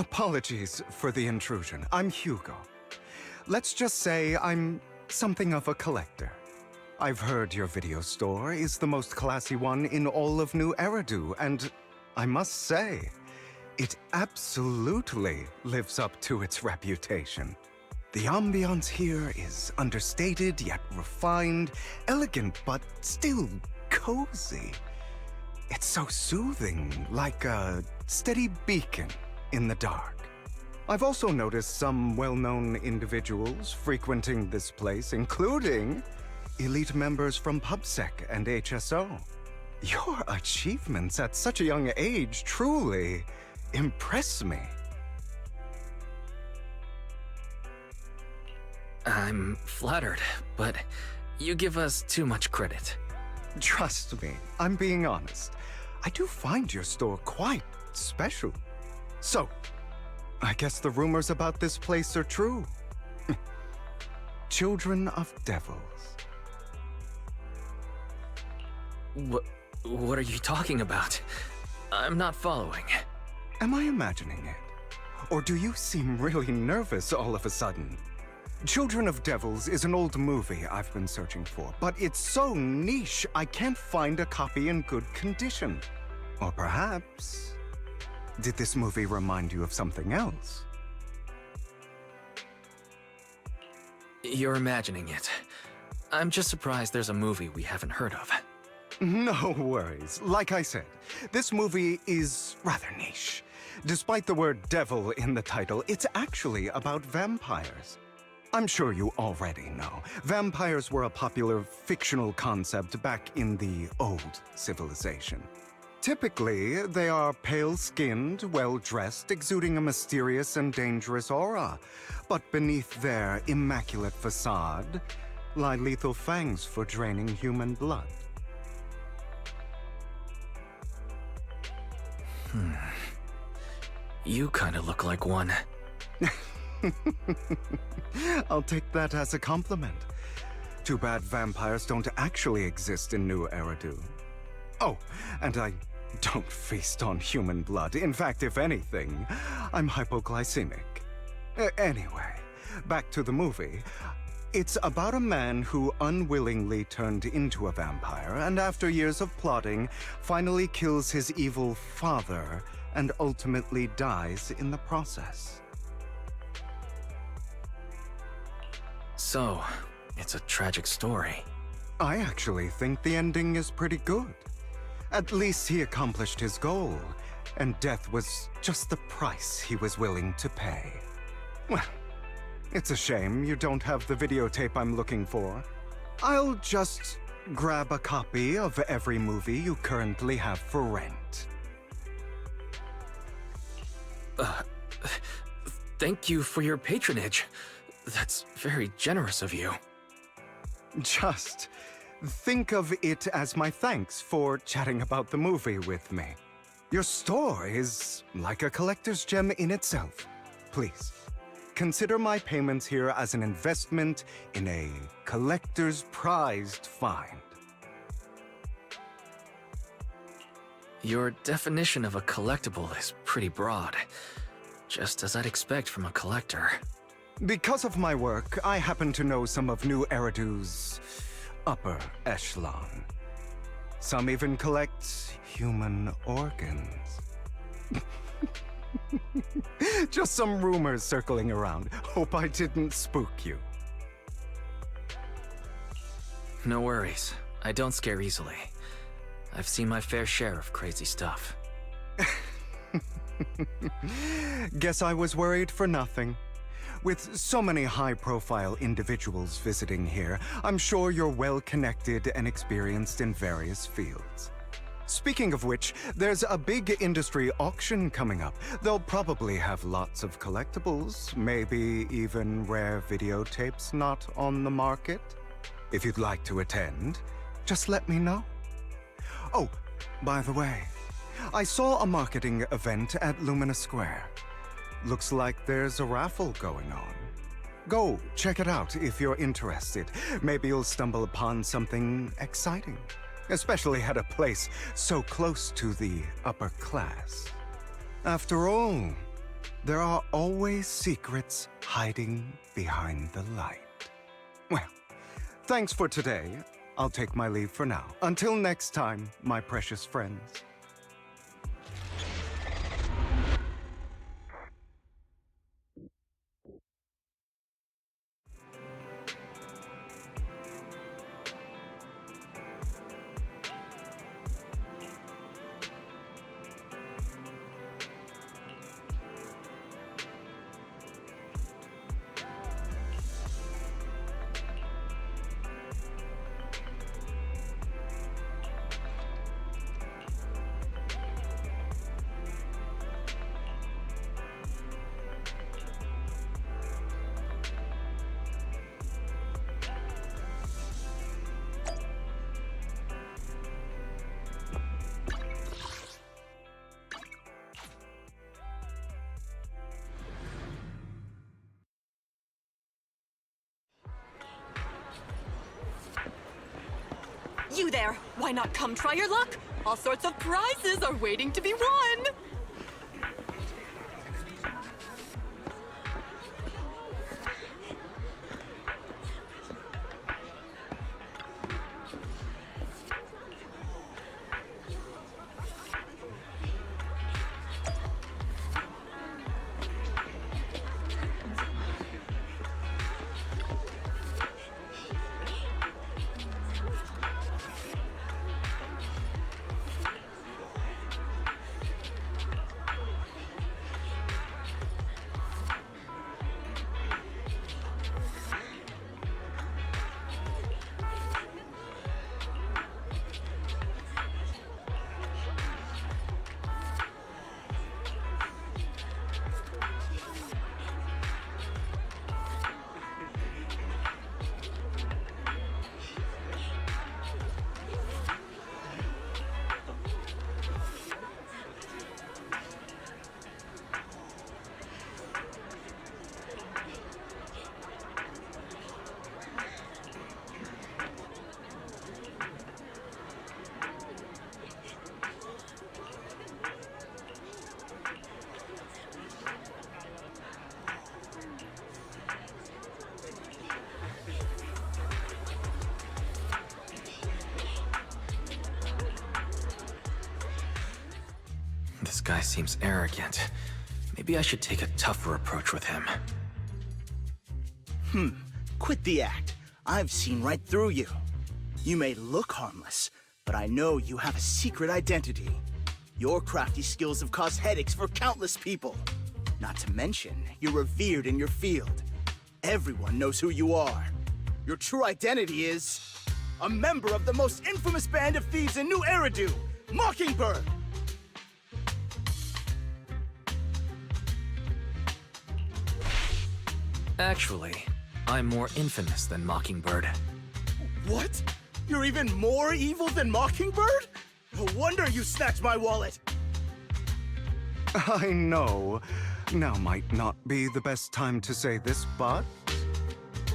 Apologies for the intrusion. I'm Hugo. Let's just say I'm something of a collector. I've heard your video store is the most classy one in all of New Eridu, and I must say, it absolutely lives up to its reputation. The ambiance here is understated yet refined, elegant but still cozy. It's so soothing, like a steady beacon in the dark. I've also noticed some well-known individuals frequenting this place, including elite members from PubSec and HSO. Your achievements at such a young age truly impress me. I'm flattered, but you give us too much credit. Trust me, I'm being honest. I do find your store quite special. So, I guess the rumors about this place are true. Children of devils. What are you talking about? I'm not following. Am I imagining it? Or do you seem really nervous all of a sudden? Children of Devils is an old movie I've been searching for, but it's so niche I can't find a copy in good condition. Or perhaps, did this movie remind you of something else? You're imagining it. I'm just surprised there's a movie we haven't heard of. No worries. Like I said, this movie is rather niche. Despite the word devil in the title, it's actually about vampires. I'm sure you already know. Vampires were a popular fictional concept back in the old civilization. Typically, they are pale-skinned, well-dressed, exuding a mysterious and dangerous aura. But beneath their immaculate facade lie lethal fangs for draining human blood. You kinda look like one. I'll take that as a compliment. Too bad vampires don't actually exist in New Eridu. Oh, and I don't feast on human blood. In fact, if anything, I'm hypoglycemic. Anyway, back to the movie. It's about a man who unwillingly turned into a vampire, and after years of plotting, finally kills his evil father and ultimately dies in the process. So, it's a tragic story. I actually think the ending is pretty good. At least he accomplished his goal, and death was just the price he was willing to pay. Well, it's a shame you don't have the videotape I'm looking for. I'll just grab a copy of every movie you currently have for rent. Thank you for your patronage. That's very generous of you. Just think of it as my thanks for chatting about the movie with me. Your store is like a collector's gem in itself. Please, consider my payments here as an investment in a collector's prized find. Your definition of a collectible is pretty broad, just as I'd expect from a collector. Because of my work, I happen to know some of New Eridu's upper echelon. Some even collect human organs. Just some rumors circling around. Hope I didn't spook you. No worries. I don't scare easily. I've seen my fair share of crazy stuff. Guess I was worried for nothing. With so many high-profile individuals visiting here, I'm sure you're well-connected and experienced in various fields. Speaking of which, there's a big industry auction coming up. They'll probably have lots of collectibles, maybe even rare videotapes not on the market. If you'd like to attend, just let me know. Oh, by the way, I saw a marketing event at Lumina Square. Looks like there's a raffle going on. Go check it out if you're interested. Maybe you'll stumble upon something exciting, especially at a place so close to the upper class. After all, There are always secrets hiding behind the light. Well, thanks for today. I'll take my leave for now. Until next time, my precious friends. You there! Why not come try your luck? All sorts of prizes are waiting to be won! This guy seems arrogant. Maybe I should take a tougher approach with him. Quit the act. I've seen right through you. You may look harmless, but I know you have a secret identity. Your crafty skills have caused headaches for countless people. Not to mention, you're revered in your field. Everyone knows who you are. Your true identity is a member of the most infamous band of thieves in New Eridu, Mockingbird! Actually, I'm more infamous than Mockingbird. What? You're even more evil than Mockingbird? No wonder you snatched my wallet! I know. Now might not be the best time to say this, but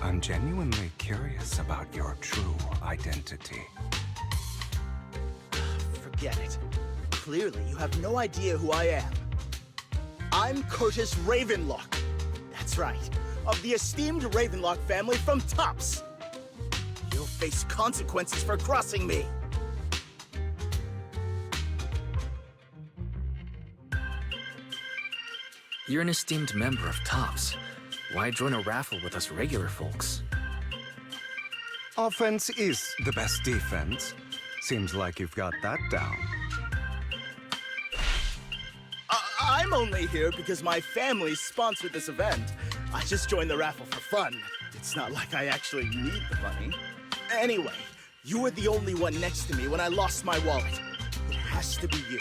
I'm genuinely curious about your true identity. Forget it. Clearly, you have no idea who I am. I'm Curtis Ravenlock. That's right, of the esteemed Ravenlock family from Tops. You'll face consequences for crossing me. You're an esteemed member of Tops. Why join a raffle with us regular folks? Offense is the best defense. Seems like you've got that down. I'm only here because my family sponsored this event. I just joined the raffle for fun. It's not like I actually need the money. Anyway, you were the only one next to me when I lost my wallet. It has to be you.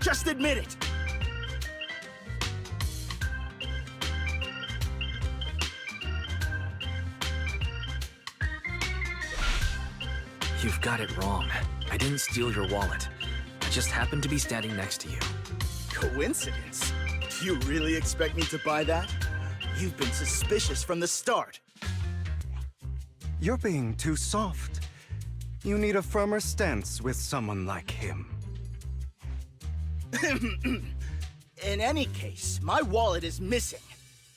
Just admit it! You've got it wrong. I didn't steal your wallet. I just happened to be standing next to you. Coincidence? Do you really expect me to buy that? You've been suspicious from the start. You're being too soft. You need a firmer stance with someone like him. In any case, my wallet is missing.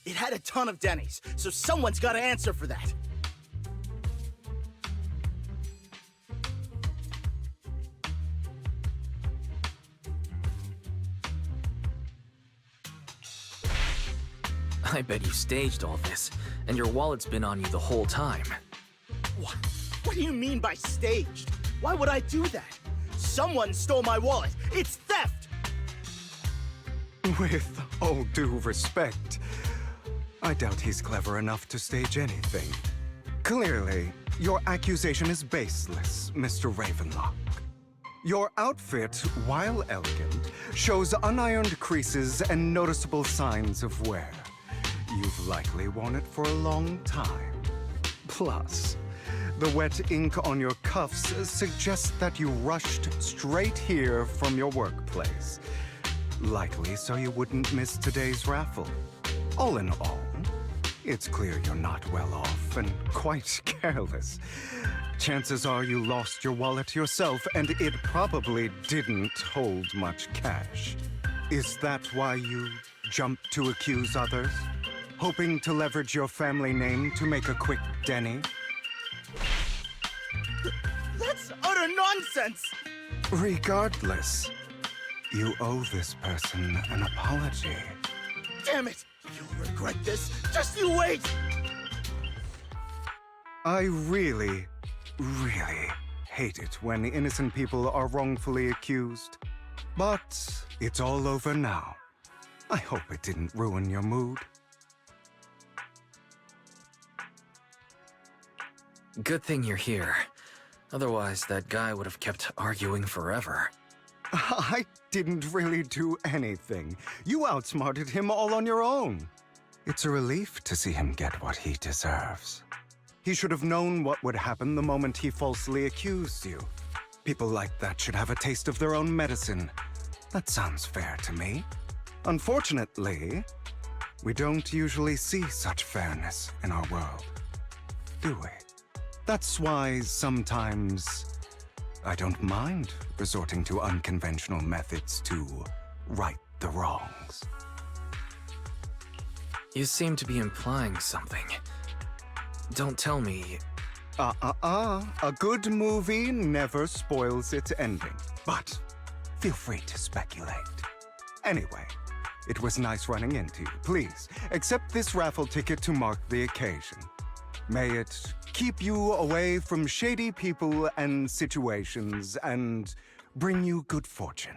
It had a ton of Denny's, so someone's got to answer for that. I bet you staged all this, and your wallet's been on you the whole time. What do you mean by staged? Why would I do that? Someone stole my wallet. It's theft! With all due respect, I doubt he's clever enough to stage anything. Clearly, your accusation is baseless, Mr. Ravenlock. Your outfit, while elegant, shows unironed creases and noticeable signs of wear. You've likely worn it for a long time. Plus, the wet ink on your cuffs suggests that you rushed straight here from your workplace. Likely so you wouldn't miss today's raffle. All in all, it's clear you're not well off and quite careless. Chances are you lost your wallet yourself, and it probably didn't hold much cash. Is that why you jumped to accuse others? Hoping to leverage your family name to make a quick Denny? That's utter nonsense! Regardless, you owe this person an apology. Damn it! You'll regret this. Just you wait! I really hate it when innocent people are wrongfully accused. But it's all over now. I hope it didn't ruin your mood. Good thing you're here. Otherwise, that guy would have kept arguing forever. I didn't really do anything. You outsmarted him all on your own. It's a relief to see him get what he deserves. He should have known what would happen the moment he falsely accused you. People like that should have a taste of their own medicine. That sounds fair to me. Unfortunately, we don't usually see such fairness in our world, do we? That's why sometimes I don't mind resorting to unconventional methods to right the wrongs. You seem to be implying something. Don't tell me... A good movie never spoils its ending. But feel free to speculate. Anyway, it was nice running into you. Please, accept this raffle ticket to mark the occasion. May it keep you away from shady people and situations and bring you good fortune.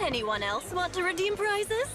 Anyone else want to redeem prizes?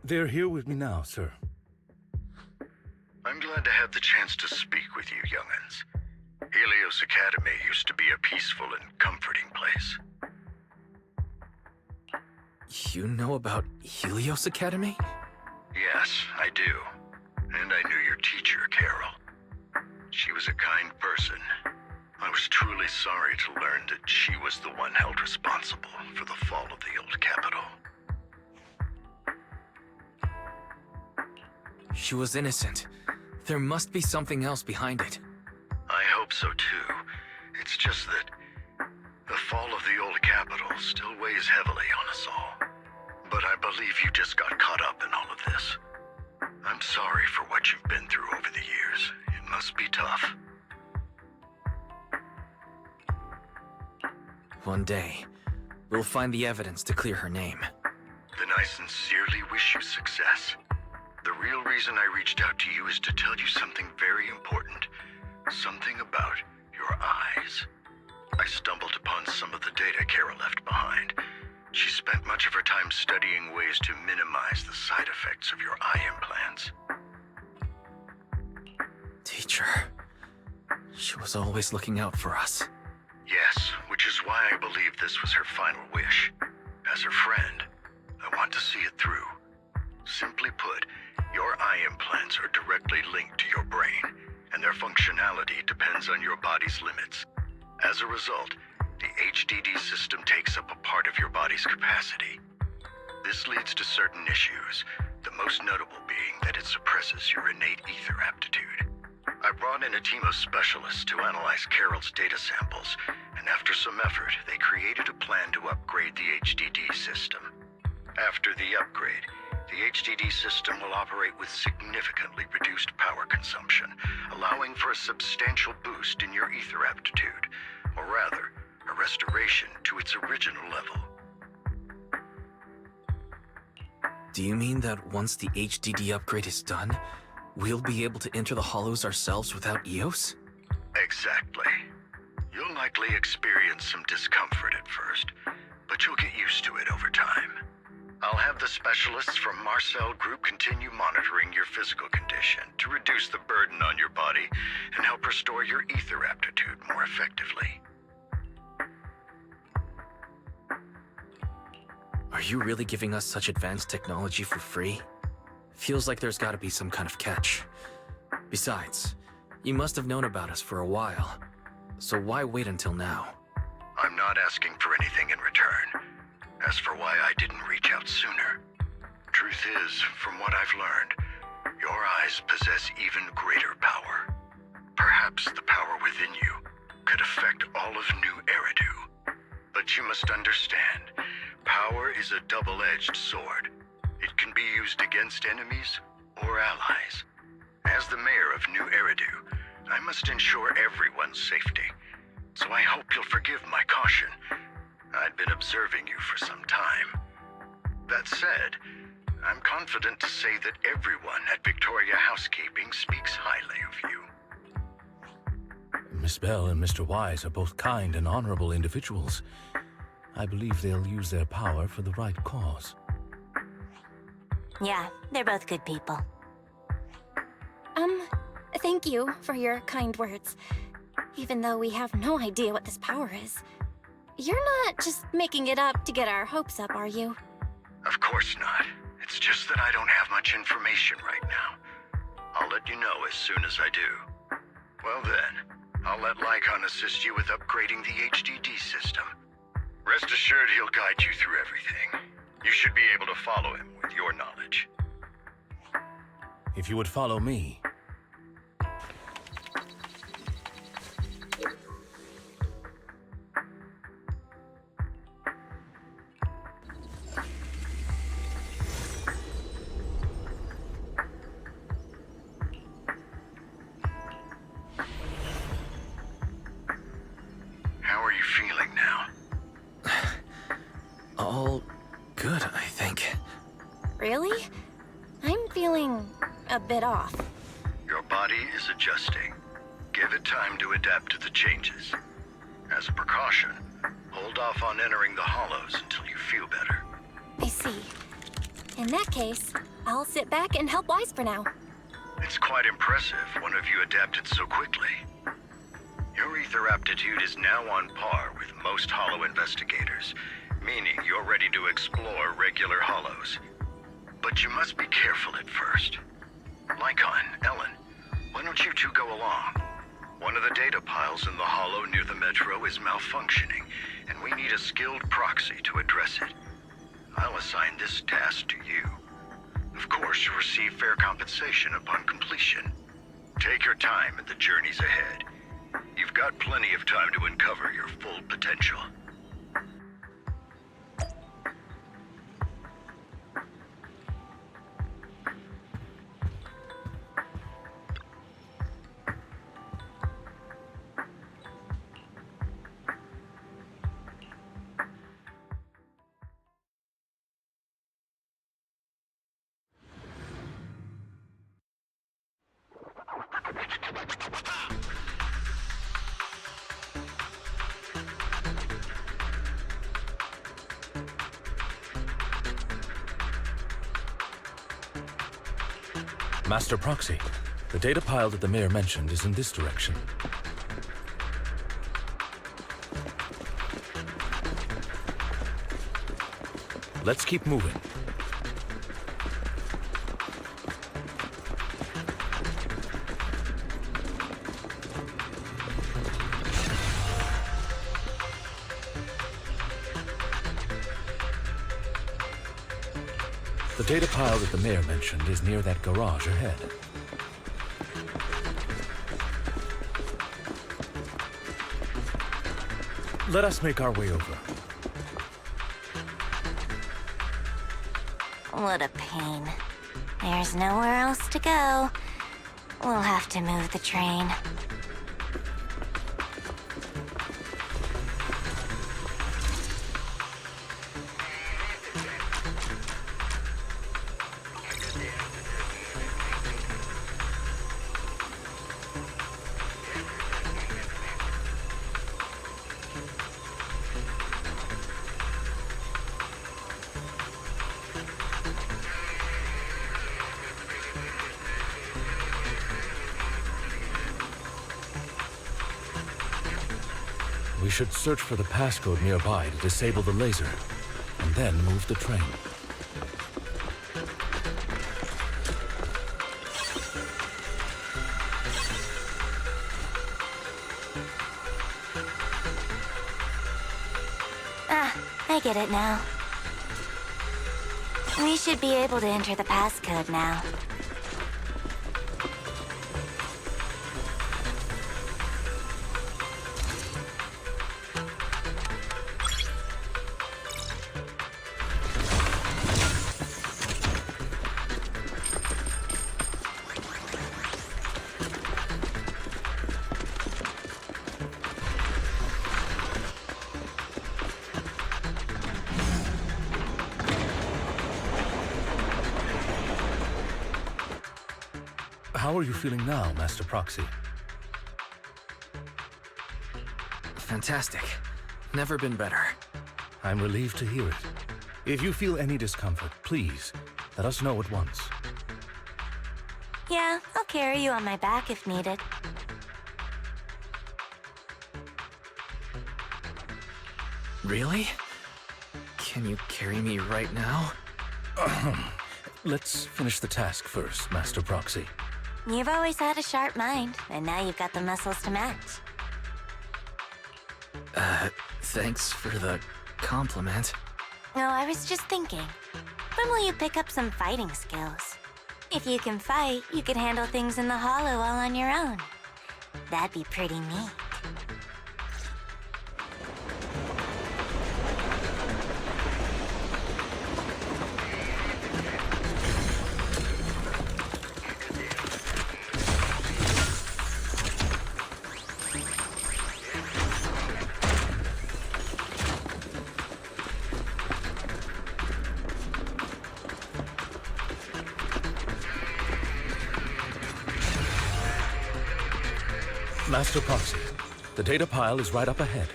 They're here with me now, sir. I'm glad to have the chance to speak with you, young'uns. Helios Academy used to be a peaceful and comforting place. You know about Helios Academy? Yes, I do. And I knew your teacher, Carol. She was a kind person. I was truly sorry to learn that she was the one held responsible for the fall of the old capital. She was innocent. There must be something else behind it. I hope so too. It's just that the fall of the old capital still weighs heavily on us all. But I believe you just got caught up in all of this. I'm sorry for what you've been through over the years. It must be tough. One day, we'll find the evidence to clear her name. Then I sincerely wish you success. The real reason I reached out to you is to tell you something very important. Something about your eyes. I stumbled upon some of the data Carol left behind. She spent much of her time studying ways to minimize the side effects of your eye implants. Teacher. She was always looking out for us. Yes, which is why I believe this was her final wish. As her friend, I want to see it through. Simply put, your eye implants are directly linked to your brain, and their functionality depends on your body's limits. As a result, the HDD system takes up a part of your body's capacity. This leads to certain issues, the most notable being that it suppresses your innate ether aptitude. I brought in a team of specialists to analyze Carol's data samples, and after some effort, they created a plan to upgrade the HDD system. After the upgrade, the HDD system will operate with significantly reduced power consumption, allowing for a substantial boost in your ether aptitude, or rather, a restoration to its original level. Do you mean that once the HDD upgrade is done, we'll be able to enter the hollows ourselves without EOS? Exactly. You'll likely experience some discomfort at first, but you'll get used to it over time. I'll have the specialists from Marcel Group continue monitoring your physical condition to reduce the burden on your body and help restore your ether aptitude more effectively. Are you really giving us such advanced technology for free? Feels like there's gotta be some kind of catch. Besides, you must have known about us for a while, so why wait until now? I'm not asking for anything in return. As for why I didn't reach out sooner, truth is, from what I've learned, your eyes possess even greater power. Perhaps the power within you could affect all of New Eridu. But you must understand, power is a double-edged sword. It can be used against enemies or allies. As the mayor of New Eridu, I must ensure everyone's safety. So I hope you'll forgive my caution. I'd been observing you for some time. That said, I'm confident to say that everyone at Victoria Housekeeping speaks highly of you. Miss Bell and Mr. Wise are both kind and honorable individuals. I believe they'll use their power for the right cause. Yeah, they're both good people. Thank you for your kind words. Even though we have no idea what this power is. You're not just making it up to get our hopes up, are you? Of course not. It's just that I don't have much information right now. I'll let you know as soon as I do. Well then, I'll let Lycon assist you with upgrading the HDD system. Rest assured he'll guide you through everything. You should be able to follow him with your knowledge. If you would follow me. How are you feeling now? All good, I think. Really? I'm feeling a bit off. Your body is adjusting. Give it time to adapt to the changes. As a precaution, hold off on entering the hollows until you feel better. I see. In that case, I'll sit back and help Wise for now. It's quite impressive one of you adapted so quickly. Your ether aptitude is now on par with most Hollow investigators, meaning you're ready to explore regular Hollows. But you must be careful at first. Lycon, Ellen, why don't you two go along? One of the data piles in the Hollow near the Metro is malfunctioning, and we need a skilled proxy to address it. I'll assign this task to you. Of course, you'll receive fair compensation upon completion. Take your time at the journeys ahead. You've got plenty of time to uncover your full potential. Master Proxy, the data pile that the mayor mentioned is in this direction. Let's keep moving. The data pile that the mayor mentioned is near that garage ahead. Let us make our way over. What a pain. There's nowhere else to go. We'll have to move the train. We should search for the passcode nearby to disable the laser, and then move the train. I get it now. We should be able to enter the passcode now. How are you feeling now, Master Proxy? Fantastic. Never been better. I'm relieved to hear it. If you feel any discomfort, please, let us know at once. Yeah, I'll carry you on my back if needed. Really? Can you carry me right now? Let's finish the task first, Master Proxy. You've always had a sharp mind, and now you've got the muscles to match. Thanks for the compliment. Oh, I was just thinking. When will you pick up some fighting skills? If you can fight, you could handle things in the Hollow all on your own. That'd be pretty neat. Master Proxy, the data pile is right up ahead.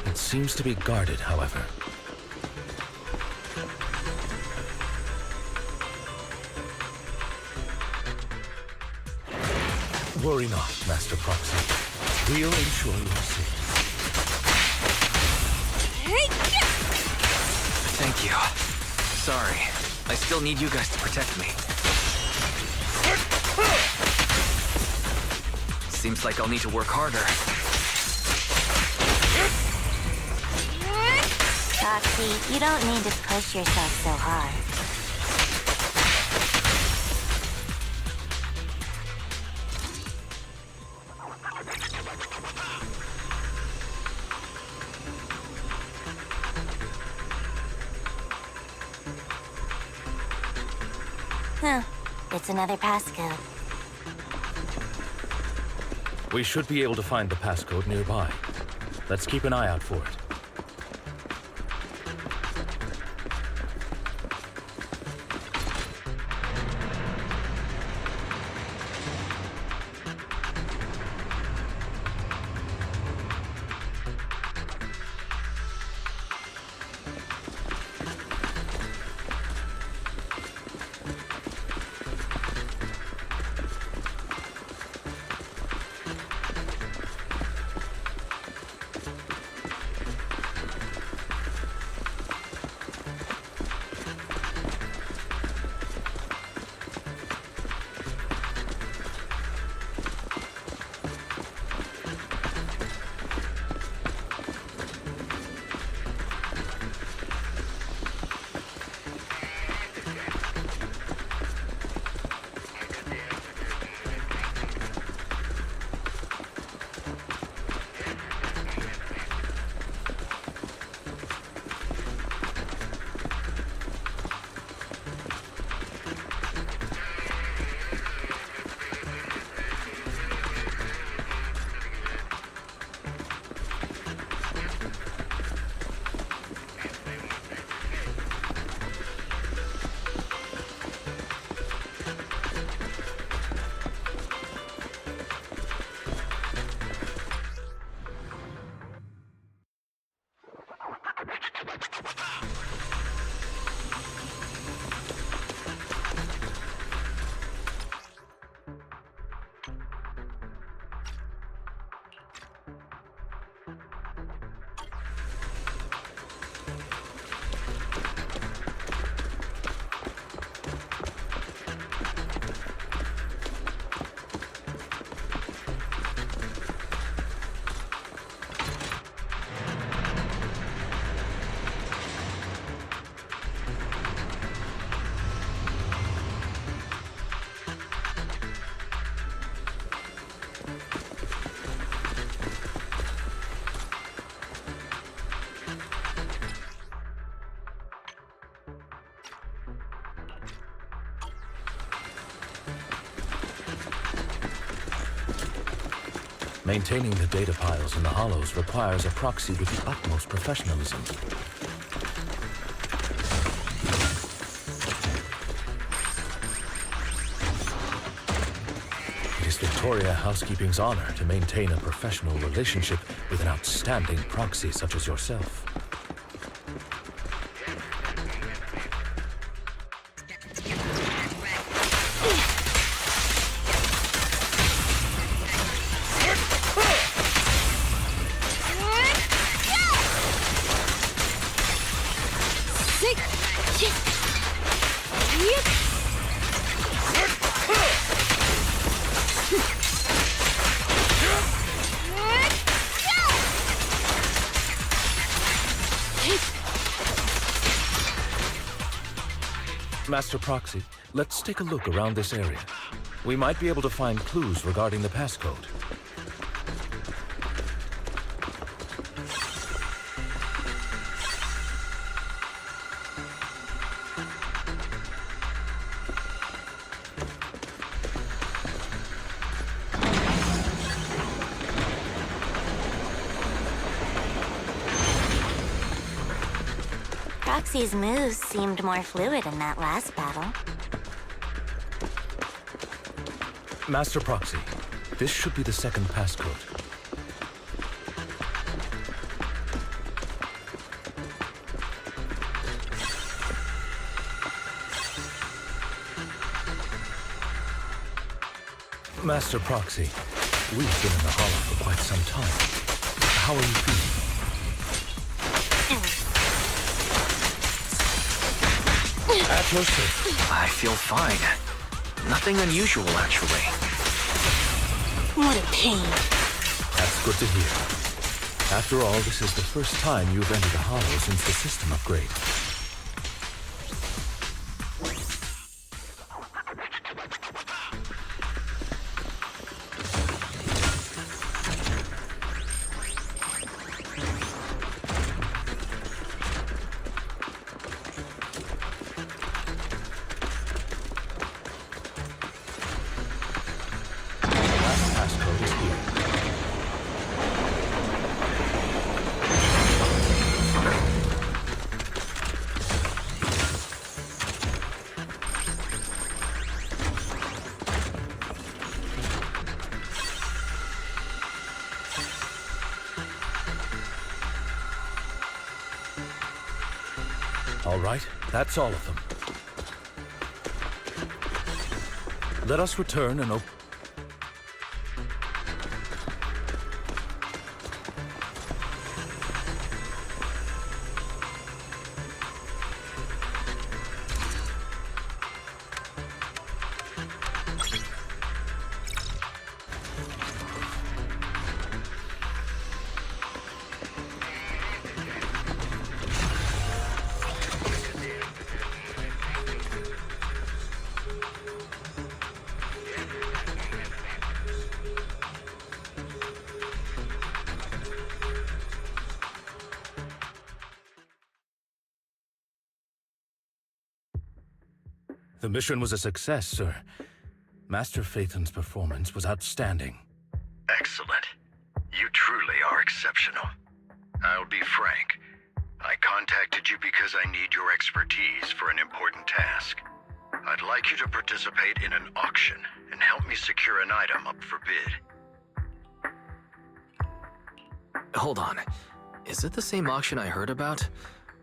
It's seems to be guarded, however. Worry not, Master Proxy. We'll ensure your safety. Thank you. Sorry. I still need you guys to protect me. Seems like I'll need to work harder. Proxy, you don't need to push yourself so hard. Huh. It's another passcode. We should be able to find the passcode nearby. Let's keep an eye out for it. Maintaining the data piles in the hollows requires a proxy with the utmost professionalism. It is Victoria Housekeeping's honor to maintain a professional relationship with an outstanding proxy such as yourself. Master Proxy, let's take a look around this area. We might be able to find clues regarding the passcode. Proxy's moves seemed more fluid in that last battle. Master Proxy, this should be the second passcode. Master Proxy, we've been in the Hollow for quite some time. How are you feeling? At your service. I feel fine. Nothing unusual, actually. What a pain. That's good to hear. After all, this is the first time you've entered the Hollow since the system upgrade. All right, that's all of them. Let us return and open. The mission was a success, sir. Master Phaethon's performance was outstanding. Excellent. You truly are exceptional. I'll be frank. I contacted you because I need your expertise for an important task. I'd like you to participate in an auction and help me secure an item up for bid. Hold on. Is it the same auction I heard about?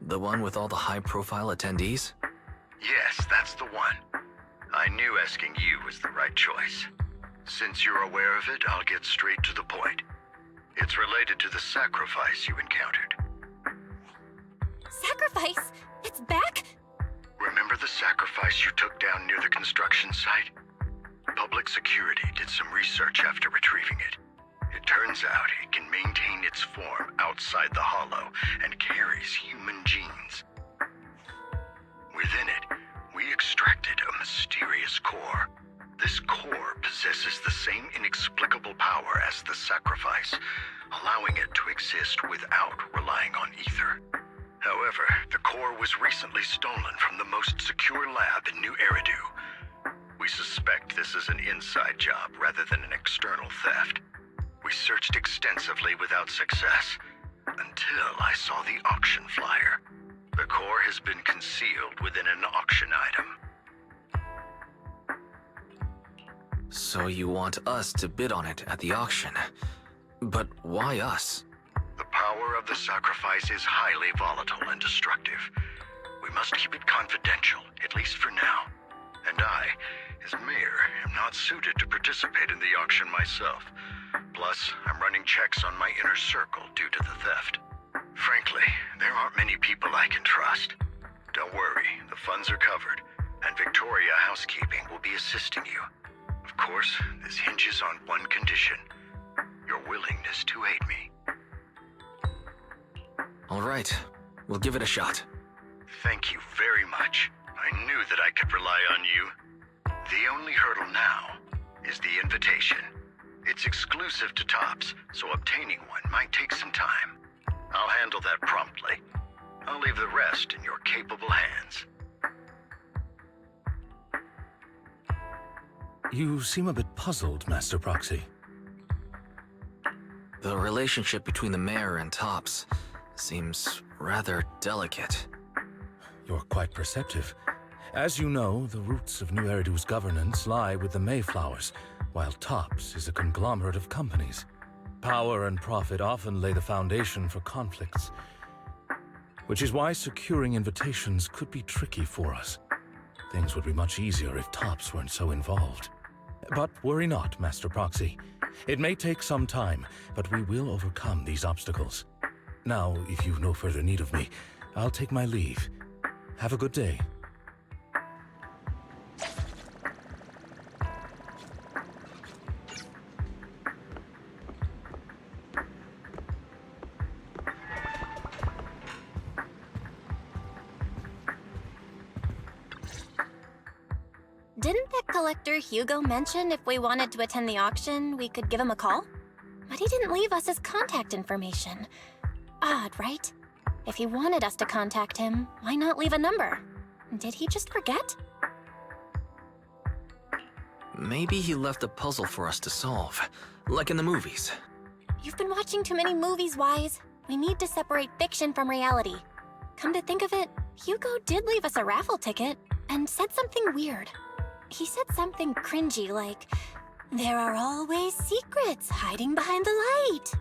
The one with all the high-profile attendees? Yes, that's the one. I knew asking you was the right choice. Since you're aware of it, I'll get straight to the point. It's related to the sacrifice you encountered. Sacrifice? It's back? Remember the sacrifice you took down near the construction site? Public security did some research after retrieving it. It turns out it can maintain its form outside the Hollow and carries human genes. Within it, we extracted a mysterious core. This core possesses the same inexplicable power as the sacrifice, allowing it to exist without relying on ether. However, the core was recently stolen from the most secure lab in New Eridu. We suspect this is an inside job rather than an external theft. We searched extensively without success, until I saw the auction flyer. The core has been concealed within an auction item. So you want us to bid on it at the auction. But why us? The power of the sacrifice is highly volatile and destructive. We must keep it confidential, at least for now. And I, as mayor, am not suited to participate in the auction myself. Plus, I'm running checks on my inner circle due to the theft. Frankly, there aren't many people I can trust. Don't worry, the funds are covered, and Victoria Housekeeping will be assisting you. Of course, this hinges on one condition: your willingness to aid me. All right, we'll give it a shot. Thank you very much. I knew that I could rely on you. The only hurdle now is the invitation. It's exclusive to Tops, so obtaining one might take some time. I'll handle that promptly. I'll leave the rest in your capable hands. You seem a bit puzzled, Master Proxy. The relationship between the mayor and Tops seems rather delicate. You're quite perceptive. As you know, the roots of New Eridu's governance lie with the Mayflowers, while Tops is a conglomerate of companies. Power and profit often lay the foundation for conflicts, which is why securing invitations could be tricky for us. Things would be much easier if Tops weren't so involved. But worry not, Master Proxy. It may take some time, but we will overcome these obstacles. Now, if you've no further need of me, I'll take my leave. Have a good day. Didn't that collector Hugo mention if we wanted to attend the auction, we could give him a call? But he didn't leave us his contact information. Odd, right? If he wanted us to contact him, why not leave a number? Did he just forget? Maybe he left a puzzle for us to solve, like in the movies. You've been watching too many movies, Wise. We need to separate fiction from reality. Come to think of it, Hugo did leave us a raffle ticket and said something weird. He said something cringy like, "There are always secrets hiding behind the light."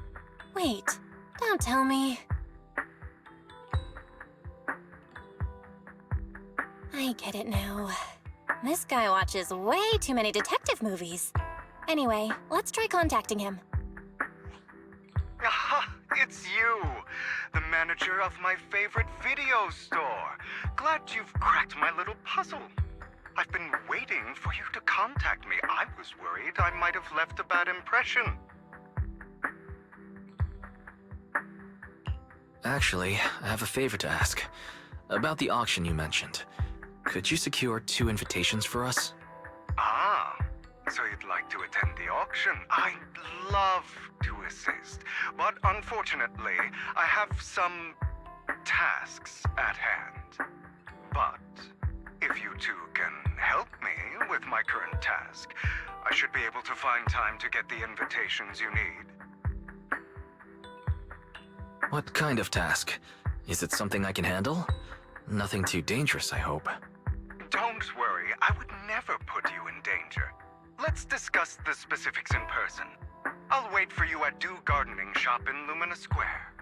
Wait, don't tell me. I get it now. This guy watches way too many detective movies. Anyway, let's try contacting him. Aha! It's you! The manager of my favorite video store. Glad you've cracked my little puzzle. I've been waiting for you to contact me. I was worried I might have left a bad impression. Actually, I have a favor to ask. About the auction you mentioned. Could you secure 2 invitations for us? Ah, so you'd like to attend the auction? I'd love to assist, but unfortunately, I have some tasks at hand. But if you two can help me with my current task, I should be able to find time to get the invitations you need. What kind of task? Is it something I can handle? Nothing too dangerous, I hope. Don't worry, I would never put you in danger. Let's discuss the specifics in person. I'll wait for you at Dew Gardening Shop in Lumina Square.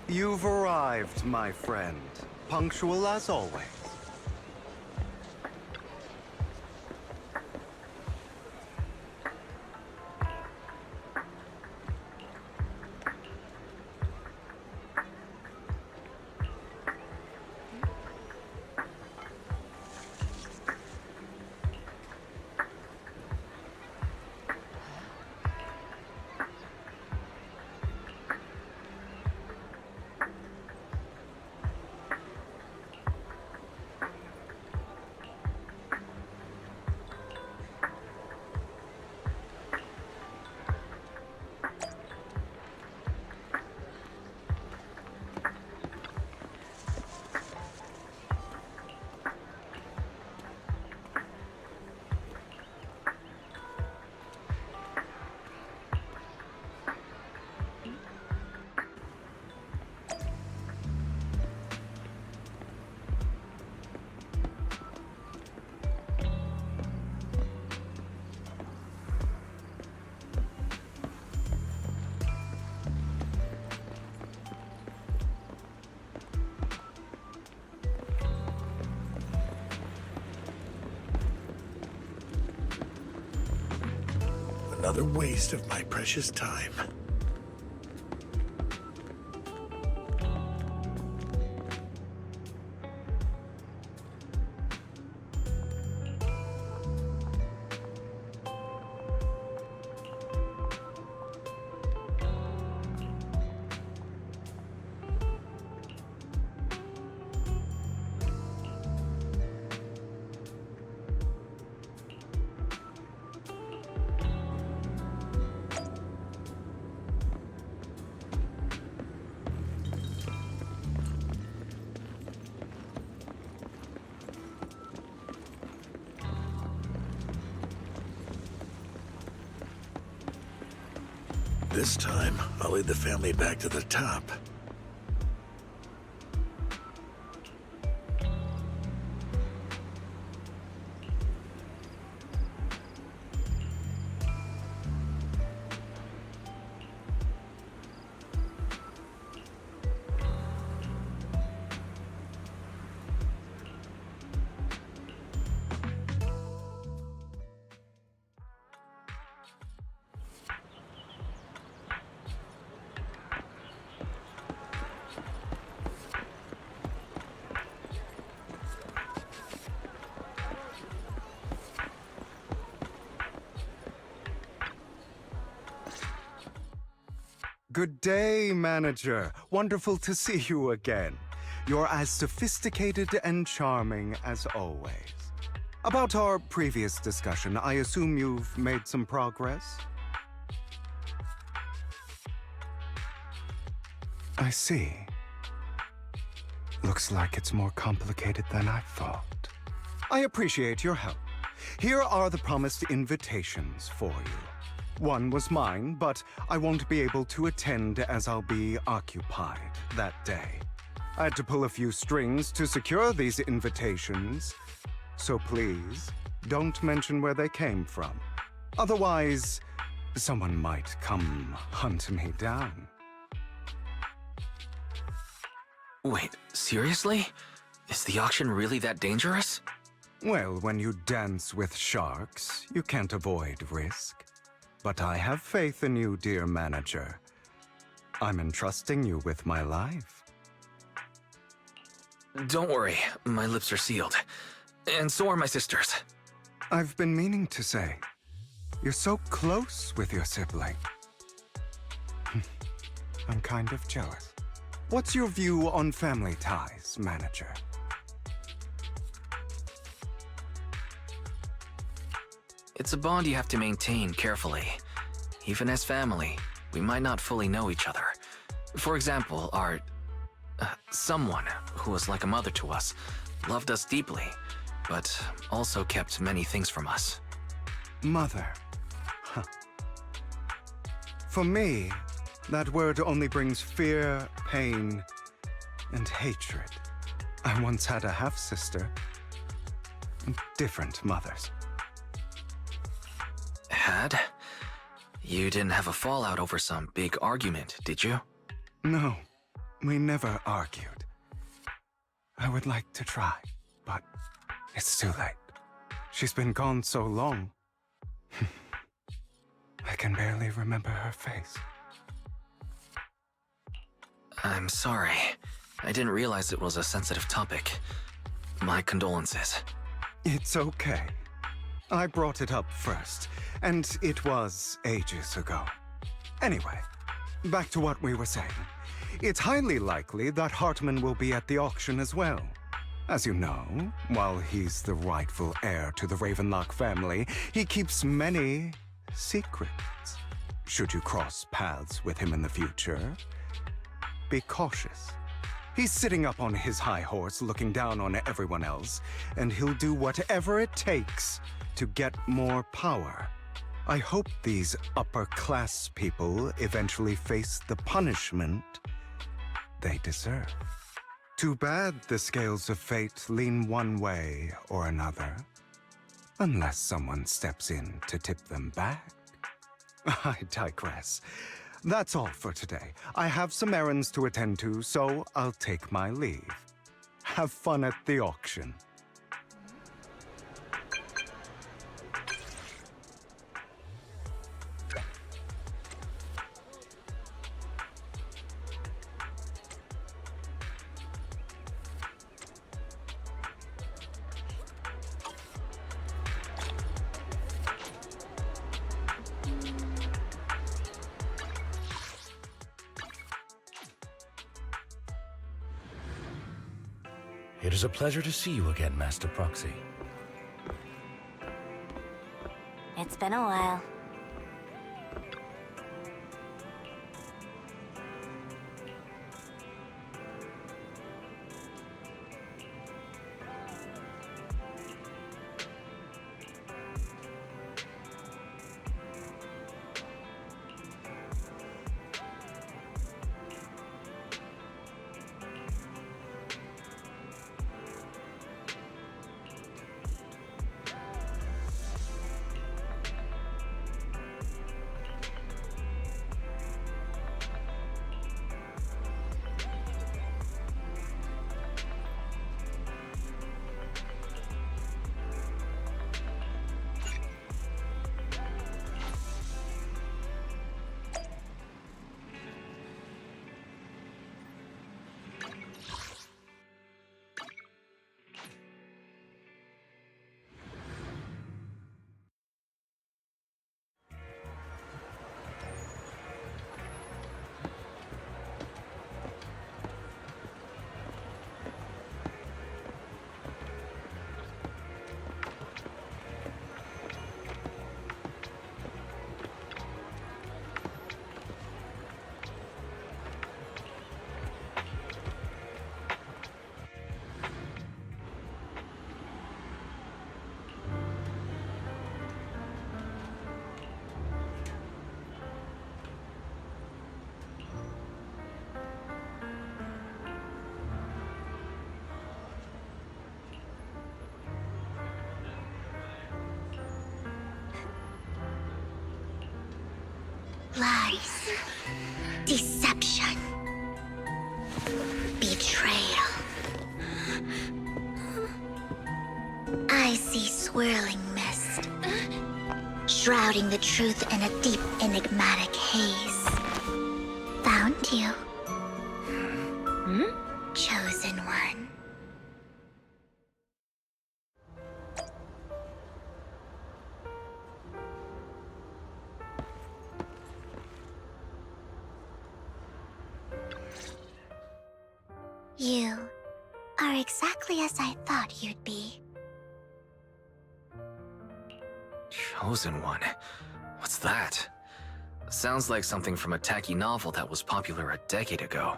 You've arrived, my friend. Punctual as always. Another waste of my precious time. This time, I'll lead the family back to the top. Good day, manager. Wonderful to see you again. You're as sophisticated and charming as always. About our previous discussion, I assume you've made some progress? I see. Looks like it's more complicated than I thought. I appreciate your help. Here are the promised invitations for you. One was mine, but I won't be able to attend as I'll be occupied that day. I had to pull a few strings to secure these invitations, so please, don't mention where they came from. Otherwise, someone might come hunt me down. Wait, seriously? Is the auction really that dangerous? Well, when you dance with sharks, you can't avoid risk. But I have faith in you, dear manager. I'm entrusting you with my life. Don't worry, my lips are sealed. And so are my sisters. I've been meaning to say, you're so close with your sibling. I'm kind of jealous. What's your view on family ties, manager? It's a bond you have to maintain carefully. Even as family, we might not fully know each other. For example, our... someone who was like a mother to us, loved us deeply, but also kept many things from us. Mother. Huh. For me, that word only brings fear, pain, and hatred. I once had a half-sister. Different mothers. Had? You didn't have a fallout over some big argument, did you? No, we never argued. I would like to try, but it's too late. She's been gone so long. I can barely remember her face. I'm sorry. I didn't realize it was a sensitive topic. My condolences. It's okay. I brought it up first, and it was ages ago. Anyway, back to what we were saying. It's highly likely that Hartman will be at the auction as well. As you know, while he's the rightful heir to the Ravenlock family, he keeps many secrets. Should you cross paths with him in the future, be cautious. He's sitting up on his high horse looking down on everyone else, and he'll do whatever it takes to get more power. I hope these upper-class people eventually face the punishment they deserve. Too bad the scales of fate lean one way or another, unless someone steps in to tip them back. I digress. That's all for today. I have some errands to attend to, so I'll take my leave. Have fun at the auction. It is a pleasure to see you again, Master Proxy. It's been a while. Lies. Deception. Betrayal. I see swirling mist, shrouding the truth in a deep, enigmatic haze. Found you. Chosen one. You are exactly as I thought you'd be. Chosen one? What's that? Sounds like something from a tacky novel that was popular a decade ago.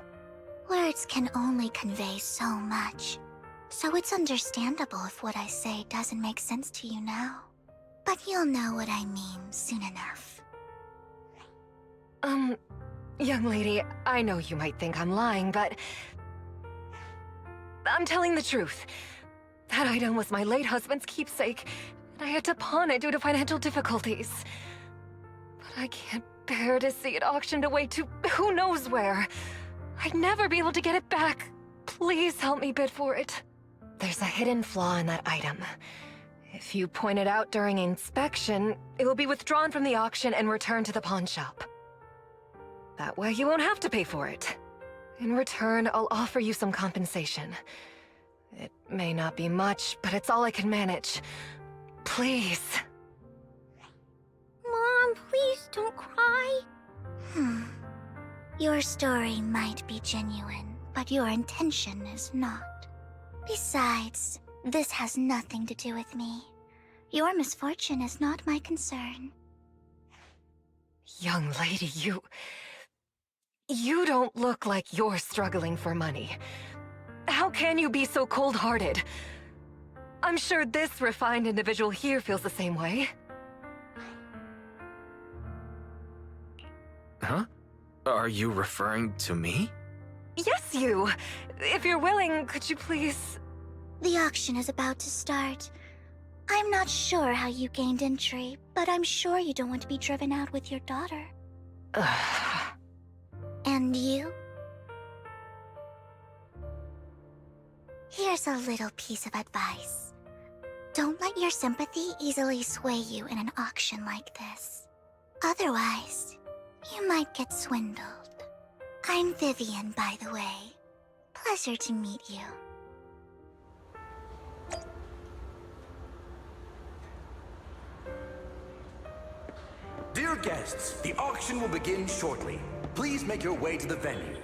Words can only convey so much, so it's understandable if what I say doesn't make sense to you now. But you'll know what I mean soon enough. Young lady, I know you might think I'm lying, but I'm telling the truth. That item was my late husband's keepsake, and I had to pawn it due to financial difficulties. But I can't bear to see it auctioned away to who knows where. I'd never be able to get it back. Please help me bid for it. There's a hidden flaw in that item. If you point it out during inspection, it will be withdrawn from the auction and returned to the pawn shop. That way you won't have to pay for it. In return, I'll offer you some compensation. It may not be much, but it's all I can manage. Please. Mom, please don't cry. Your story might be genuine, but your intention is not. Besides, this has nothing to do with me. Your misfortune is not my concern. Young lady, You don't look like you're struggling for money. How can you be so cold-hearted? I'm sure this refined individual here feels the same way. Huh? Are you referring to me? Yes, you! If you're willing, could you please... The auction is about to start. I'm not sure how you gained entry, but I'm sure you don't want to be driven out with your daughter. And you? Here's a little piece of advice. Don't let your sympathy easily sway you in an auction like this. Otherwise, you might get swindled. I'm Vivian, by the way. Pleasure to meet you. Dear guests, the auction will begin shortly. Please make your way to the venue.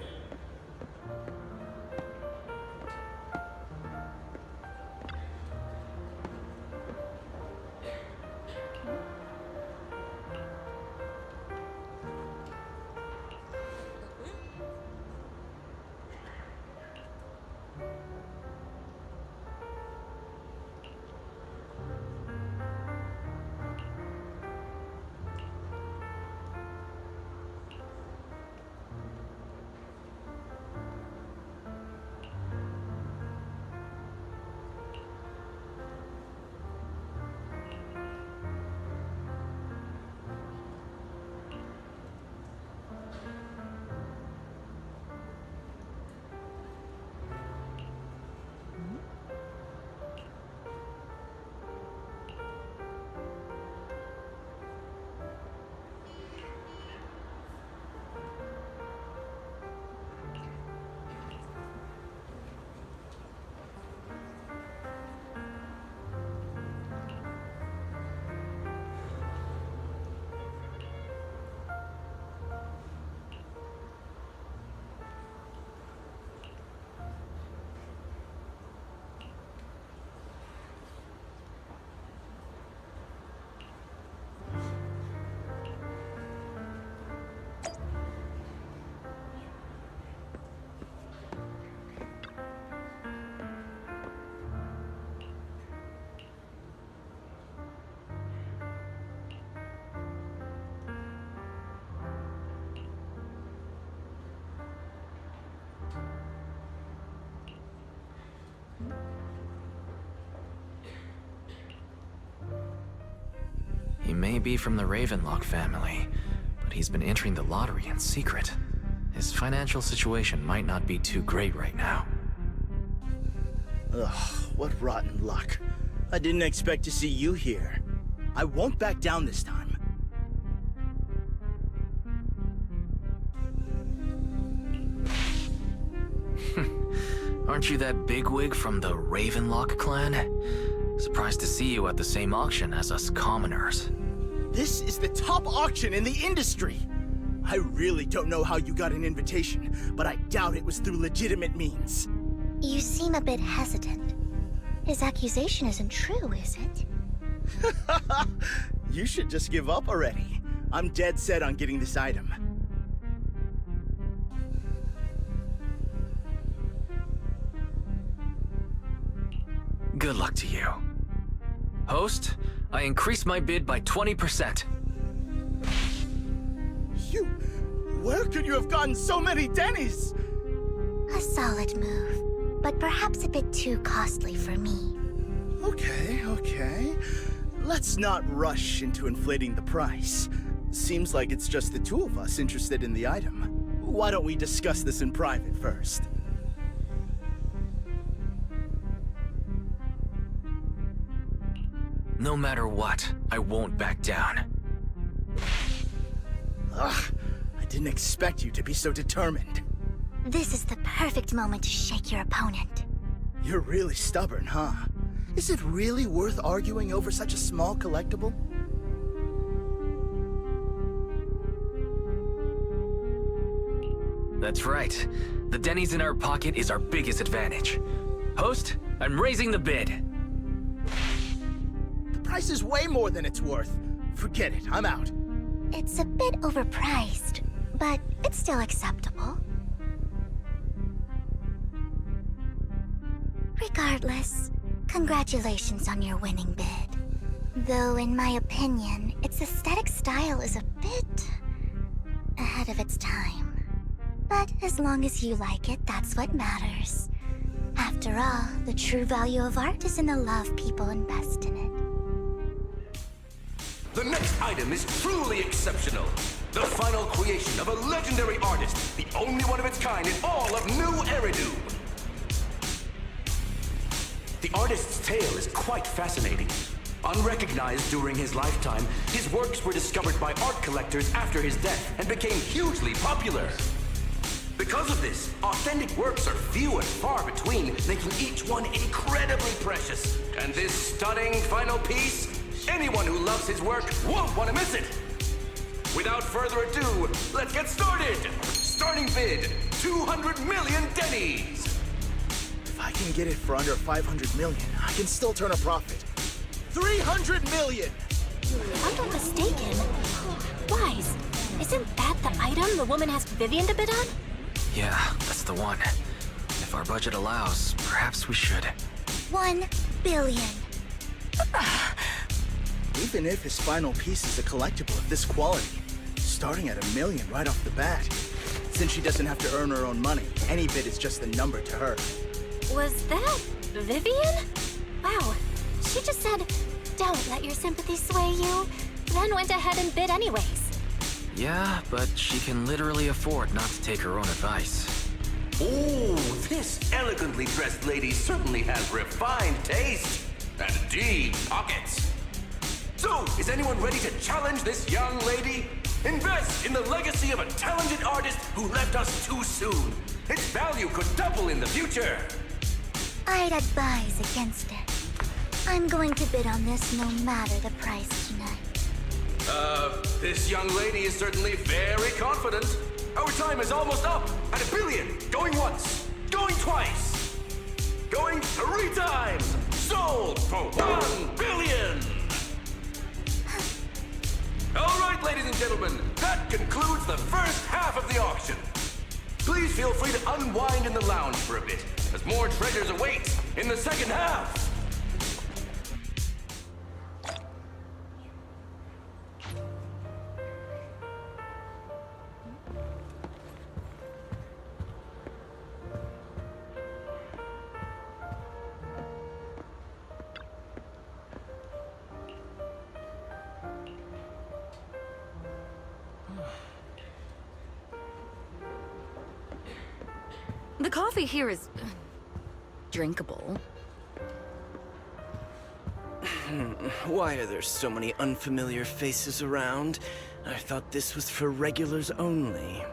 He may be from the Ravenlock family, but out he's been entering the lottery in secret. His financial situation might not be too great right now. Ugh, what rotten luck. I didn't expect to see you here. I won't back down this time. Aren't you that bigwig from the Ravenlock clan? Surprised to see you at the same auction as us commoners. This is the top auction in the industry! I really don't know how you got an invitation, but I doubt it was through legitimate means. You seem a bit hesitant. His accusation isn't true, is it? You should just give up already. I'm dead set on getting this item. Good luck to you. Host, I increased my bid by 20%. Where could you have gotten so many Denny's? A solid move, but perhaps a bit too costly for me. Okay. Let's not rush into inflating the price. Seems like it's just the two of us interested in the item. Why don't we discuss this in private first? No matter what, I won't back down. Ugh, I didn't expect you to be so determined. This is the perfect moment to shake your opponent. You're really stubborn, huh? Is it really worth arguing over such a small collectible? That's right. The Denny's in our pocket is our biggest advantage. Host, I'm raising the bid. The price is way more than it's worth. Forget it, I'm out. It's a bit overpriced, but it's still acceptable. Regardless, congratulations on your winning bid. Though in my opinion, its aesthetic style is a bit ahead of its time. But as long as you like it, that's what matters. After all, the true value of art is in the love people invest in it. The next item is truly exceptional. The final creation of a legendary artist, the only one of its kind in all of New Eridu. The artist's tale is quite fascinating. Unrecognized during his lifetime, his works were discovered by art collectors after his death and became hugely popular. Because of this, authentic works are few and far between, making each one incredibly precious. And this stunning final piece, anyone who loves his work won't want to miss it. Without further ado, let's get started. Starting bid, 200 million Denny's. If I can get it for under 500 million, I can still turn a profit. 300 million! If I'm not mistaken, Wise, isn't that the item the woman asked Vivian to bid on? Yeah, that's the one. If our budget allows, perhaps we should. 1 billion. Even if his final piece is a collectible of this quality, starting at $1 million right off the bat. Since she doesn't have to earn her own money, any bid is just a number to her. Was that Vivian? Wow, she just said, "Don't let your sympathy sway you," then went ahead and bid anyways. Yeah, but she can literally afford not to take her own advice. Oh, this elegantly dressed lady certainly has refined taste and deep pockets. So, is anyone ready to challenge this young lady? Invest in the legacy of a talented artist who left us too soon. Its value could double in the future. I'd advise against it. I'm going to bid on this no matter the price tonight. This young lady is certainly very confident. Our time is almost up at $1 billion. Going once, going twice, going 3 times. Sold for $1 billion. All right, ladies and gentlemen, that concludes the first half of the auction. Please feel free to unwind in the lounge for a bit, as more treasures await in the second half. The coffee here is... drinkable. Why are there so many unfamiliar faces around? I thought this was for regulars only.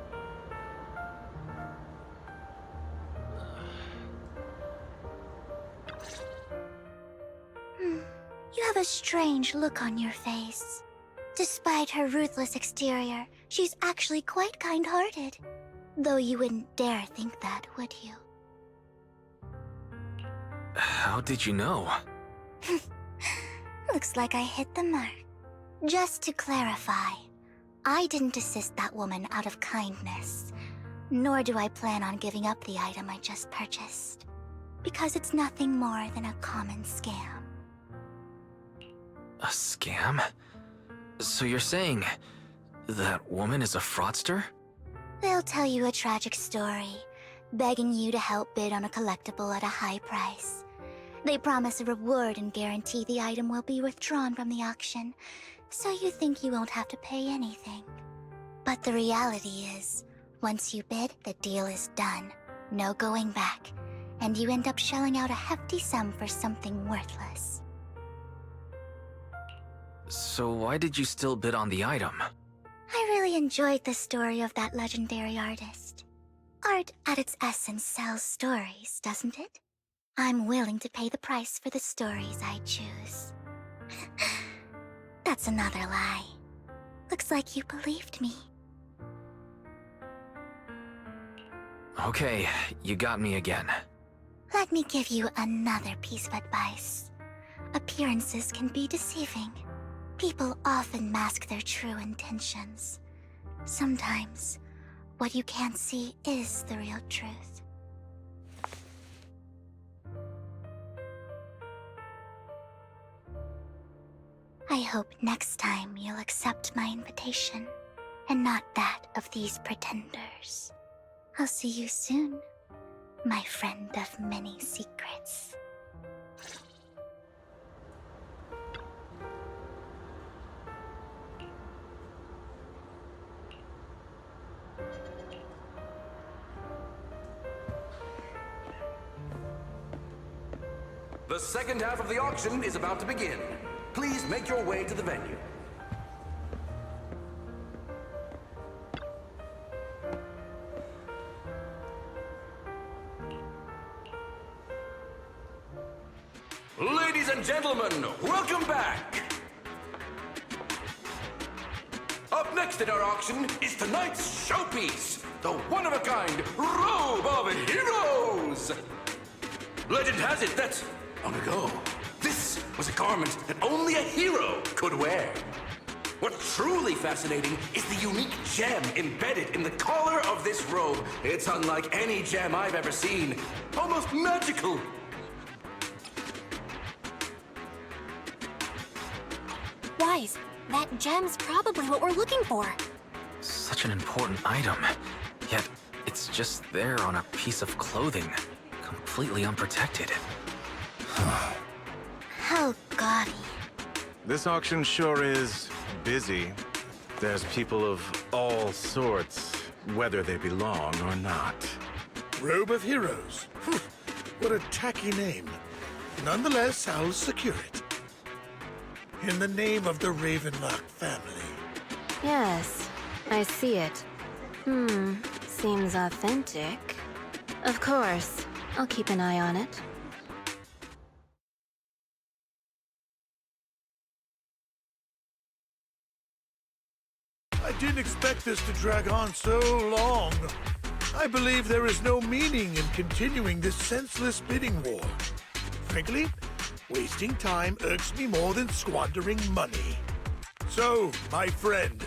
You have a strange look on your face. Despite her ruthless exterior, she's actually quite kind-hearted. Though you wouldn't dare think that, would you? How did you know? Looks like I hit the mark. Just to clarify, I didn't assist that woman out of kindness, nor do I plan on giving up the item I just purchased, because it's nothing more than a common scam. A scam? So you're saying that woman is a fraudster? They'll tell you a tragic story, begging you to help bid on a collectible at a high price. They promise a reward and guarantee the item will be withdrawn from the auction, so you think you won't have to pay anything. But the reality is, once you bid, the deal is done. No going back, and you end up shelling out a hefty sum for something worthless. So why did you still bid on the item? I really enjoyed the story of that legendary artist. Art at its essence sells stories, doesn't it? I'm willing to pay the price for the stories I choose. That's another lie. Looks like you believed me. Okay, you got me again. Let me give you another piece of advice. Appearances can be deceiving. People often mask their true intentions. Sometimes, what you can't see is the real truth. I hope next time you'll accept my invitation, and not that of these pretenders. I'll see you soon, my friend of many secrets. The second half of the auction is about to begin. Please make your way to the venue. Ladies and gentlemen, welcome back! Up next in our auction is tonight's showpiece, the one-of-a-kind Robe of Heroes! Legend has it that, long ago, this was a garment that only a hero could wear. What's truly fascinating is the unique gem embedded in the collar of this robe. It's unlike any gem I've ever seen. Almost magical. Wise, that gem's probably what we're looking for. Such an important item, yet it's just there on a piece of clothing, completely unprotected. How gaudy. This auction sure is busy. There's people of all sorts, whether they belong or not. Robe of Heroes. What a tacky name. Nonetheless, I'll secure it. In the name of the Ravenlock family. Yes, I see it. Seems authentic. Of course, I'll keep an eye on it. I didn't expect this to drag on so long. I believe there is no meaning in continuing this senseless bidding war. Frankly, wasting time irks me more than squandering money. So, my friend,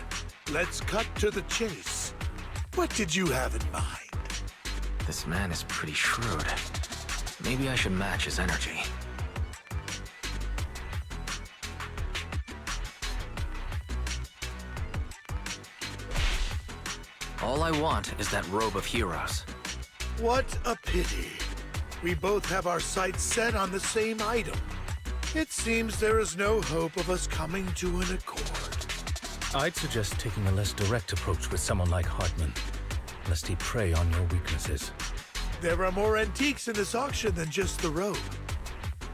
let's cut to the chase. What did you have in mind? This man is pretty shrewd. Maybe I should match his energy. All I want is that Robe of Heroes. What a pity. We both have our sights set on the same item. It seems there is no hope of us coming to an accord. I'd suggest taking a less direct approach with someone like Hartman, lest he prey on your weaknesses. There are more antiques in this auction than just the robe.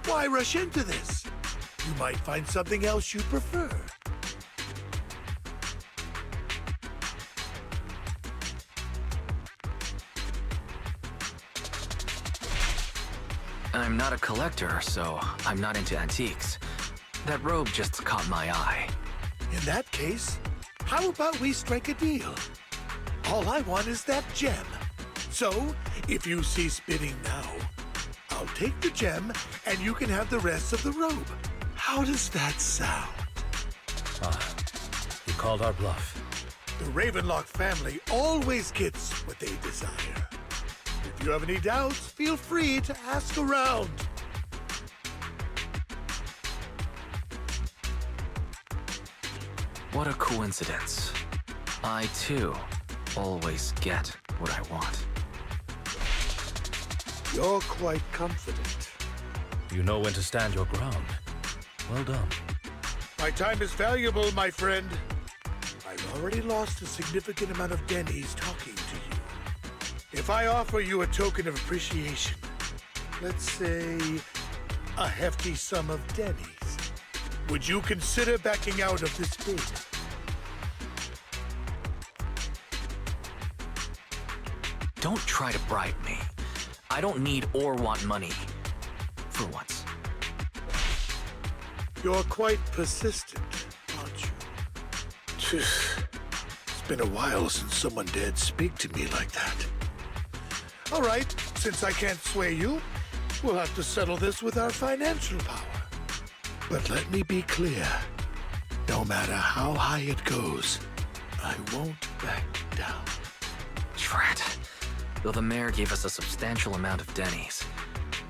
Why rush into this? You might find something else you prefer. I'm not a collector, so I'm not into antiques. That robe just caught my eye. In that case, how about we strike a deal? All I want is that gem. So, if you cease bidding now, I'll take the gem and you can have the rest of the robe. How does that sound? You called our bluff. The Ravenlock family always gets what they desire. If you have any doubts, feel free to ask around. What a coincidence. I, too, always get what I want. You're quite confident. You know when to stand your ground. Well done. My time is valuable, my friend. I've already lost a significant amount of Denny's talking to you. If I offer you a token of appreciation, let's say a hefty sum of Denny's, would you consider backing out of this bid? Don't try to bribe me. I don't need or want money. For once. You're quite persistent, aren't you? It's been a while since someone dared speak to me like that. All right, since I can't sway you, we'll have to settle this with our financial power. But let me be clear. No matter how high it goes, I won't back down. Drat. Though the mayor gave us a substantial amount of Denny's,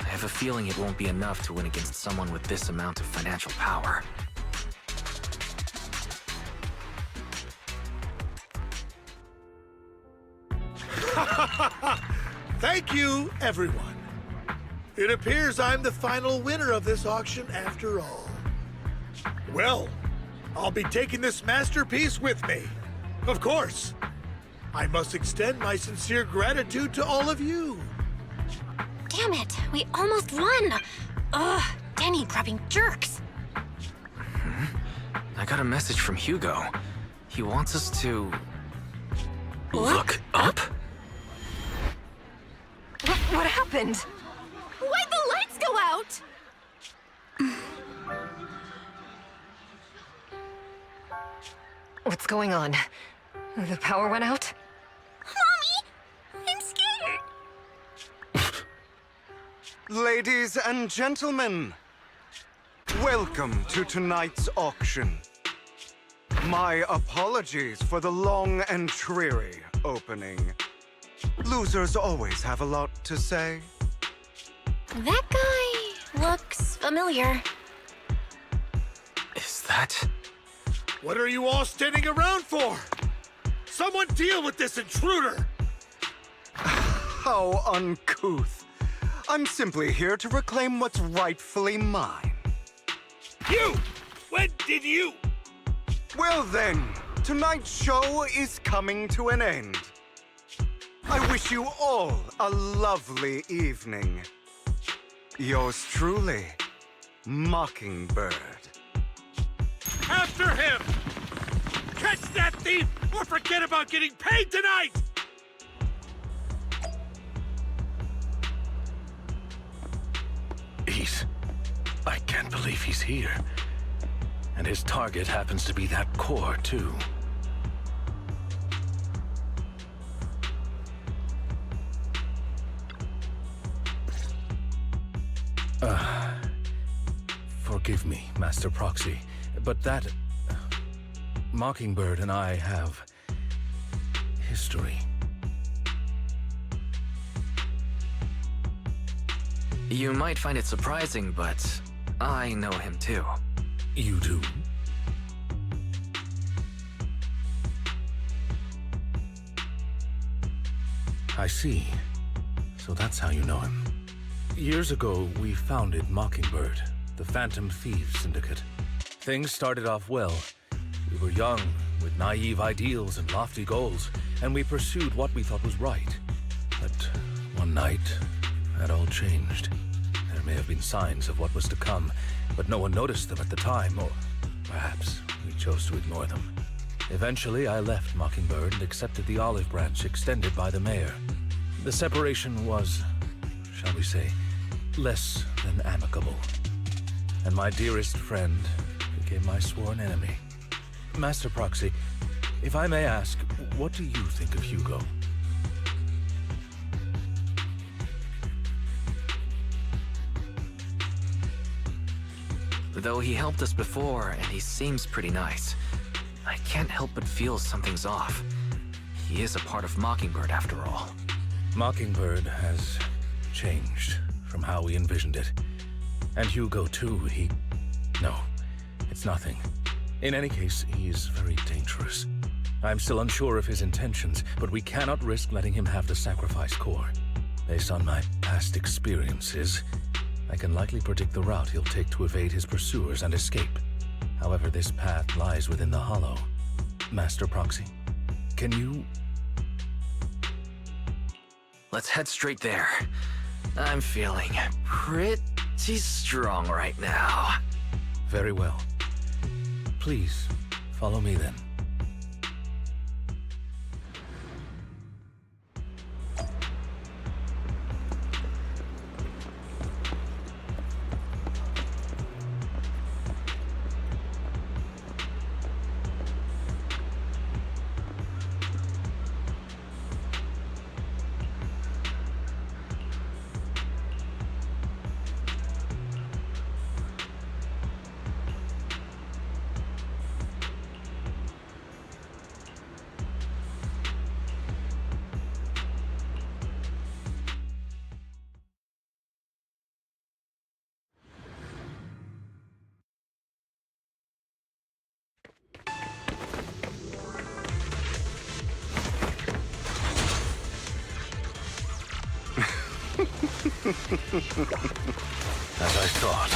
I have a feeling it won't be enough to win against someone with this amount of financial power. Thank you, everyone. It appears I'm the final winner of this auction after all. Well, I'll be taking this masterpiece with me. Of course. I must extend my sincere gratitude to all of you. Damn it, we almost won! Ugh, Denny grabbing jerks. I got a message from Hugo. He wants us to... Look up? What happened? Why'd the lights go out? What's going on? The power went out? Mommy! I'm scared! Ladies and gentlemen, welcome to tonight's auction. My apologies for the long and dreary opening. Losers always have a lot to say. That guy looks familiar. Is that... What are you all standing around for? Someone deal with this intruder! How uncouth. I'm simply here to reclaim what's rightfully mine. You! When did you? Well then, tonight's show is coming to an end. I wish you all a lovely evening. Yours truly, Mockingbird. After him! Catch that thief or forget about getting paid tonight! I can't believe he's here. And his target happens to be that core, too. Forgive me, Master Proxy, but that... Mockingbird and I have... history. You might find it surprising, but I know him too. You do? I see. So that's how you know him. Years ago, we founded Mockingbird, the Phantom Thieves Syndicate. Things started off well. We were young, with naive ideals and lofty goals, and we pursued what we thought was right. But One night, that all changed. There may have been signs of what was to come, but no one noticed them at the time, or perhaps we chose to ignore them. Eventually, I left Mockingbird and accepted the olive branch extended by the mayor. The separation was, shall we say, less than amicable. And my dearest friend became my sworn enemy. Master Proxy, if I may ask, what do you think of Hugo? Though he helped us before, and he seems pretty nice, I can't help but feel something's off. He is a part of Mockingbird after all. Mockingbird has changed from how we envisioned it. And Hugo too, No, it's nothing. In any case, he is very dangerous. I'm still unsure of his intentions, but we cannot risk letting him have the sacrifice core. Based on my past experiences, I can likely predict the route he'll take to evade his pursuers and escape. However, this path lies within the Hollow. Master Proxy, can you... Let's head straight there. I'm feeling pretty strong right now. Very well. Please, follow me then. As I thought,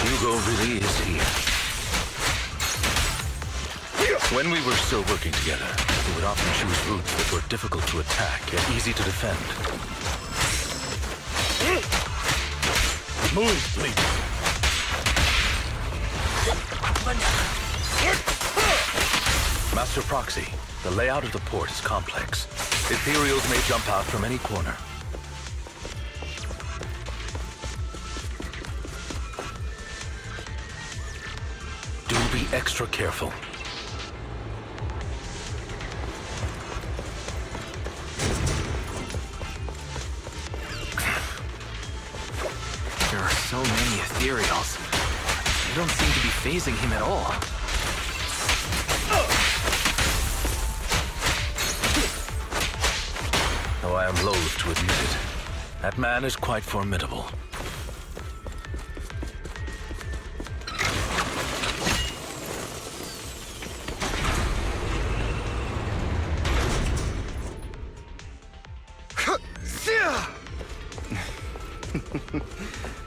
Hugo really is here. When we were still working together, we would often choose routes that were difficult to attack yet easy to defend. Move, please. Master Proxy, the layout of the port is complex. Ethereals may jump out from any corner. Be extra careful. There are so many ethereals. They don't seem to be phasing him at all. Though I am loath to admit it, that man is quite formidable.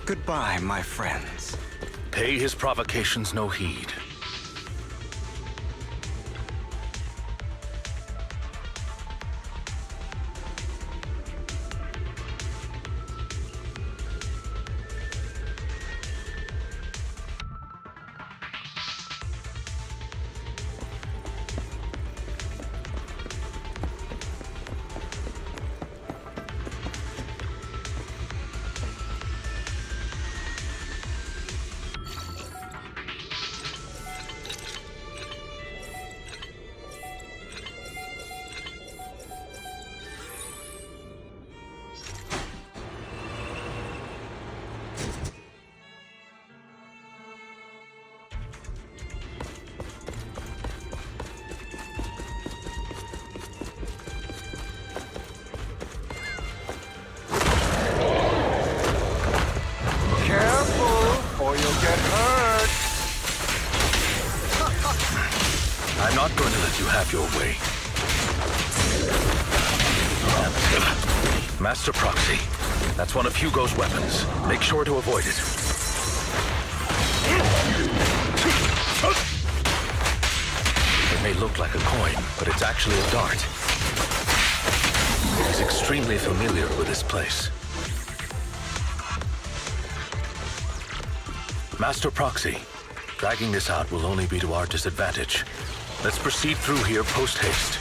Goodbye, my friends. Pay his provocations no heed. Or you'll get hurt. I'm not going to let you have your way. Master Proxy, that's one of Hugo's weapons. Make sure to avoid it. It may look like a coin, but it's actually a dart. It is extremely familiar with this place. Master Proxy, dragging this out will only be to our disadvantage. Let's proceed through here post-haste.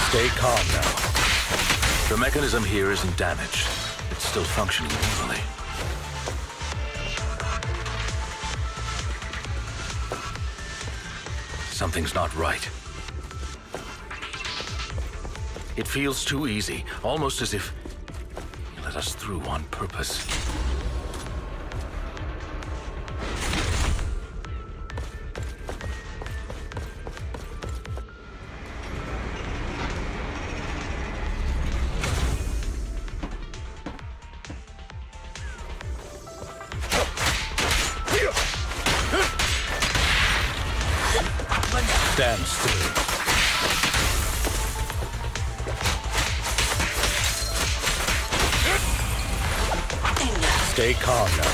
Stay calm now. The mechanism here isn't damaged. It's still functioning normally. Something's not right. It feels too easy, almost as if you let us through on purpose. Stand still. Stay calm now.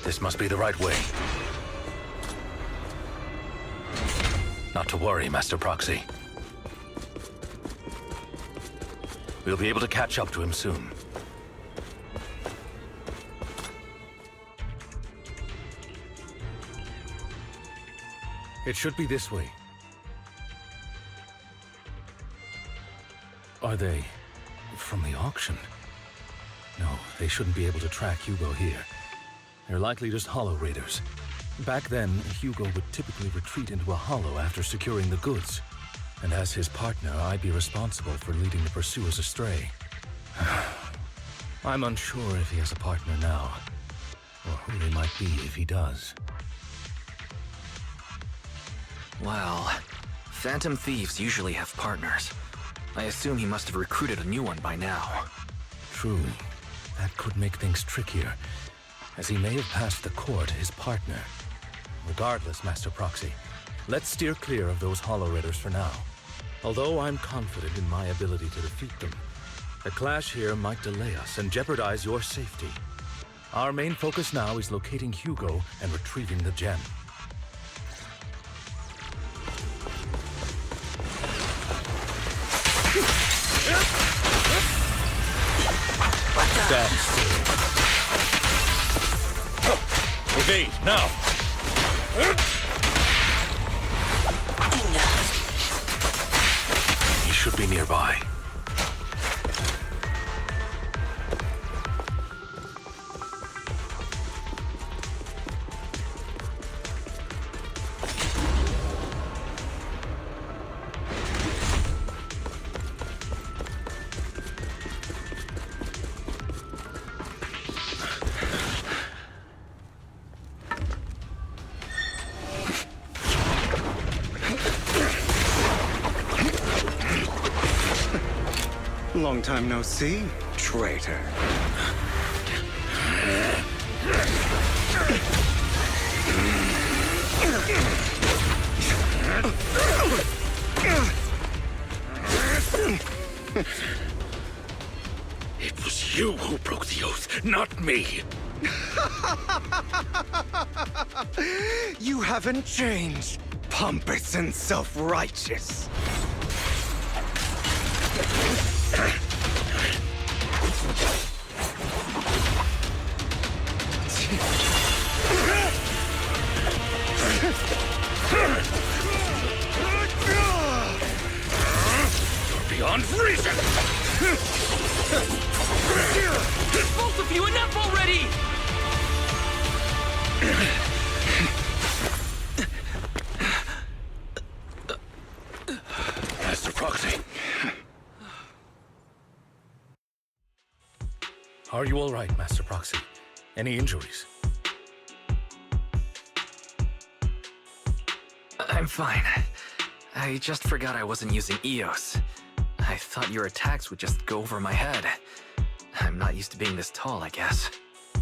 This must be the right way. Not to worry, Master Proxy. We'll be able to catch up to him soon. It should be this way. Are they from the auction? No, they shouldn't be able to track Hugo here. They're likely just hollow raiders. Back then, Hugo would typically retreat into a hollow after securing the goods. And as his partner, I'd be responsible for leading the pursuers astray. I'm unsure if he has a partner now, or who they might be if he does. Well, Phantom Thieves usually have partners. I assume he must have recruited a new one by now. True. That could make things trickier, as he may have passed the court his partner. Regardless, Master Proxy, let's steer clear of those hollow raiders for now. Although I'm confident in my ability to defeat them, a clash here might delay us and jeopardize your safety. Our main focus now is locating Hugo and retrieving the gem. Stand still. Evade, now! He should be nearby. Long time no see, traitor. It was you who broke the oath, not me. You haven't changed, pompous and self-righteous. You're beyond reason! Both of you, enough already! Master Proxy. Are you all right, Master Proxy? Any injuries? I'm fine. I just forgot I wasn't using EOS. I thought your attacks would just go over my head. I'm not used to being this tall, I guess.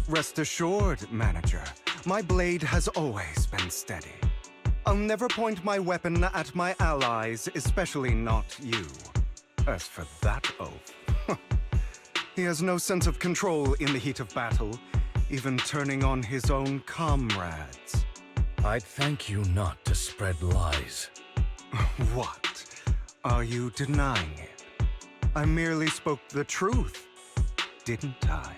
Rest assured, Manager. My blade has always been steady. I'll never point my weapon at my allies, especially not you. As for that oaf, he has no sense of control in the heat of battle, even turning on his own comrades. I'd thank you not to spread lies. What? Are you denying it? I merely spoke the truth, didn't I?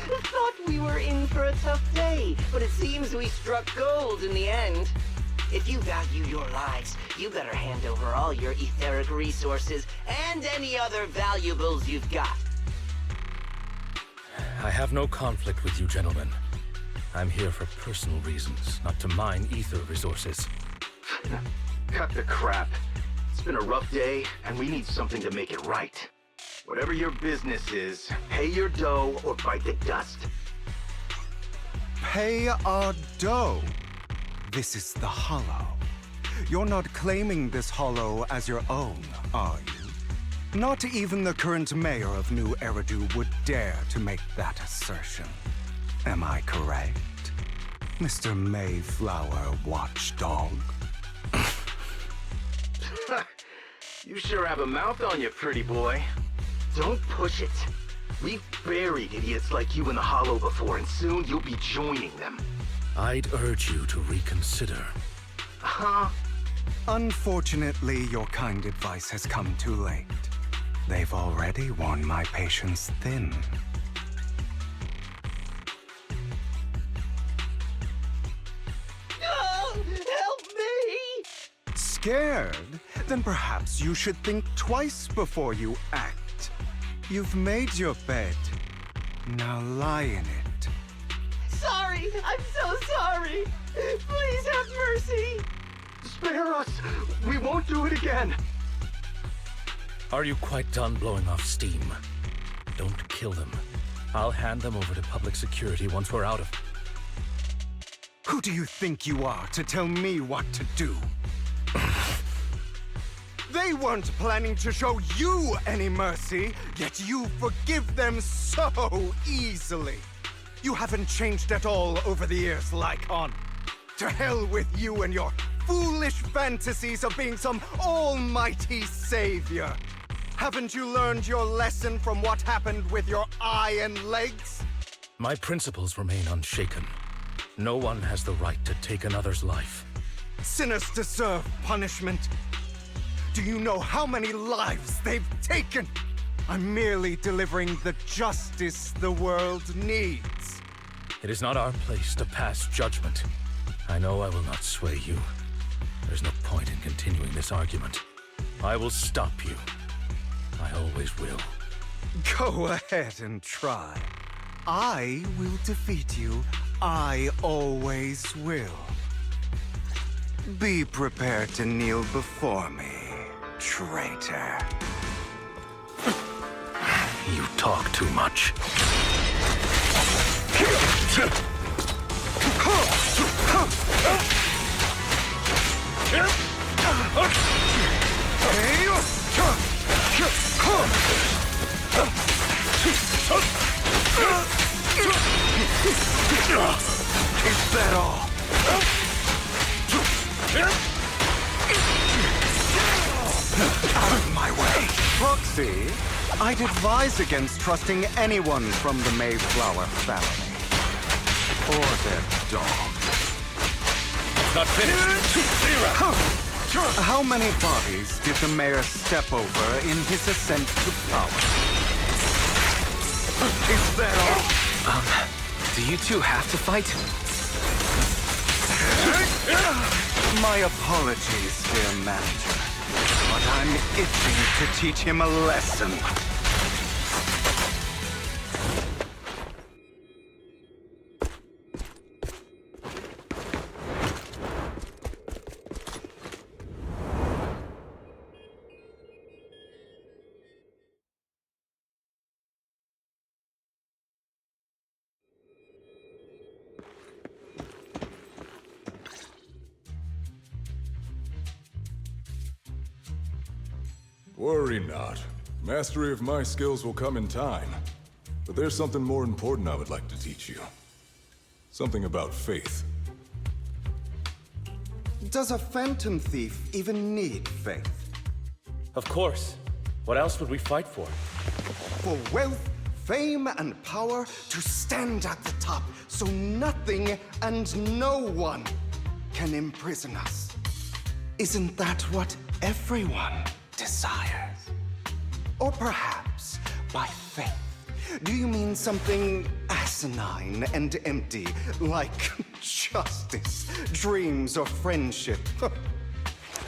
Thought we were in for a tough day, but it seems we struck gold in the end. If you value your lives, you better hand over all your etheric resources and any other valuables you've got. I have no conflict with you, gentlemen. I'm here for personal reasons, not to mine ether resources. Cut the crap. It's been a rough day, and we need something to make it right. Whatever your business is, pay your dough or bite the dust. Pay our dough. This is the Hollow. You're not claiming this Hollow as your own, are you? Not even the current mayor of New Eridu would dare to make that assertion. Am I correct, Mr. Mayflower Watchdog? You sure have a mouth on you, pretty boy. Don't push it. We've buried idiots like you in the Hollow before, and soon you'll be joining them. I'd urge you to reconsider. Huh? Unfortunately, your kind advice has come too late. They've already worn my patience thin. Oh, help me! Scared? Then perhaps you should think twice before you act. You've made your bed. Now lie in it. Sorry, I'm so sorry. Please have mercy. Spare us! We won't do it again! Are you quite done blowing off steam? Don't kill them. I'll hand them over to public security once we're out of... Who do you think you are to tell me what to do? They weren't planning to show you any mercy, yet you forgive them so easily. You haven't changed at all over the years, Lycon. To hell with you and your foolish fantasies of being some almighty savior. Haven't you learned your lesson from what happened with your eye and legs? My principles remain unshaken. No one has the right to take another's life. Sinners deserve punishment. Do you know how many lives they've taken? I'm merely delivering the justice the world needs. It is not our place to pass judgment. I know I will not sway you. There's no point in continuing this argument. I will stop you. I always will. Go ahead and try. I will defeat you. I always will. Be prepared to kneel before me, traitor. You talk too much. Is that all? Out of my way! Proxy, I'd advise against trusting anyone from the Mayflower family. Or their dog. Not finished. How many bodies did the mayor step over in his ascent to power? Is that all? Do you two have to fight? My apologies, dear manager, but I'm itching to teach him a lesson. Worry not. Mastery of my skills will come in time. But there's something more important I would like to teach you. Something about faith. Does a phantom thief even need faith? Of course. What else would we fight for? For wealth, fame, and power to stand at the top so nothing and no one can imprison us. Isn't that what everyone desires? Or perhaps by faith, do you mean something asinine and empty, like justice, dreams, or friendship?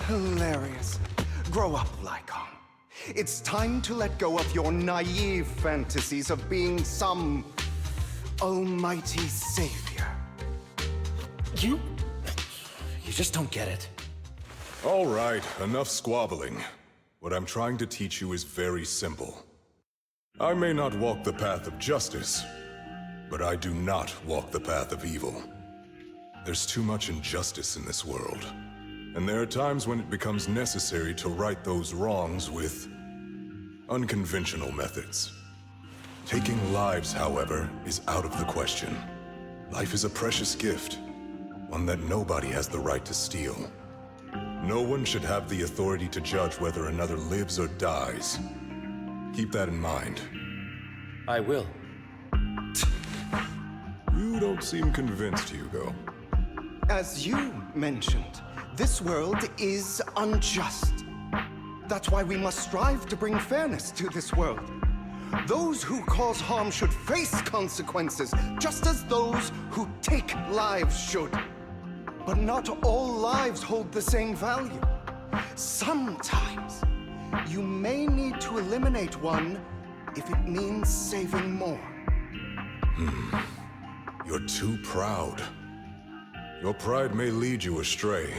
Hilarious. Grow up, Lycon. It's time to let go of your naive fantasies of being some almighty savior. You just don't get it. All right, enough squabbling. What I'm trying to teach you is very simple. I may not walk the path of justice, but I do not walk the path of evil. There's too much injustice in this world, and there are times when it becomes necessary to right those wrongs with unconventional methods. Taking lives, however, is out of the question. Life is a precious gift, one that nobody has the right to steal. No one should have the authority to judge whether another lives or dies. Keep that in mind. I will. You don't seem convinced, Hugo. As you mentioned, this world is unjust. That's why we must strive to bring fairness to this world. Those who cause harm should face consequences, just as those who take lives should. But not all lives hold the same value. Sometimes, you may need to eliminate one if it means saving more. You're too proud. Your pride may lead you astray.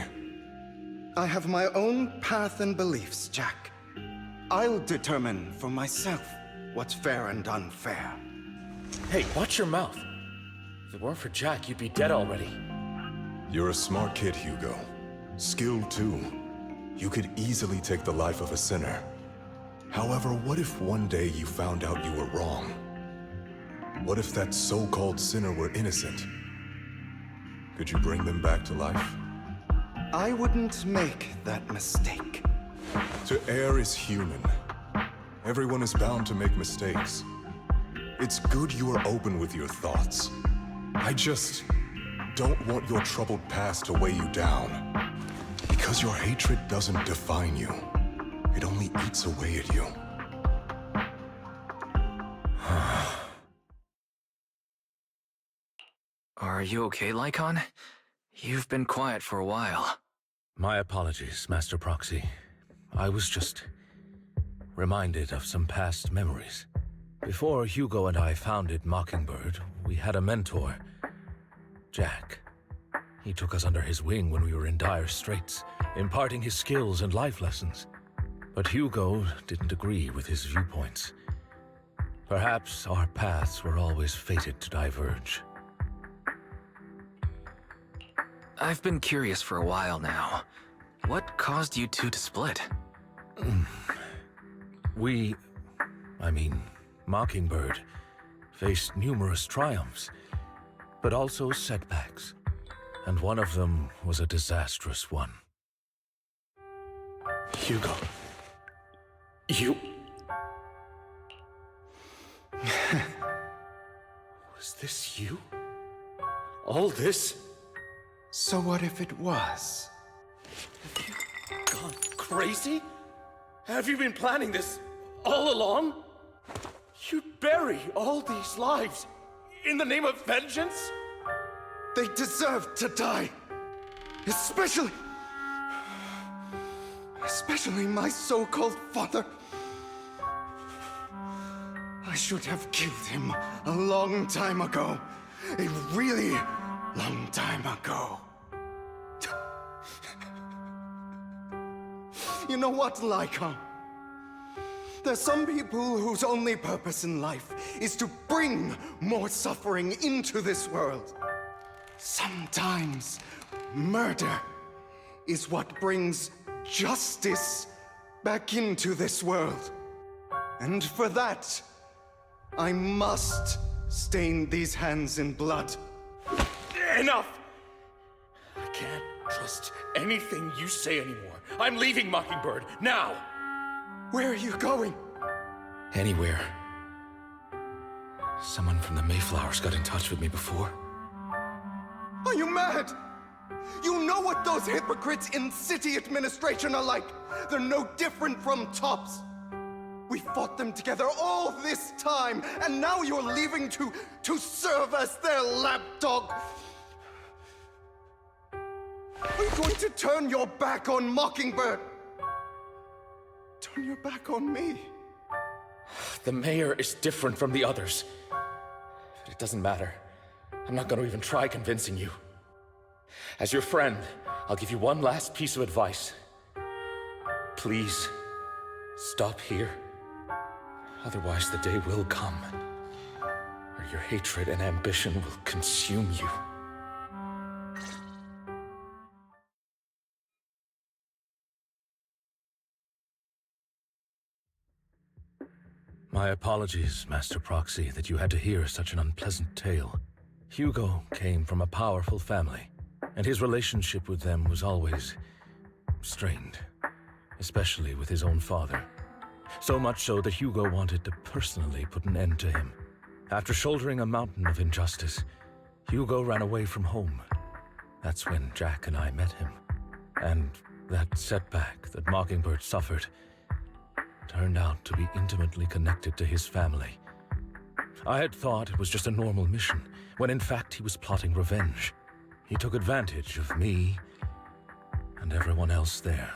I have my own path and beliefs, Jack. I'll determine for myself what's fair and unfair. Hey, watch your mouth. If it weren't for Jack, you'd be dead already. You're a smart kid, Hugo. Skilled too. You could easily take the life of a sinner. However, what if one day you found out you were wrong? What if that so-called sinner were innocent? Could you bring them back to life? I wouldn't make that mistake. To err is human. Everyone is bound to make mistakes. It's good you are open with your thoughts. I just don't want your troubled past to weigh you down. Because your hatred doesn't define you. It only eats away at you. Are you okay, Lycon? You've been quiet for a while. My apologies, Master Proxy. I was just reminded of some past memories. Before Hugo and I founded Mockingbird, we had a mentor, Jack. He took us under his wing when we were in dire straits, imparting his skills and life lessons. But Hugo didn't agree with his viewpoints. Perhaps our paths were always fated to diverge. I've been curious for a while now. What caused you two to split? Mockingbird faced numerous triumphs, but also setbacks. And one of them was a disastrous one. Hugo. You... Was this you? All this? So what if it was? Have you gone crazy? Have you been planning this all along? You'd bury all these lives in the name of vengeance? They deserve to die. Especially my so-called father. I should have killed him a long time ago. A really long time ago. You know what, Lycon? There's some people whose only purpose in life is to bring more suffering into this world. Sometimes murder is what brings justice back into this world. And for that, I must stain these hands in blood. Enough! I can't trust anything you say anymore. I'm leaving Mockingbird, now! Where are you going? Anywhere. Someone from the Mayflowers got in touch with me before. Are you mad? You know what those hypocrites in city administration are like. They're no different from tops. We fought them together all this time, and now you're leaving to serve as their lapdog. Are you going to turn your back on Mockingbird? Turn your back on me? The mayor is different from the others. But it doesn't matter. I'm not going to even try convincing you. As your friend, I'll give you one last piece of advice. Please, stop here. Otherwise, the day will come where your hatred and ambition will consume you. My apologies, Master Proxy, that you had to hear such an unpleasant tale. Hugo came from a powerful family, and his relationship with them was always strained, especially with his own father. So much so that Hugo wanted to personally put an end to him. After shouldering a mountain of injustice, Hugo ran away from home. That's when Jack and I met him. And that setback that Mockingbird suffered turned out to be intimately connected to his family. I had thought it was just a normal mission, when in fact he was plotting revenge. He took advantage of me and everyone else there.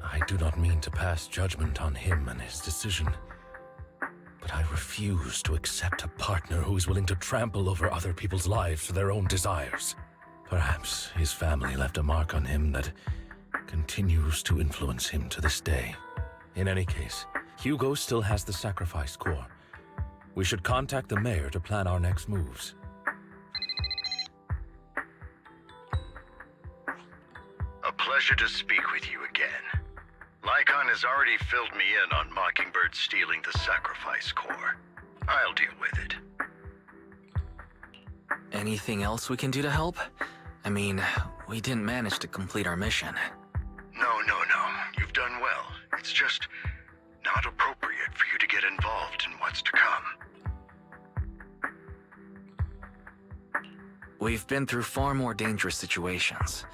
I do not mean to pass judgment on him and his decision, but I refuse to accept a partner who is willing to trample over other people's lives for their own desires. Perhaps his family left a mark on him that continues to influence him to this day. In any case, Hugo still has the sacrifice core. We should contact the mayor to plan our next moves. A pleasure to speak with you again. Lycon has already filled me in on Mockingbird stealing the sacrifice core. I'll deal with it. Anything else we can do to help? I mean, we didn't manage to complete our mission. No. You've done well. It's just not appropriate for you to get involved in what's to come. We've been through far more dangerous situations.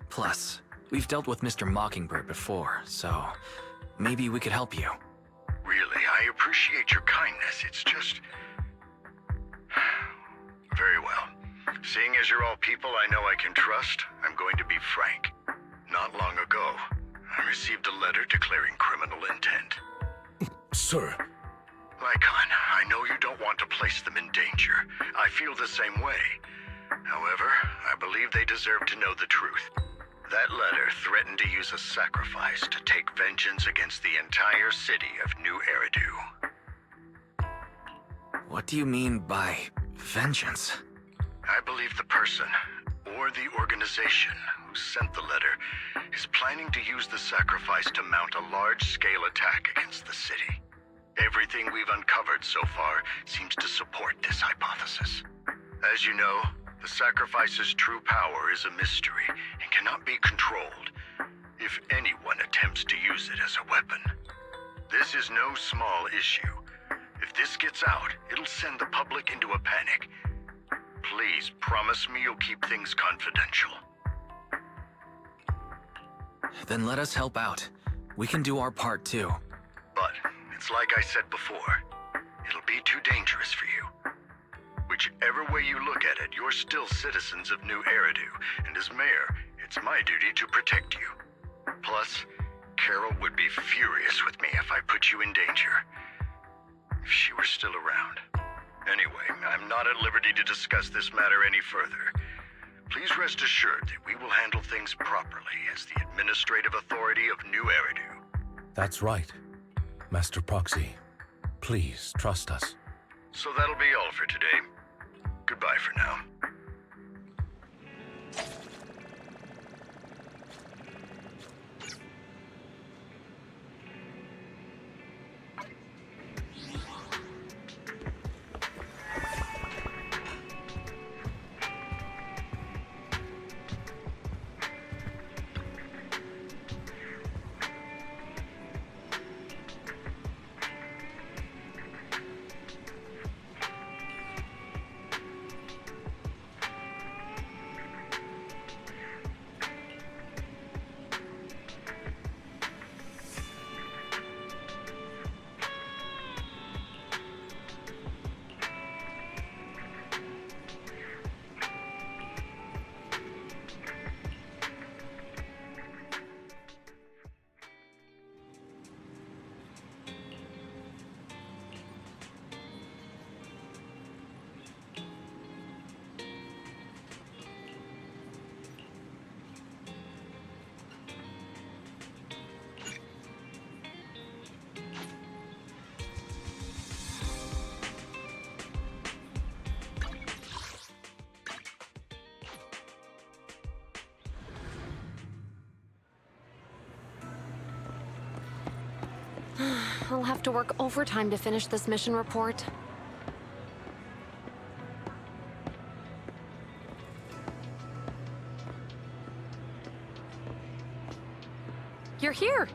Plus, we've dealt with Mr. Mockingbird before, so maybe we could help you. Really, I appreciate your kindness. It's just... Very well. Seeing as you're all people I know I can trust, I'm going to be frank. Not long ago, I received a letter declaring criminal intent. Sir. Lycon, I know you don't want to place them in danger. I feel the same way. However, I believe they deserve to know the truth. That letter threatened to use a sacrifice to take vengeance against the entire city of New Eridu. What do you mean by vengeance? I believe the person, or the organization, who sent the letter is planning to use the sacrifice to mount a large-scale attack against the city. Everything we've uncovered so far seems to support this hypothesis. As you know, the sacrifice's true power is a mystery and cannot be controlled if anyone attempts to use it as a weapon. This is no small issue. If this gets out, it'll send the public into a panic. Please promise me you'll keep things confidential. Then let us help out. We can do our part too. But it's like I said before, it'll be too dangerous for you. Whichever way you look at it, you're still citizens of New Eridu, and as mayor, it's my duty to protect you. Plus, Carol would be furious with me if I put you in danger. If she were still around. Anyway, I'm not at liberty to discuss this matter any further. Please rest assured that we will handle things properly as the administrative authority of New Eridu. That's right. Master Proxy, please trust us. So that'll be all for today. Goodbye for now. I'll have to work overtime to finish this mission report. You're here!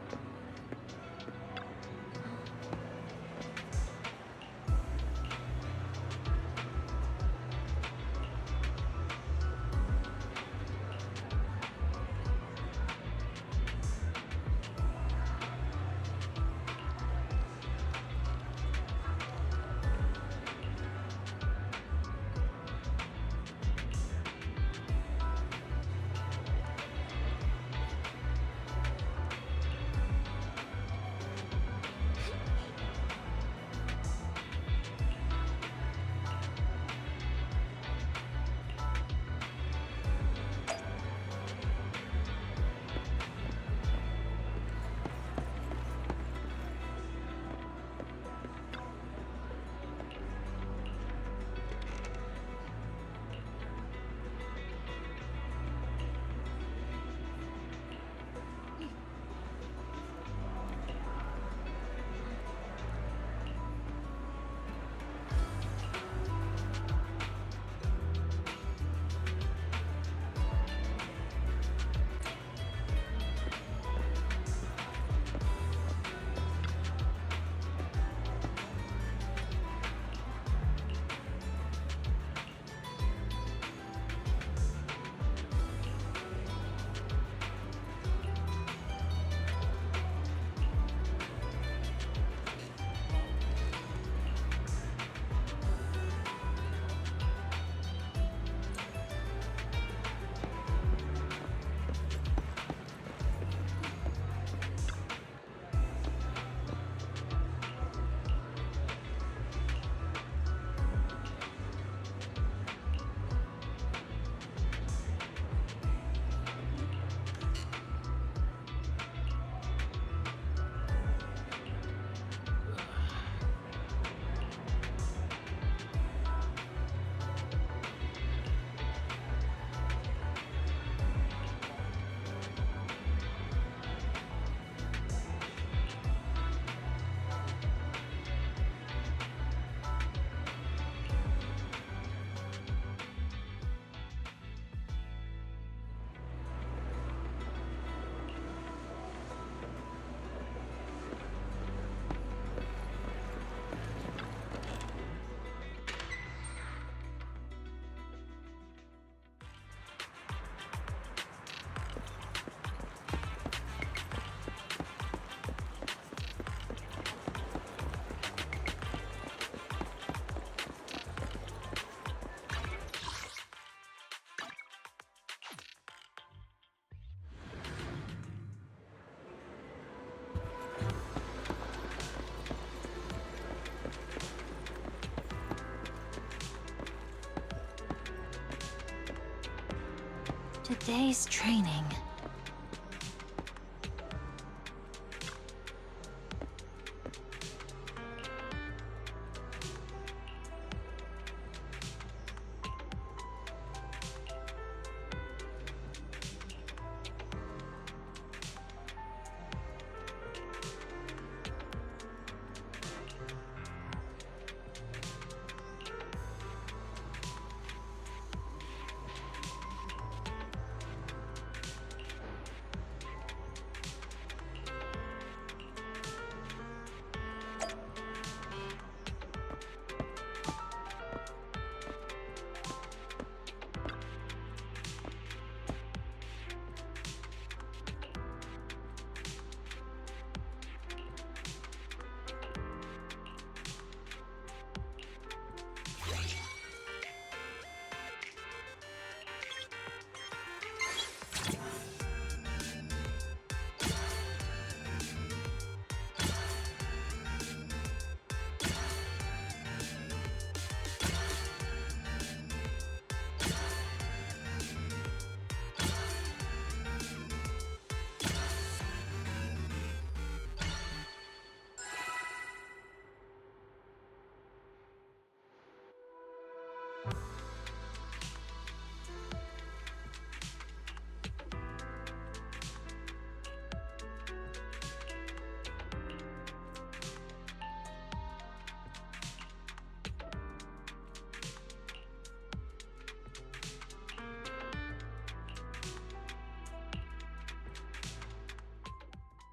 Today's training.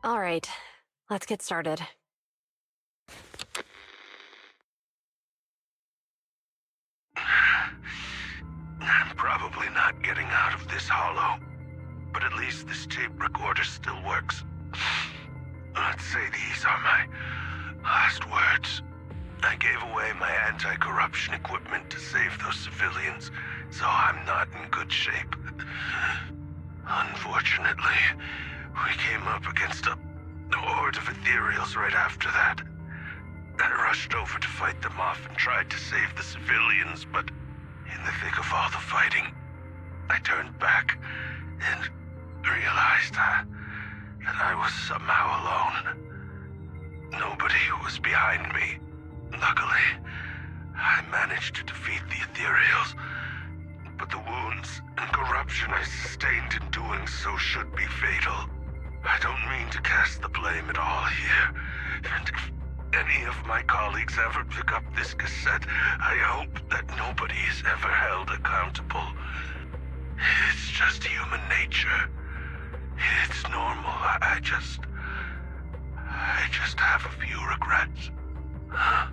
All right, let's get started. I'm probably not getting out of this hollow, but at least this tape recorder still works. Let's say these are my last words. I gave away my anti-corruption equipment to save those civilians, so I'm not in good shape. Unfortunately, we came up against a horde of ethereals right after that. I rushed over to fight them off and tried to save the civilians, but in the thick of all the fighting, I turned back and realized that I was somehow alone. Nobody was behind me. Luckily, I managed to defeat the ethereals, but the wounds and corruption I sustained in doing so should be fatal. I don't mean to cast the blame at all here, and if any of my colleagues ever pick up this cassette, I hope that nobody is ever held accountable. It's just human nature. It's normal. I just have a few regrets. Oh,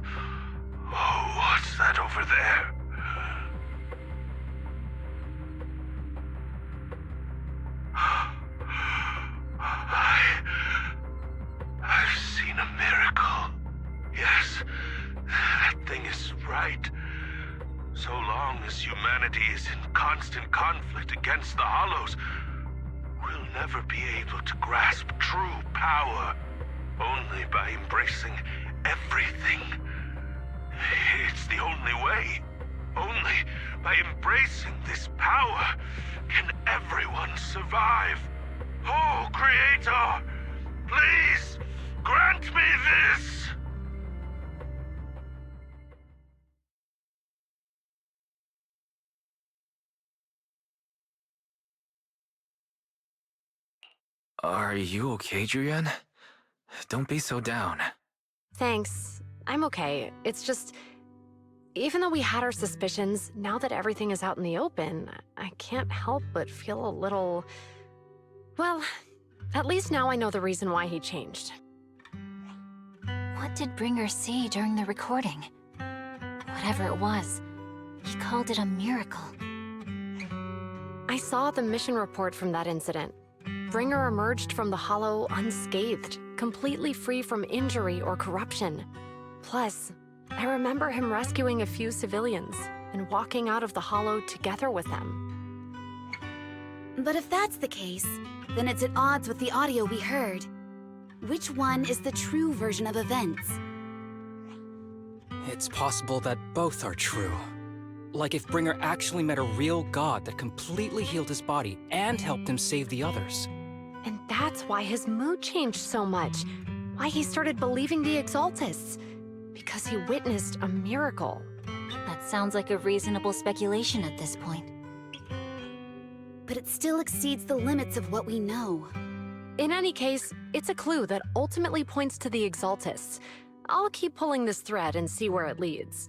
what's that over there? I've seen a miracle. Yes, that thing is right. So long as humanity is in constant conflict against the Hollows, we'll never be able to grasp true power. Only by embracing everything. It's the only way. Only by embracing this power can everyone survive. Oh, Creator, please grant me this! Are you okay, Julian? Don't be so down. Thanks. I'm okay. It's just... even though we had our suspicions, now that everything is out in the open, I can't help but feel a little... well, at least now I know the reason why he changed. What did Bringer see during the recording? Whatever it was, he called it a miracle. I saw the mission report from that incident. Bringer emerged from the Hollow unscathed, completely free from injury or corruption. Plus, I remember him rescuing a few civilians and walking out of the Hollow together with them. But if that's the case, then it's at odds with the audio we heard. Which one is the true version of events? It's possible that both are true. Like if Bringer actually met a real god that completely healed his body and helped him save the others. And that's why his mood changed so much. Why he started believing the Exaltists. Because he witnessed a miracle. That sounds like a reasonable speculation at this point. But it still exceeds the limits of what we know. In any case, it's a clue that ultimately points to the Exaltists. I'll keep pulling this thread and see where it leads.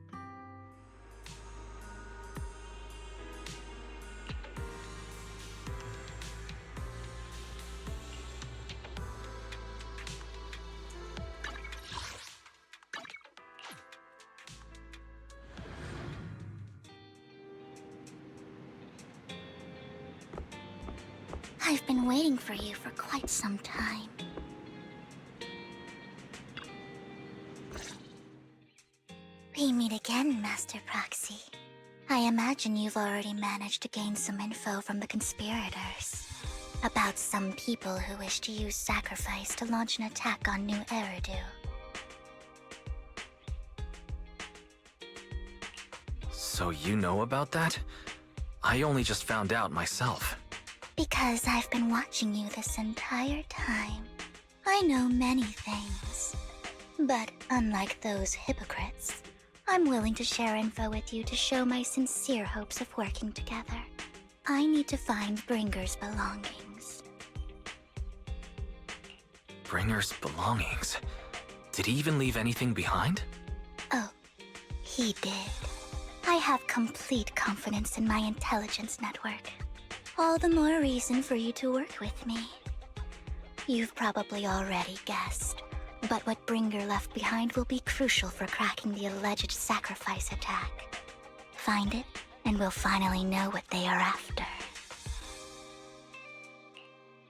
I've been waiting for you for quite some time. We meet again, Master Proxy. I imagine you've already managed to gain some info from the conspirators. About some people who wish to use sacrifice to launch an attack on New Eridu. So you know about that? I only just found out myself. Because I've been watching you this entire time. I know many things. But unlike those hypocrites, I'm willing to share info with you to show my sincere hopes of working together. I need to find Bringer's belongings. Bringer's belongings? Did he even leave anything behind? Oh, he did. I have complete confidence in my intelligence network. All the more reason for you to work with me. You've probably already guessed, but what Bringer left behind will be crucial for cracking the alleged sacrifice attack. Find it, and we'll finally know what they are after.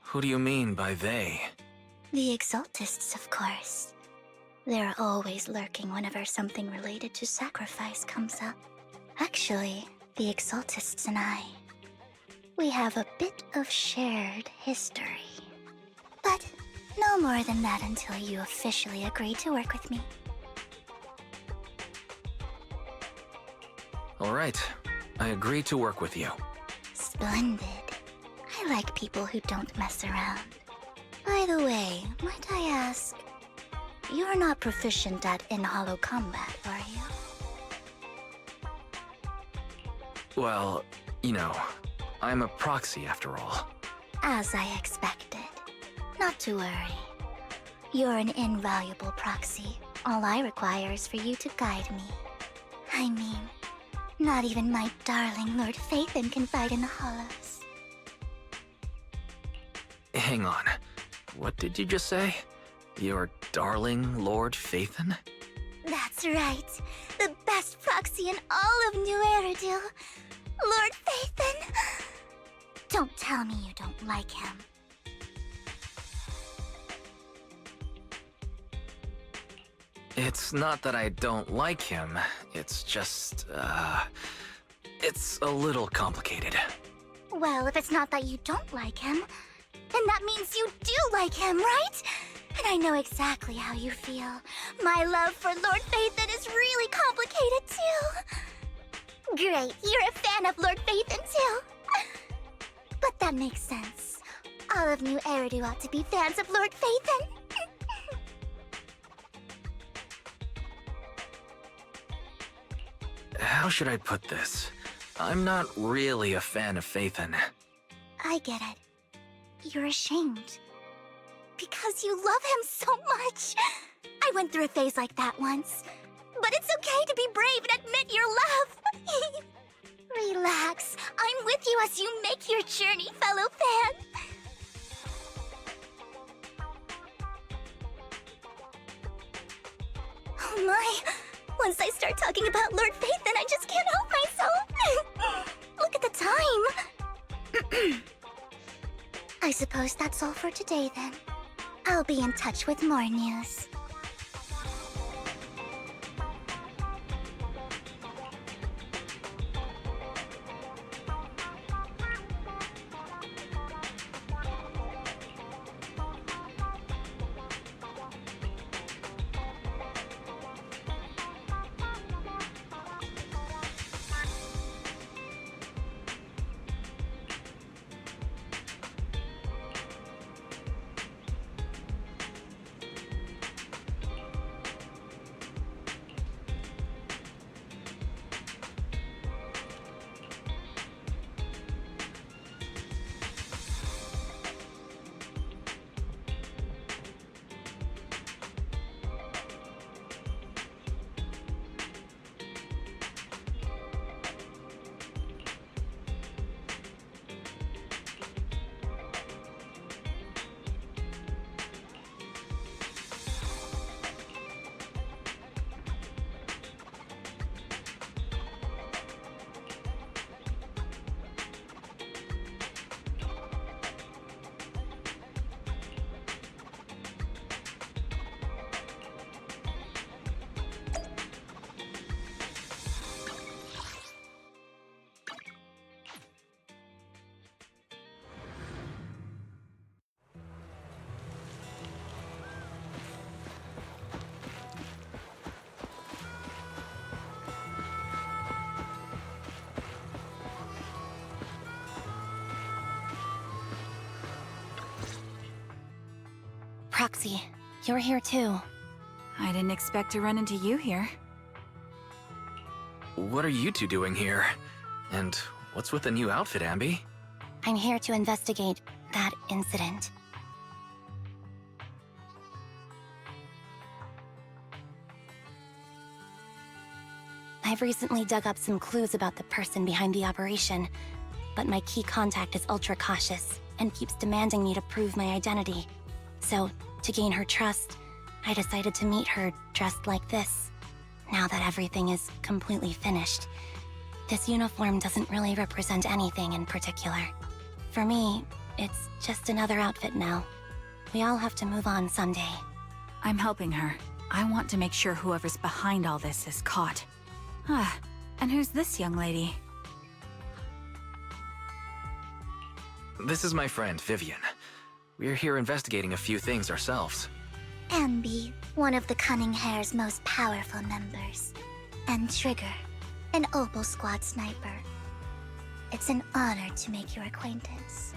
Who do you mean by they? The Exaltists, of course. They're always lurking whenever something related to sacrifice comes up. Actually, the Exaltists and I, we have a bit of shared history. But no more than that until you officially agree to work with me. All right, I agree to work with you. Splendid. I like people who don't mess around. By the way, might I ask, you're not proficient at in-hollow combat, are you? Well, you know, I'm a proxy after all. As I expected. Not to worry. You're an invaluable proxy. All I require is for you to guide me. I mean, not even my darling Lord Phaethon can fight in the hollows. Hang on. What did you just say? Your darling Lord Phaethon? That's right. The best proxy in all of New Eridil. Lord Phaethon. Don't tell me you don't like him. It's not that I don't like him. It's just, it's a little complicated. Well, if it's not that you don't like him, then that means you do like him, right? And I know exactly how you feel. My love for Lord Phaethon is really complicated, too. Great, you're a fan of Lord Phaethon, too. But that makes sense. All of New Eridu ought to be fans of Lord Phaethon. How should I put this? I'm not really a fan of Phaethon. I get it. You're ashamed. Because you love him so much. I went through a phase like that once. But it's okay to be brave and admit your love. Relax. I'm with you as you make your journey, fellow fan. Oh my. Once I start talking about Lord Phaethon, I just can't help myself. Look at the time. I suppose that's all for today, then. I'll be in touch with more news. Proxy, you're here too. I didn't expect to run into you here. What are you two doing here? And what's with the new outfit, Ambi? I'm here to investigate that incident. I've recently dug up some clues about the person behind the operation, but my key contact is ultra cautious and keeps demanding me to prove my identity. So, to gain her trust, I decided to meet her dressed like this. Now that everything is completely finished, this uniform doesn't really represent anything in particular. For me, it's just another outfit now. We all have to move on someday. I'm helping her. I want to make sure whoever's behind all this is caught. And who's this young lady? This is my friend, Vivian. We're here investigating a few things ourselves. Ambi, one of the Cunning Hair's most powerful members. And Trigger, an Opal Squad sniper. It's an honor to make your acquaintance.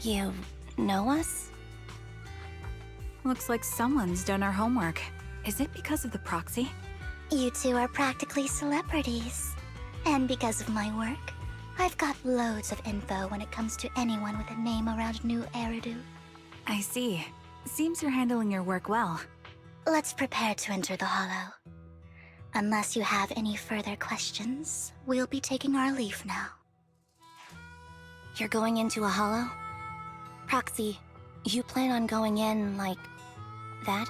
You know us? Looks like someone's done our homework. Is it because of the proxy? You two are practically celebrities. And because of my work, I've got loads of info when it comes to anyone with a name around New Eridu. I see. Seems you're handling your work well. Let's prepare to enter the Hollow. Unless you have any further questions, we'll be taking our leave now. You're going into a hollow? Proxy, you plan on going in like that?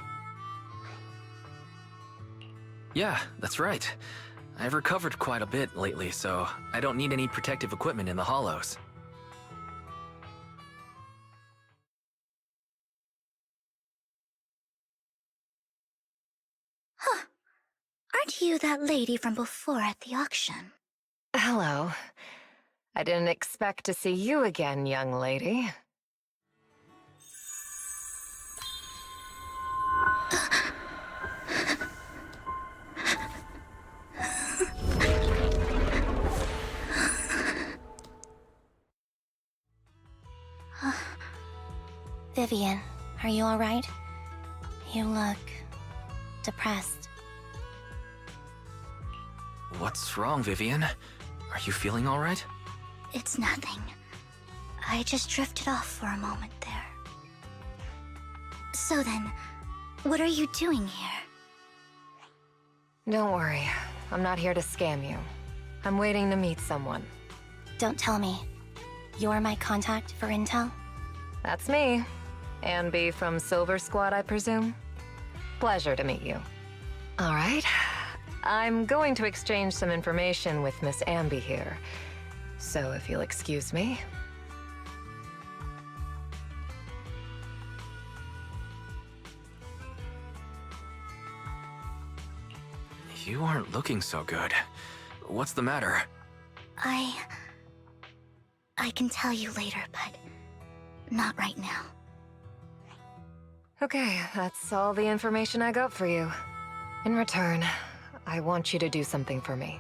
Yeah, that's right. I've recovered quite a bit lately, so I don't need any protective equipment in the hollows. Huh. Aren't you that lady from before at the auction? Hello. I didn't expect to see you again, young lady. Vivian, are you alright? You look depressed. What's wrong, Vivian? Are you feeling alright? It's nothing. I just drifted off for a moment there. So then, what are you doing here? Don't worry. I'm not here to scam you. I'm waiting to meet someone. Don't tell me. You're my contact for intel? That's me. Ambi from Silver Squad, I presume? Pleasure to meet you. All right. I'm going to exchange some information with Miss Ambi here. So if you'll excuse me. You aren't looking so good. What's the matter? I can tell you later, but not right now. Okay, that's all the information I got for you. In return, I want you to do something for me.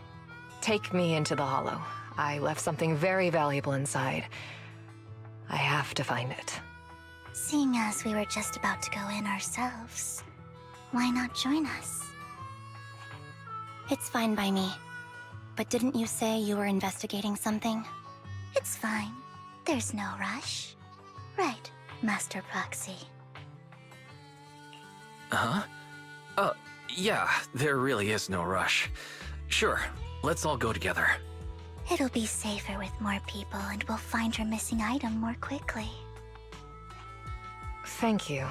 Take me into the Hollow. I left something very valuable inside. I have to find it. Seeing as we were just about to go in ourselves, why not join us? It's fine by me. But didn't you say you were investigating something? It's fine. There's no rush. Right, Master Proxy. Huh? Yeah, there really is no rush. Sure, let's all go together. It'll be safer with more people, and we'll find your missing item more quickly. Thank you.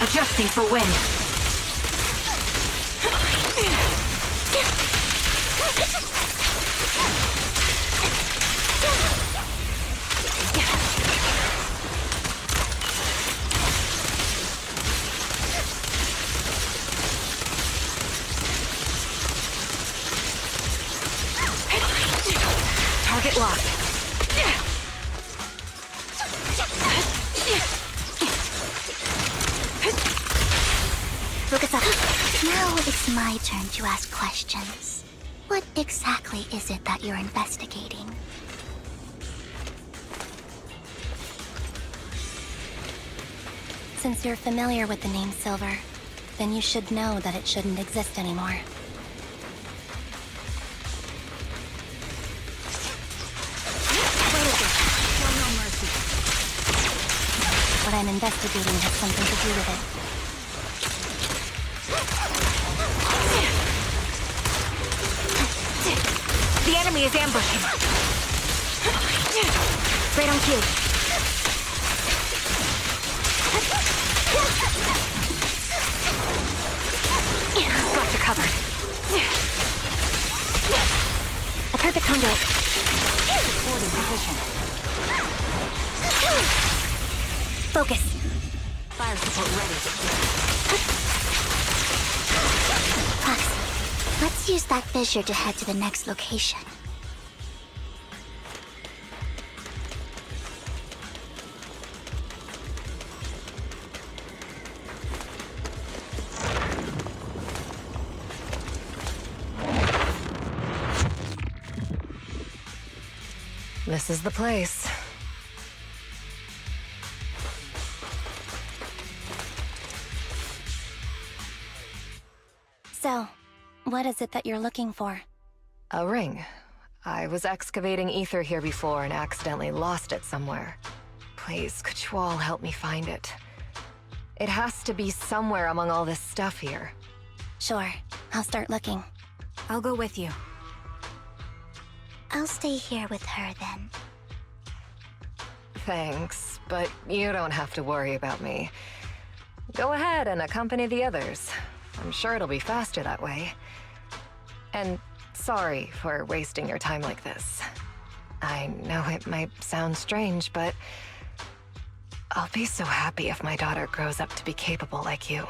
Adjusting for wind. Target locked. Focus up. Now it's my turn to ask questions. What exactly is it that you're investigating? Since you're familiar with the name Silver, then you should know that it shouldn't exist anymore. What I'm investigating has something to do with it. The enemy is ambushing. Right on cue. Got you covered. A perfect conduit. Holding position. Focus. Fire support ready. Fox, let's use that fissure to head to the next location. This is the place. So, what is it that you're looking for? A ring. I was excavating ether here before and accidentally lost it somewhere. Please, could you all help me find it? It has to be somewhere among all this stuff here. Sure, I'll start looking. I'll go with you. I'll stay here with her then. Thanks, but you don't have to worry about me. Go ahead and accompany the others. I'm sure it'll be faster that way. And sorry for wasting your time like this. I know it might sound strange, but I'll be so happy if my daughter grows up to be capable like you.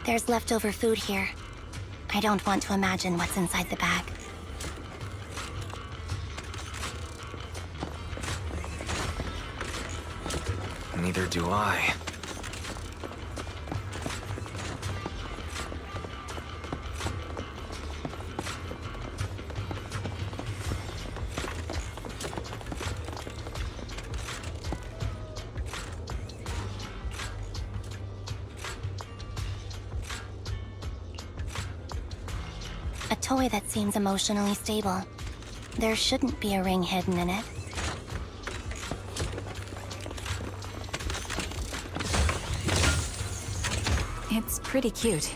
There's leftover food here. I don't want to imagine what's inside the bag. Neither do I. A toy that seems emotionally stable. There shouldn't be a ring hidden in it. It's pretty cute.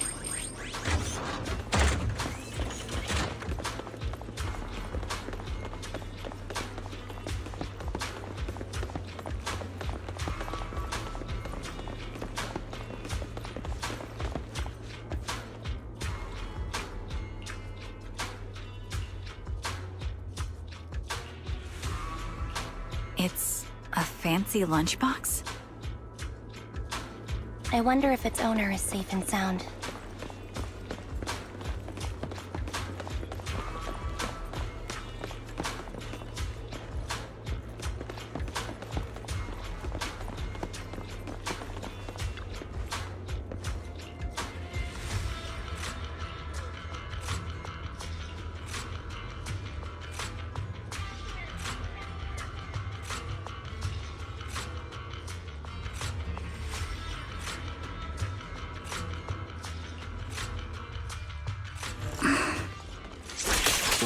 It's a fancy lunchbox? I wonder if its owner is safe and sound.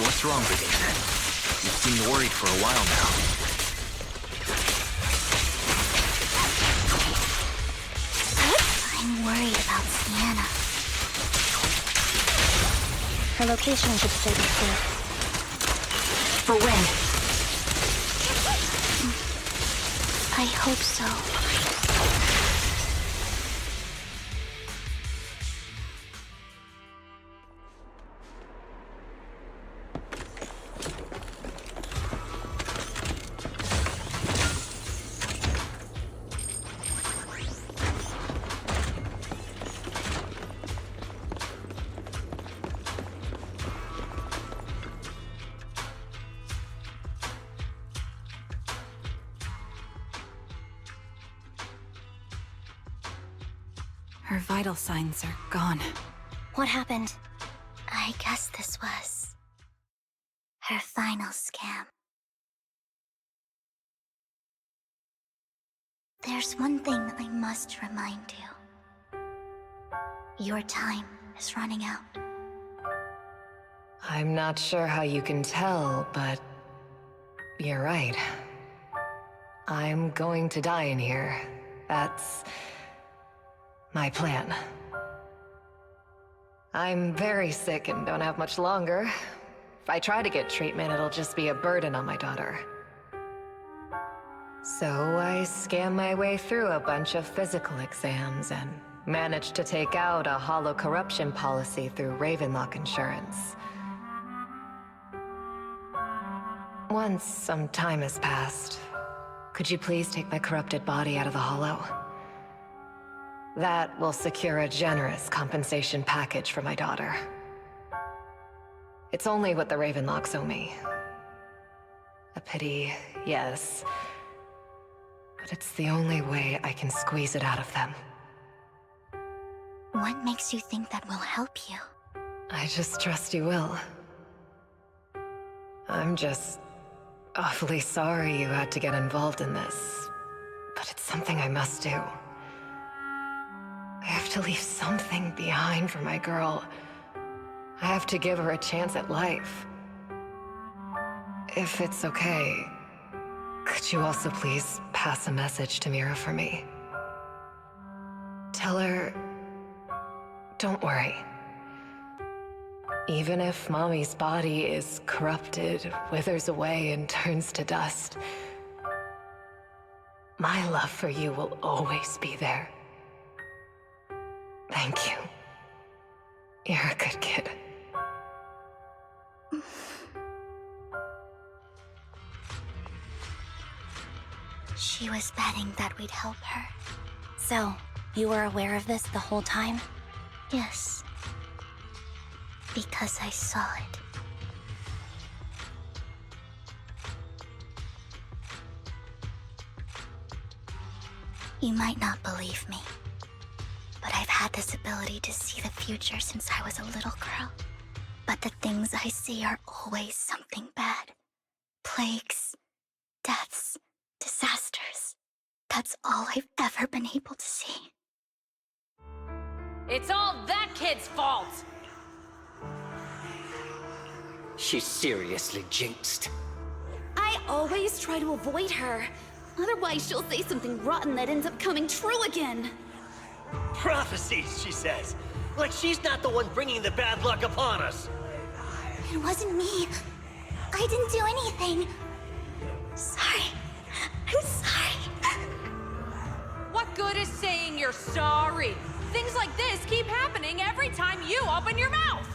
What's wrong, Vivian? You seem worried for a while now. I'm worried about Sienna. Her location should still be safe. For when? I hope so. Her vital signs are gone. What happened? I guess this was her final scam. There's one thing I must remind you. Your time is running out. I'm not sure how you can tell, but you're right. I'm going to die in here. That's my plan. I'm very sick and don't have much longer. If I try to get treatment, it'll just be a burden on my daughter. So I scam my way through a bunch of physical exams and managed to take out a hollow corruption policy through Ravenlock Insurance. Once some time has passed, could you please take my corrupted body out of the hollow? That will secure a generous compensation package for my daughter. It's only what the Ravenlocks owe me. A pity, yes. But it's the only way I can squeeze it out of them. What makes you think that will help you? I just trust you will. I'm just awfully sorry you had to get involved in this, but it's something I must do. I have to leave something behind for my girl. I have to give her a chance at life. If it's okay, could you also please pass a message to Mira for me? Tell her, don't worry. Even if Mommy's body is corrupted, withers away, and turns to dust, my love for you will always be there. Thank you. You're a good kid. She was betting that we'd help her. So, you were aware of this the whole time? Yes. Because I saw it. You might not believe me, but I've had this ability to see the future since I was a little girl. But the things I see are always something bad. Plagues, deaths, disasters. That's all I've ever been able to see. It's all that kid's fault! She's seriously jinxed. I always try to avoid her. Otherwise, she'll say something rotten that ends up coming true again. Prophecies, she says. Like she's not the one bringing the bad luck upon us. It wasn't me. I didn't do anything. Sorry. I'm sorry. What good is saying you're sorry? Things like this keep happening every time you open your mouth.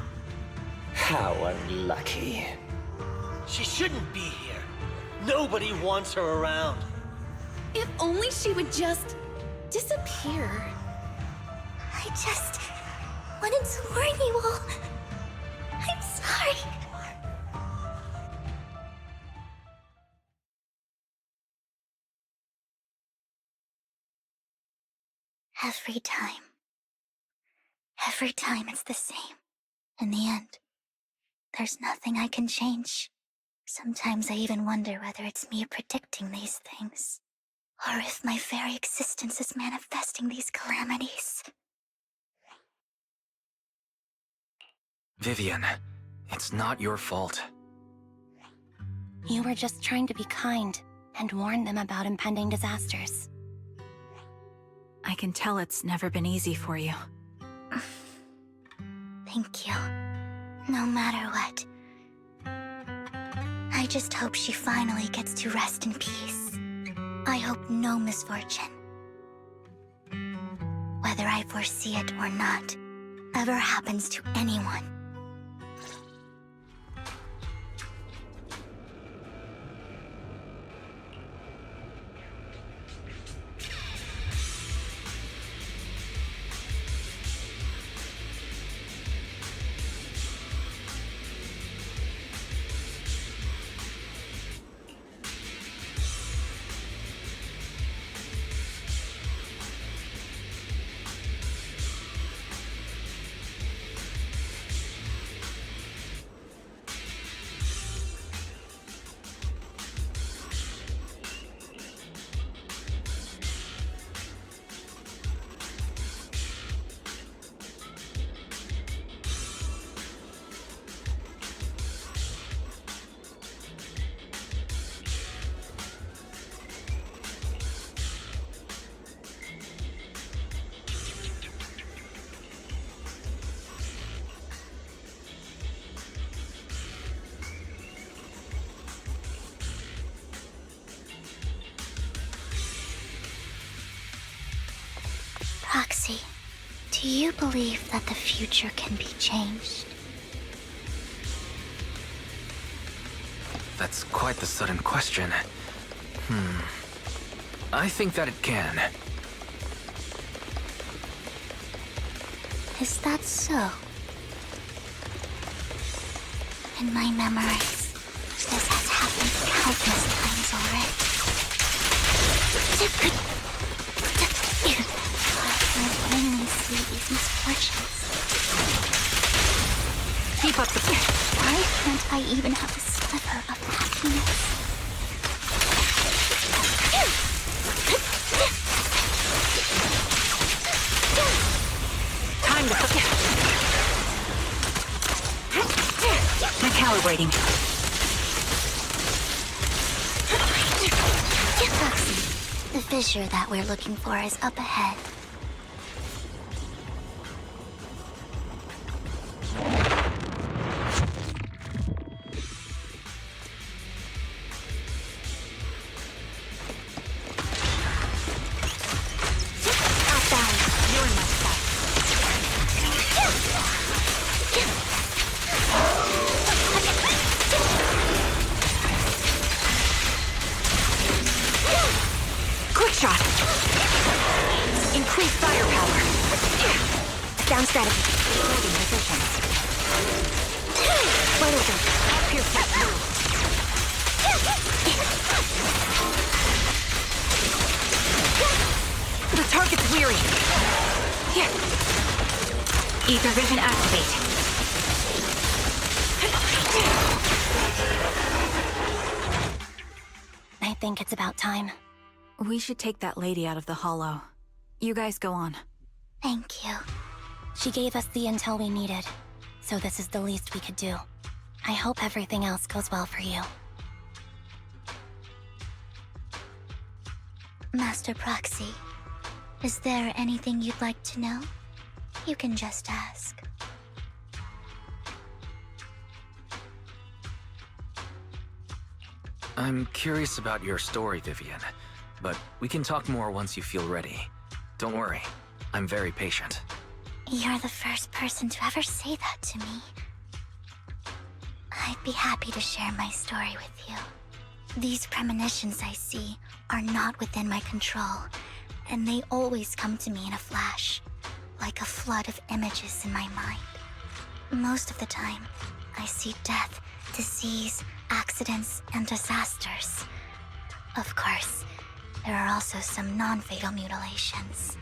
How unlucky. She shouldn't be here. Nobody wants her around. If only she would just disappear. I just wanted to warn you all. I'm sorry. Every time it's the same. In the end, there's nothing I can change. Sometimes I even wonder whether it's me predicting these things, or if my very existence is manifesting these calamities. Vivian, it's not your fault. You were just trying to be kind and warn them about impending disasters. I can tell it's never been easy for you. Thank you. No matter what. I just hope she finally gets to rest in peace. I hope no misfortune, whether I foresee it or not, ever happens to anyone. Roxy, do you believe that the future can be changed? That's quite the sudden question. I think that it can. Is that so? In my memories, this has happened countless times already. I finally see these misfortunes. Keep up the... Why can't I even have a sliver of happiness? Time to... Recalibrating. The fissure that we're looking for is up ahead. Vision activate. I think it's about time. We should take that lady out of the hollow. You guys go on. Thank you. She gave us the intel we needed, so this is the least we could do. I hope everything else goes well for you. Master Proxy, is there anything you'd like to know? You can just ask. I'm curious about your story, Vivian, but we can talk more once you feel ready. Don't worry, I'm very patient. You're the first person to ever say that to me. I'd be happy to share my story with you. These premonitions I see are not within my control, and they always come to me in a flash, like a flood of images in my mind. Most of the time, I see death, disease, accidents, and disasters. Of course, there are also some non-fatal mutilations.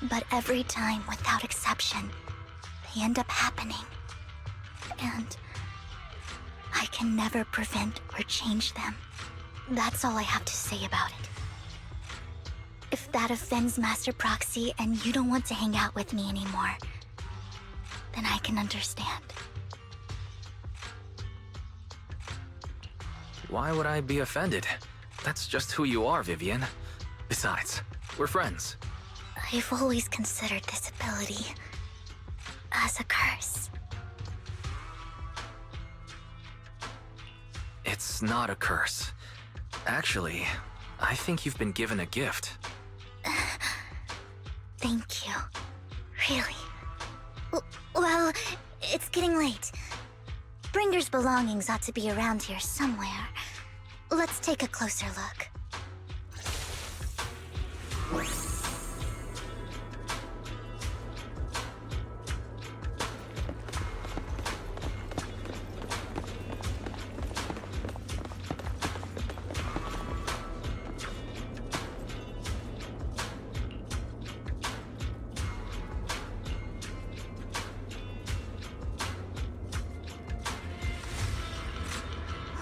But every time, without exception, they end up happening. And I can never prevent or change them. That's all I have to say about it. If that offends Master Proxy and you don't want to hang out with me anymore, then I can understand. Why would I be offended? That's just who you are, Vivian. Besides, we're friends. I've always considered this ability as a curse. It's not a curse. Actually, I think you've been given a gift. Thank you. Really? Well, it's getting late. Bringer's belongings ought to be around here somewhere. Let's take a closer look.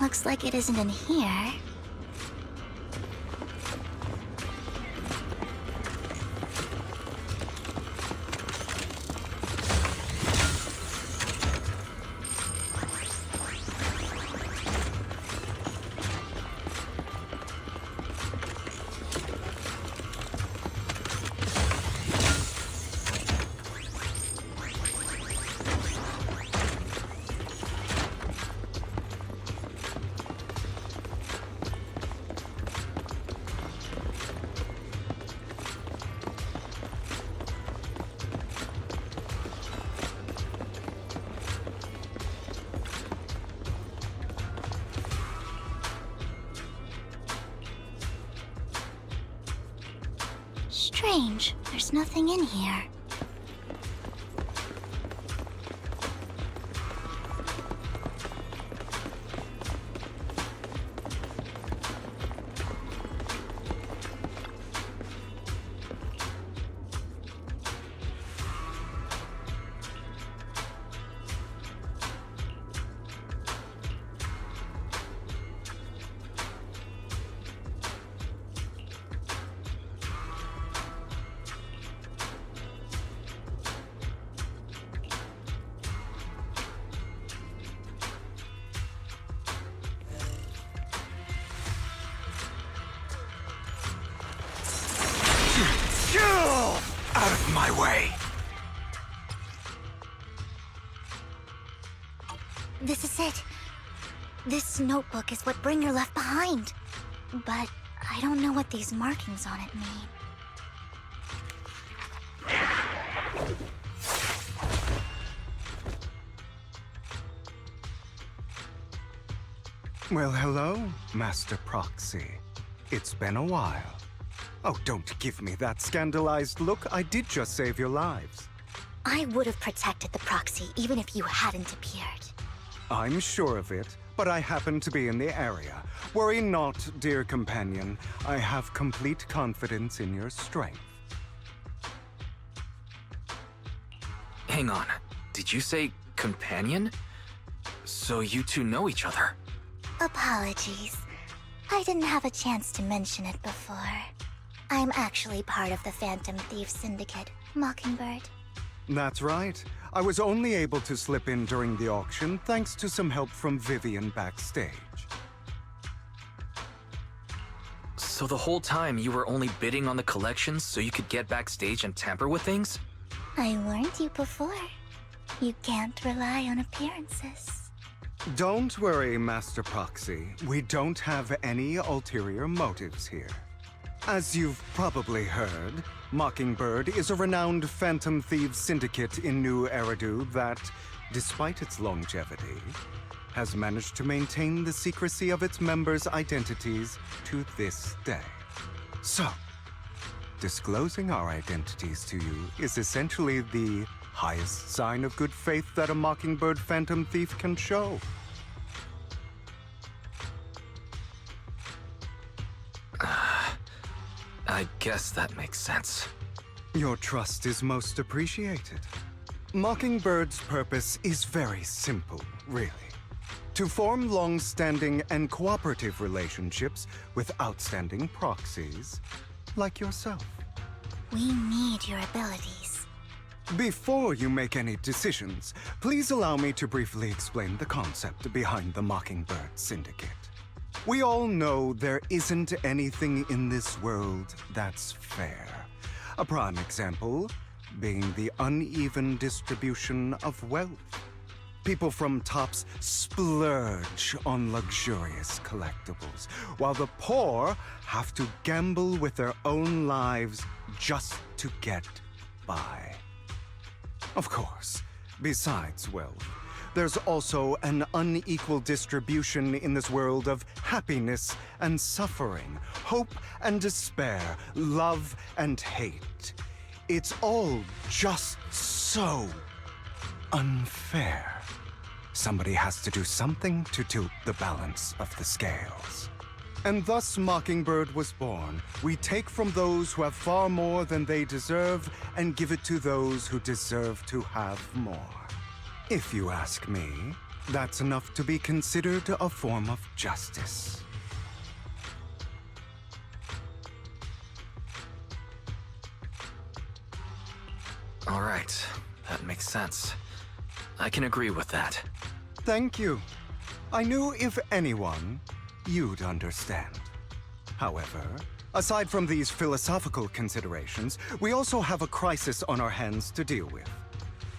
Looks like it isn't in here. Strange, there's nothing in here. Out of my way! This is it. This notebook is what Bringer left behind. But I don't know what these markings on it mean. Well, hello, Master Proxy. It's been a while. Oh, don't give me that scandalized look. I did just save your lives. I would have protected the Proxy even if you hadn't appeared. I'm sure of it, but I happen to be in the area. Worry not, dear companion. I have complete confidence in your strength. Hang on. Did you say companion? So you two know each other? Apologies. I didn't have a chance to mention it before. I'm actually part of the Phantom Thief Syndicate, Mockingbird. That's right. I was only able to slip in during the auction thanks to some help from Vivian backstage. So the whole time you were only bidding on the collections so you could get backstage and tamper with things? I warned you before. You can't rely on appearances. Don't worry, Master Proxy. We don't have any ulterior motives here. As you've probably heard, Mockingbird is a renowned Phantom Thieves syndicate in New Eridu that, despite its longevity, has managed to maintain the secrecy of its members' identities to this day. So, disclosing our identities to you is essentially the highest sign of good faith that a Mockingbird Phantom Thief can show. I guess that makes sense. Your trust is most appreciated. Mockingbird's purpose is very simple, really. To form long-standing and cooperative relationships with outstanding proxies like yourself. We need your abilities. Before you make any decisions, please allow me to briefly explain the concept behind the Mockingbird Syndicate. We all know there isn't anything in this world that's fair. A prime example being the uneven distribution of wealth. People from tops splurge on luxurious collectibles, while the poor have to gamble with their own lives just to get by. Of course, besides wealth, there's also an unequal distribution in this world of happiness and suffering, hope and despair, love and hate. It's all just so unfair. Somebody has to do something to tilt the balance of the scales. And thus Mockingbird was born. We take from those who have far more than they deserve and give it to those who deserve to have more. If you ask me, that's enough to be considered a form of justice. All right, that makes sense. I can agree with that. Thank you. I knew if anyone, you'd understand. However, aside from these philosophical considerations, we also have a crisis on our hands to deal with.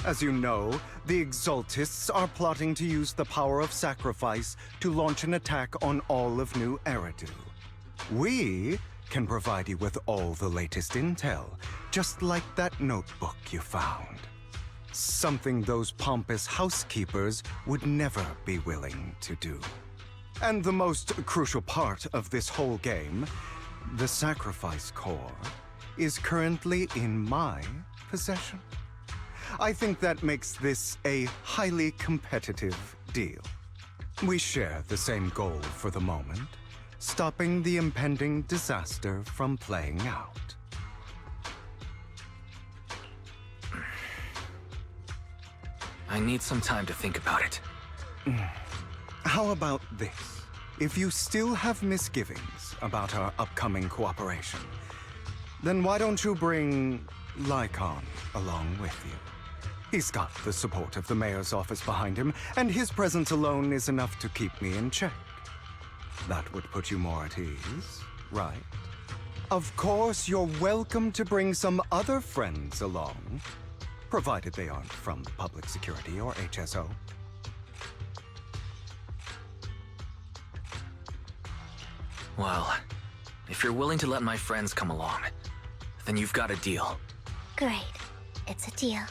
As you know, the Exaltists are plotting to use the power of sacrifice to launch an attack on all of New Eridu. We can provide you with all the latest intel, just like that notebook you found. Something those pompous housekeepers would never be willing to do. And the most crucial part of this whole game, the sacrifice core, is currently in my possession. I think that makes this a highly competitive deal. We share the same goal for the moment, stopping the impending disaster from playing out. I need some time to think about it. How about this? If you still have misgivings about our upcoming cooperation, then why don't you bring Lycon along with you? He's got the support of the mayor's office behind him, and his presence alone is enough to keep me in check. That would put you more at ease, right? Of course, you're welcome to bring some other friends along, provided they aren't from public security or HSO. Well, if you're willing to let my friends come along, then you've got a deal. Great. It's a deal.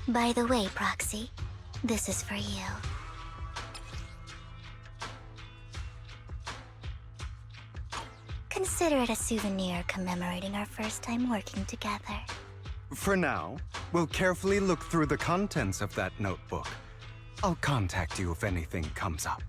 By the way, Proxy, this is for you. Consider it a souvenir commemorating our first time working together. For now, we'll carefully look through the contents of that notebook. I'll contact you if anything comes up.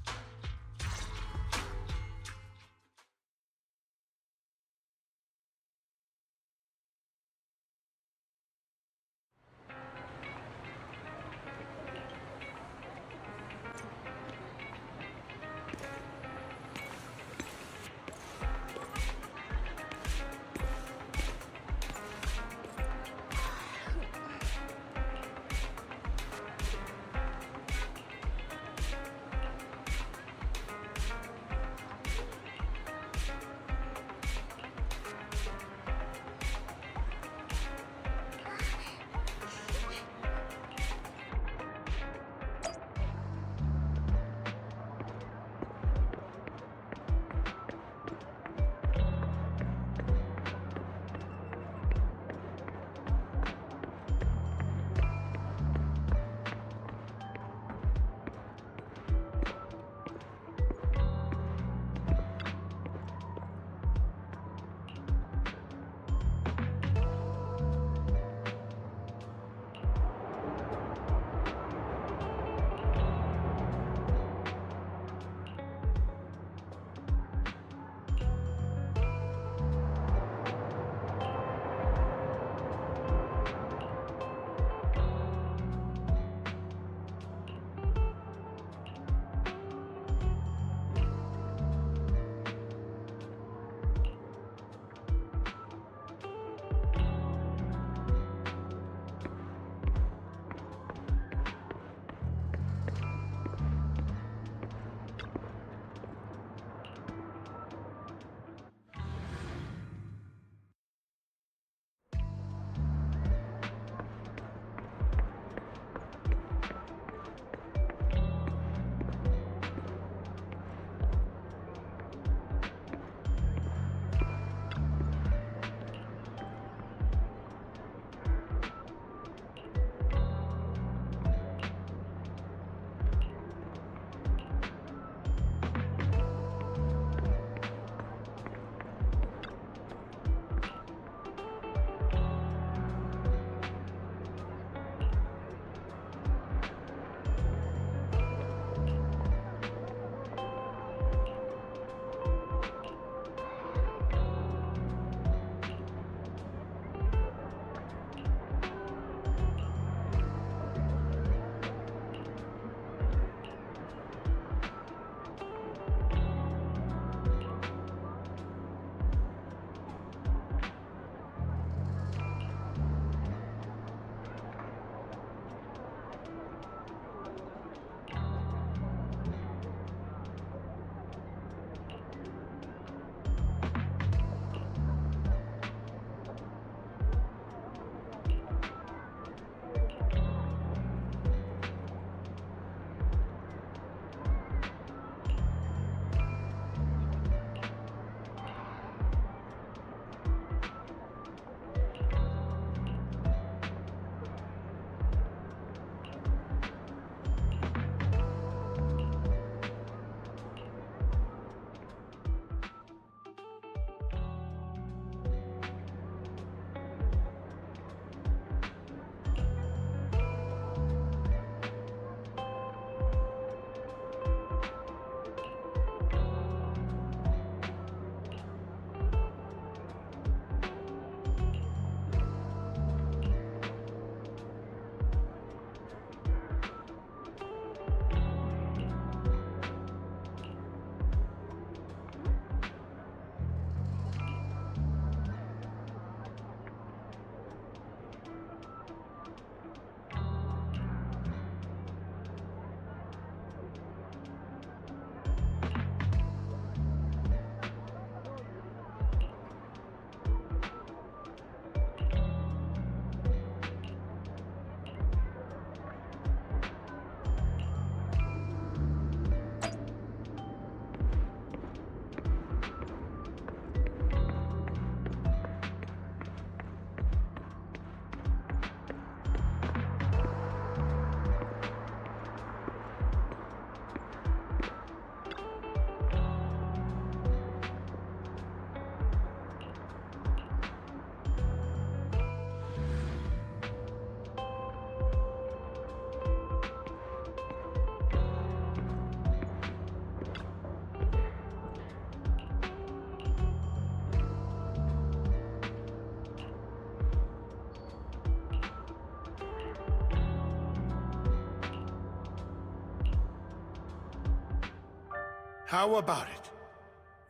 How about it?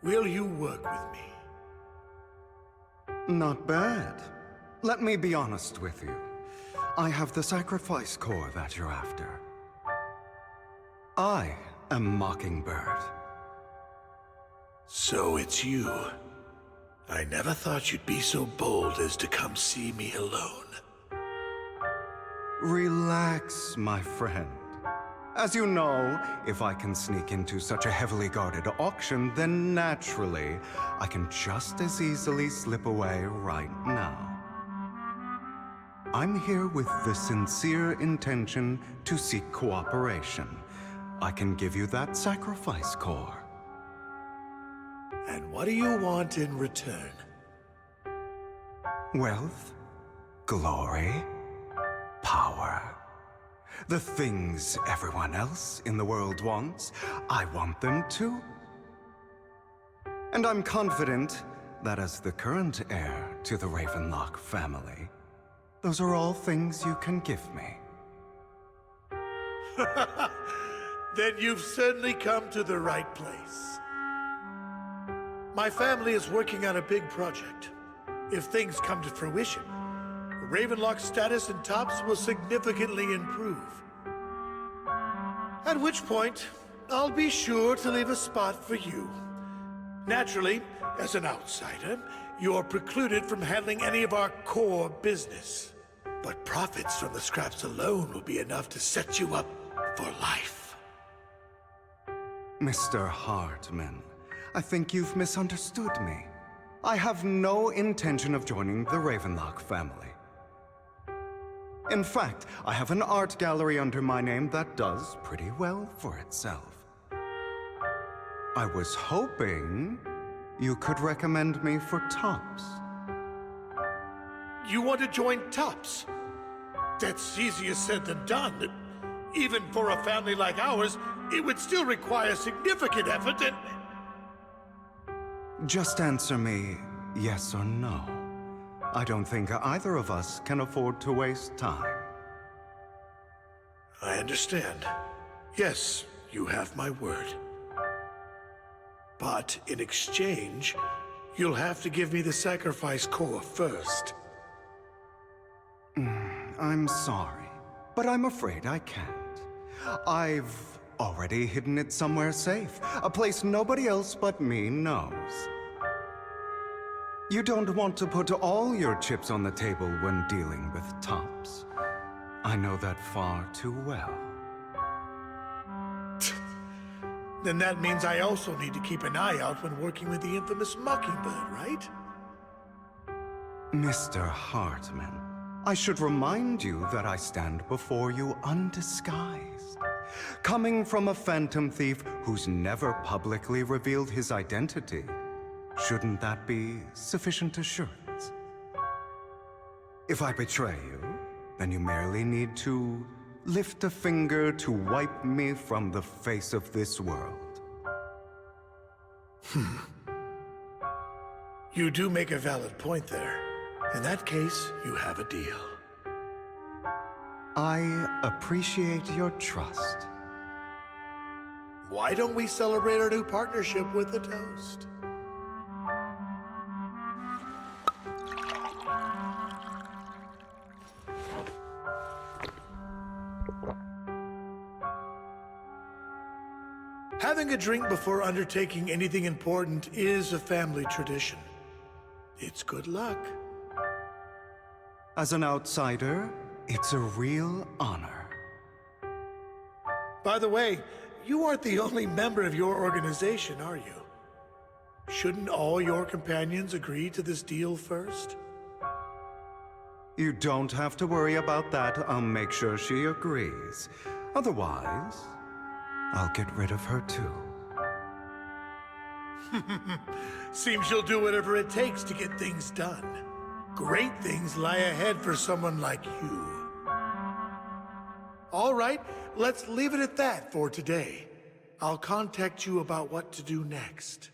Will you work with me? Not bad. Let me be honest with you. I have the sacrifice core that you're after. I am Mockingbird. So it's you. I never thought you'd be so bold as to come see me alone. Relax, my friend. As you know, if I can sneak into such a heavily guarded auction, then naturally, I can just as easily slip away right now. I'm here with the sincere intention to seek cooperation. I can give you that sacrifice core. And what do you want in return? Wealth, glory, power. The things everyone else in the world wants, I want them too. And I'm confident that as the current heir to the Ravenlock family, those are all things you can give me. Then you've certainly come to the right place. My family is working on a big project. If things come to fruition, Ravenlock's status in TOPS will significantly improve. At which point, I'll be sure to leave a spot for you. Naturally, as an outsider, you're precluded from handling any of our core business. But profits from the scraps alone will be enough to set you up for life. Mr. Hartman, I think you've misunderstood me. I have no intention of joining the Ravenlock family. In fact, I have an art gallery under my name that does pretty well for itself. I was hoping you could recommend me for TOPS. You want to join TOPS? That's easier said than done. Even for a family like ours, it would still require significant effort and... Just answer me yes or no. I don't think either of us can afford to waste time. I understand. Yes, you have my word. But in exchange, you'll have to give me the sacrifice core first. I'm sorry, but I'm afraid I can't. I've already hidden it somewhere safe, a place nobody else but me knows. You don't want to put all your chips on the table when dealing with TOPS. I know that far too well. Then that means I also need to keep an eye out when working with the infamous Mockingbird, right? Mr. Hartman, I should remind you that I stand before you undisguised. Coming from a phantom thief who's never publicly revealed his identity, shouldn't that be sufficient assurance? If I betray you, then you merely need to lift a finger to wipe me from the face of this world. You do make a valid point there. In that case, you have a deal. I appreciate your trust. Why don't we celebrate our new partnership with a toast? Having a drink before undertaking anything important is a family tradition. It's good luck. As an outsider, it's a real honor. By the way, you aren't the only member of your organization, are you? Shouldn't all your companions agree to this deal first? You don't have to worry about that. I'll make sure she agrees. Otherwise, I'll get rid of her too. Seems you'll do whatever it takes to get things done. Great things lie ahead for someone like you. All right, let's leave it at that for today. I'll contact you about what to do next.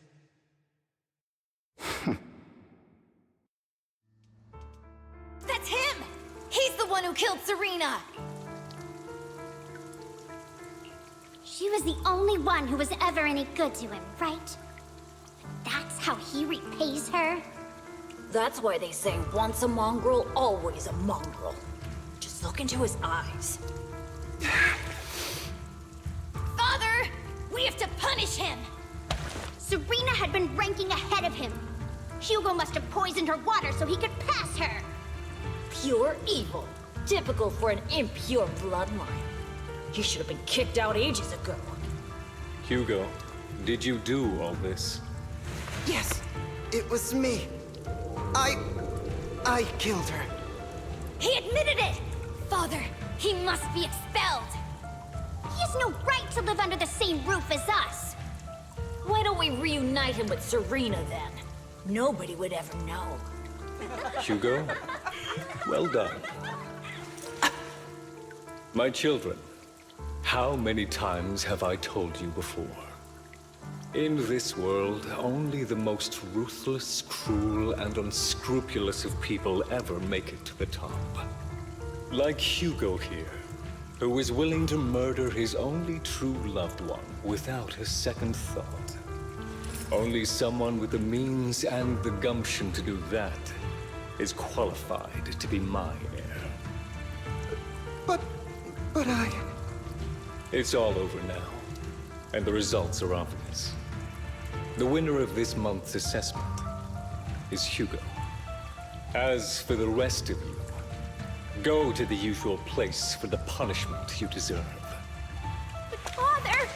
That's him! He's the one who killed Serena! She was the only one who was ever any good to him, right? That's how he repays her? That's why they say once a mongrel, always a mongrel. Just look into his eyes. Father! We have to punish him! Serena had been ranking ahead of him. Hugo must have poisoned her water so he could pass her. Pure evil. Typical for an impure bloodline. He should have been kicked out ages ago. Hugo, did you do all this? Yes, it was me. I killed her. He admitted it! Father, he must be expelled. He has no right to live under the same roof as us. Why don't we reunite him with Serena then? Nobody would ever know. Hugo, well done. My children, how many times have I told you before? In this world, only the most ruthless, cruel, and unscrupulous of people ever make it to the top. Like Hugo here, who is willing to murder his only true loved one without a second thought. Only someone with the means and the gumption to do that is qualified to be my heir. But I... It's all over now, and the results are obvious. The winner of this month's assessment is Hugo. As for the rest of you, go to the usual place for the punishment you deserve. But Father!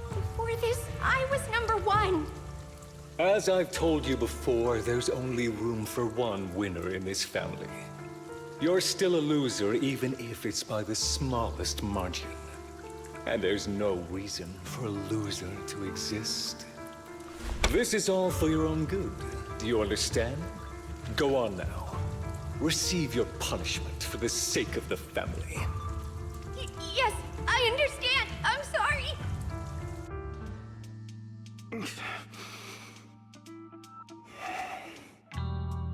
Before this, I was #1. As I've told you before, there's only room for one winner in this family. You're still a loser, even if it's by the smallest margin. And there's no reason for a loser to exist. This is all for your own good. Do you understand? Go on now. Receive your punishment for the sake of the family. Yes, I understand. I'm sorry.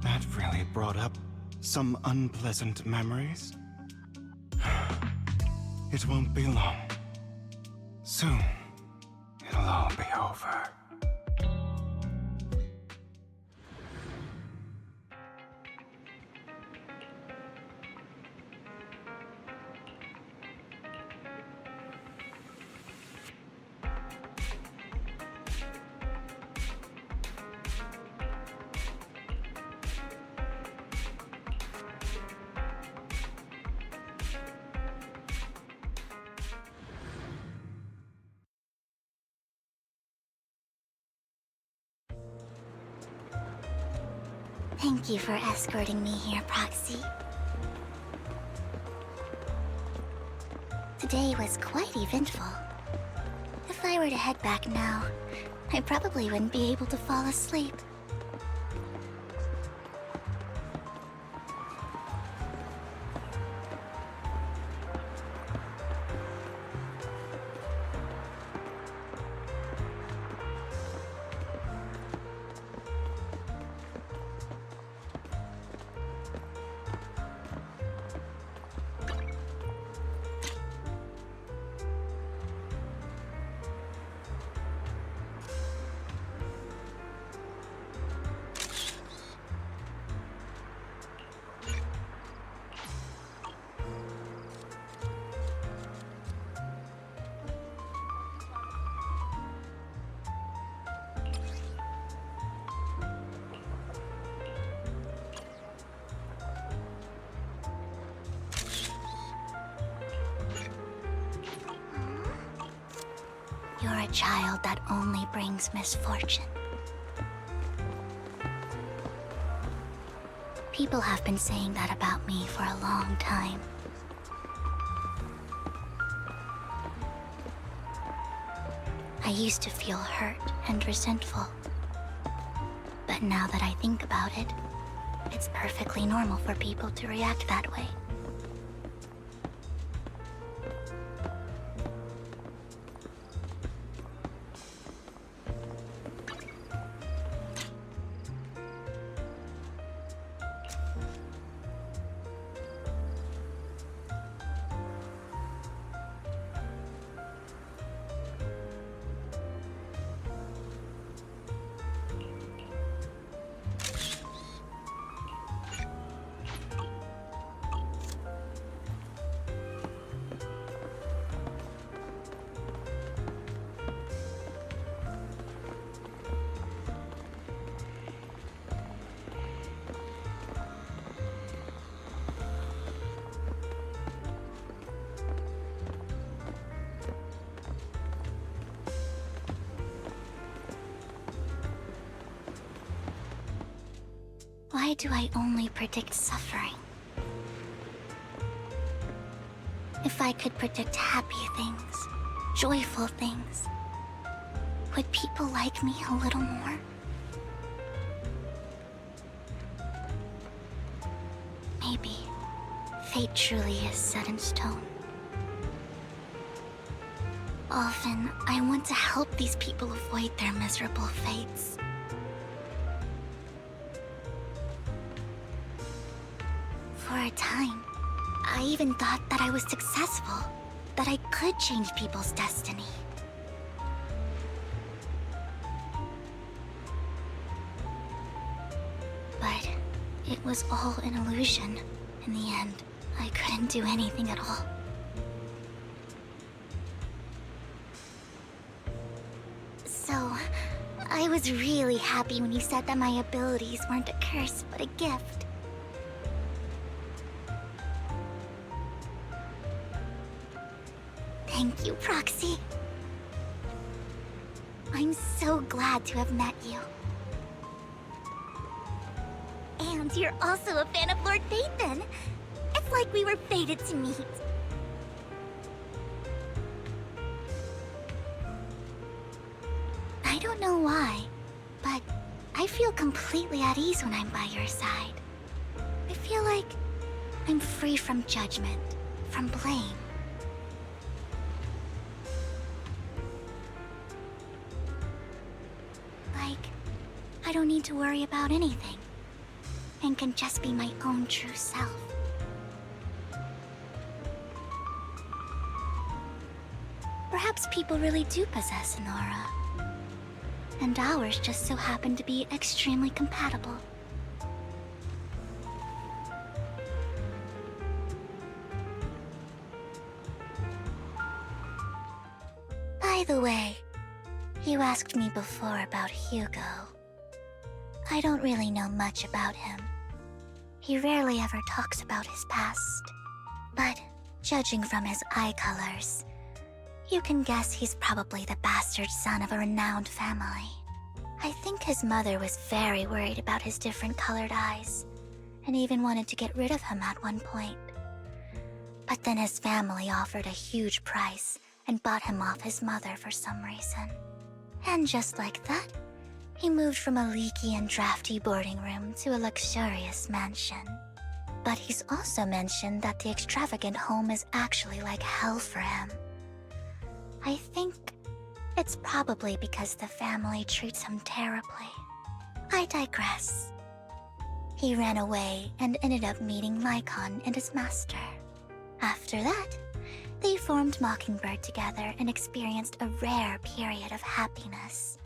That really brought up some unpleasant memories. It won't be long. Soon, it'll all be over. Thank you for escorting me here, Proxy. Today was quite eventful. If I were to head back now, I probably wouldn't be able to fall asleep. You're a child that only brings misfortune. People have been saying that about me for a long time. I used to feel hurt and resentful. But now that I think about it, it's perfectly normal for people to react that way. Why do I only predict suffering? If I could predict happy things, joyful things, would people like me a little more? Maybe fate truly is set in stone. Often, I want to help these people avoid their miserable fates. For a time, I even thought that I was successful, that I could change people's destiny. But it was all an illusion. In the end, I couldn't do anything at all. So, I was really happy when you said that my abilities weren't a curse, but a gift. Thank you, Proxy. I'm so glad to have met you. And you're also a fan of Lord Phaethon. It's like we were fated to meet. I don't know why, but I feel completely at ease when I'm by your side. I feel like I'm free from judgment, from blame. Like, I don't need to worry about anything, and can just be my own true self. Perhaps people really do possess an aura, and ours just so happen to be extremely compatible. By the way, you asked me before about Hugo. I don't really know much about him. He rarely ever talks about his past. But judging from his eye colors, you can guess he's probably the bastard son of a renowned family. I think his mother was very worried about his different colored eyes, and even wanted to get rid of him at one point. But then his family offered a huge price and bought him off his mother for some reason. And just like that, he moved from a leaky and drafty boarding room to a luxurious mansion. But he's also mentioned that the extravagant home is actually like hell for him. I think it's probably because the family treats him terribly. I digress. He ran away and ended up meeting Lycon and his master. After that, they formed Mockingbird together and experienced a rare period of happiness.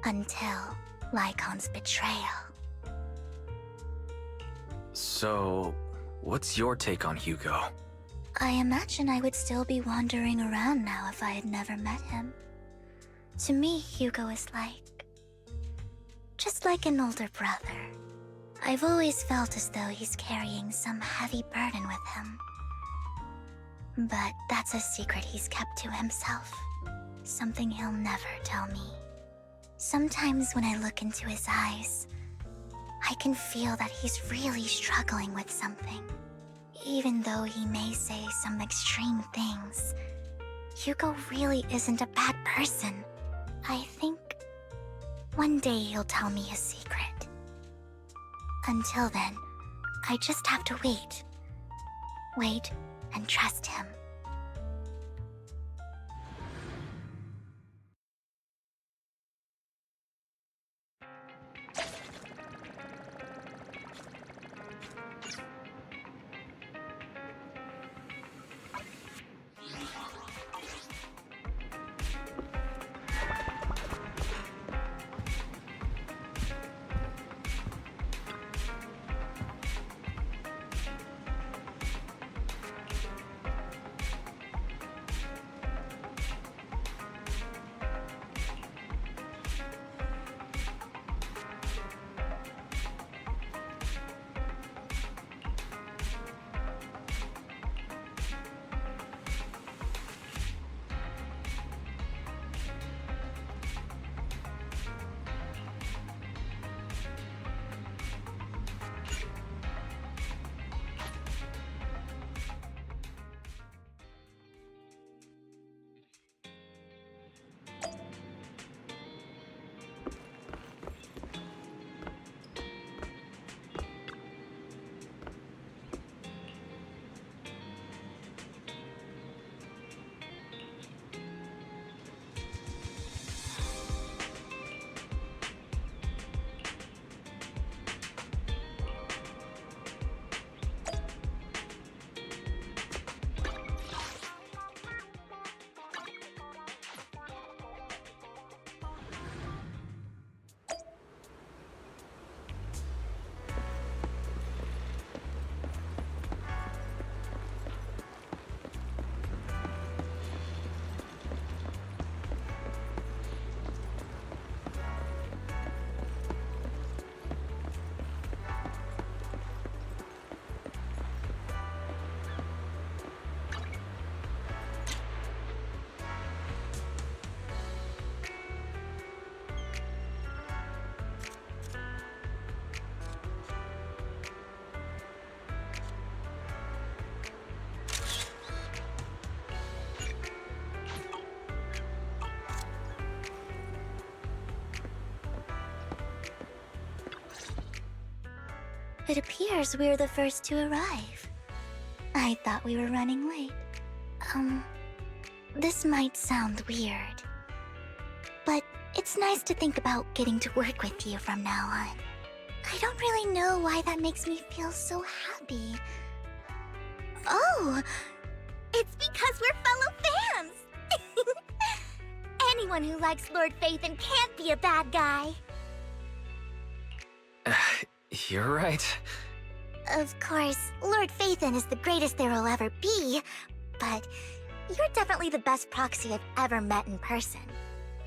Until Lycon's betrayal. So, what's your take on Hugo? I imagine I would still be wandering around now if I had never met him. To me, Hugo is just like an older brother. I've always felt as though he's carrying some heavy burden with him. But that's a secret he's kept to himself. Something he'll never tell me. Sometimes when I look into his eyes, I can feel that he's really struggling with something. Even though he may say some extreme things, Hugo really isn't a bad person. I think one day he'll tell me his secret. Until then, I just have to wait. Wait and trust him. It appears we're the first to arrive. I thought we were running late. This might sound weird, but it's nice to think about getting to work with you from now on. I don't really know why that makes me feel so happy. Oh, it's because we're fellow fans! Anyone who likes Lord Phaethon can't be a bad guy. You're right. Of course, Lord Phaethon is the greatest there will ever be, but you're definitely the best proxy I've ever met in person.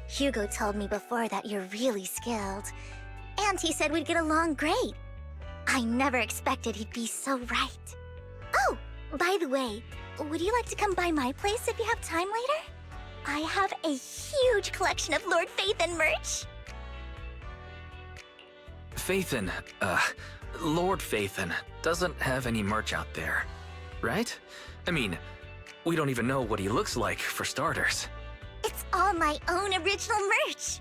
Hugo told me before that you're really skilled, and he said we'd get along great. I never expected he'd be so right. Oh, by the way, would you like to come by my place if you have time later? I have a huge collection of Lord Phaethon merch. Phaethon, Lord Phaethon doesn't have any merch out there, right? I mean, we don't even know what he looks like, for starters. It's all my own original merch,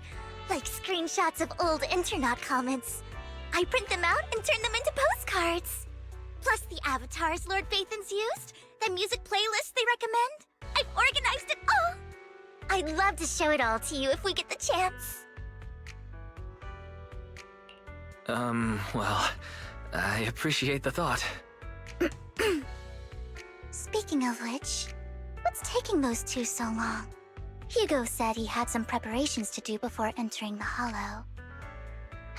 like screenshots of old Internet comments. I print them out and turn them into postcards. Plus the avatars Lord Phaethon's used, the music playlists they recommend. I've organized it all. I'd love to show it all to you if we get the chance. Well, I appreciate the thought. Speaking of which, what's taking those two so long? Hugo said he had some preparations to do before entering the Hollow.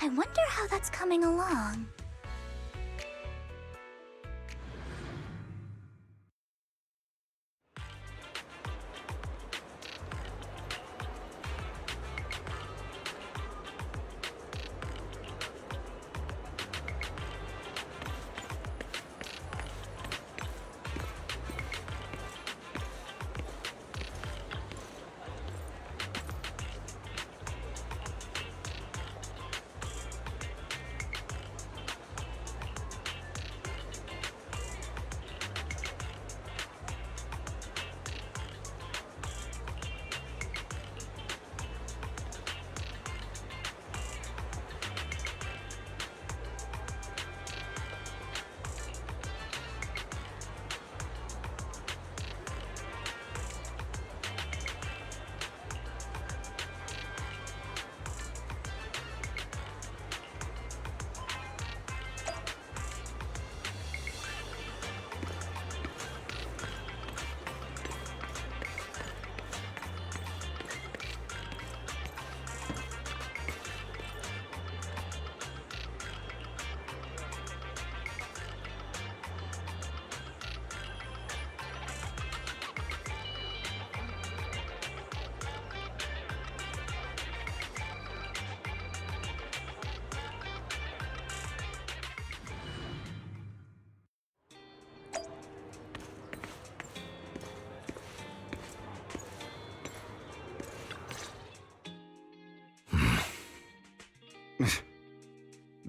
I wonder how that's coming along.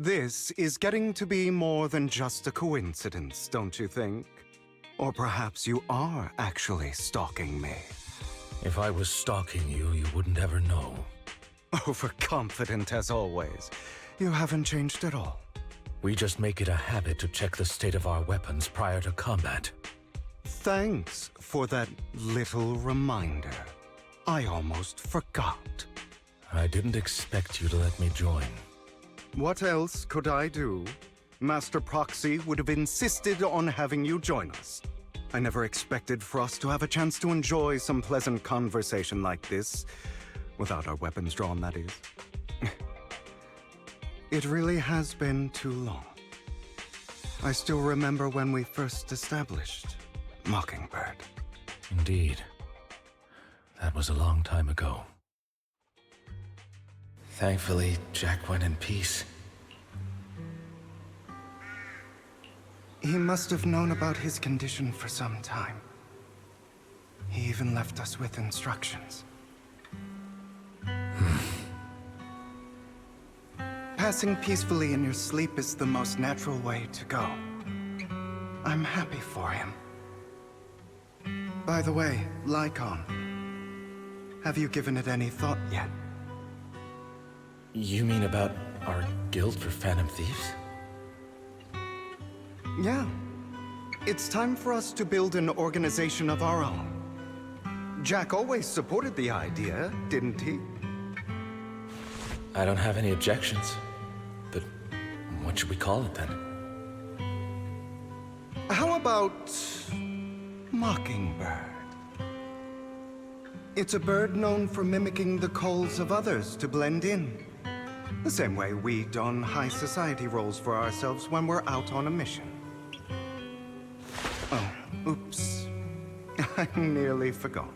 This is getting to be more than just a coincidence, don't you think? Or perhaps you are actually stalking me. If I was stalking you, you wouldn't ever know. Overconfident as always. You haven't changed at all. We just make it a habit to check the state of our weapons prior to combat. Thanks for that little reminder. I almost forgot. I didn't expect you to let me join. What else could I do? Master Proxy would have insisted on having you join us. I never expected for us to have a chance to enjoy some pleasant conversation like this. Without our weapons drawn, that is. It really has been too long. I still remember when we first established Mockingbird. Indeed. That was a long time ago. Thankfully, Jack went in peace. He must have known about his condition for some time. He even left us with instructions. Passing peacefully in your sleep is the most natural way to go. I'm happy for him. By the way, Lycon, have you given it any thought yet? You mean about our guild for Phantom Thieves? Yeah. It's time for us to build an organization of our own. Jack always supported the idea, didn't he? I don't have any objections. But what should we call it then? How about Mockingbird? It's a bird known for mimicking the calls of others to blend in. The same way we don high society roles for ourselves when we're out on a mission. Oh, oops. I nearly forgot.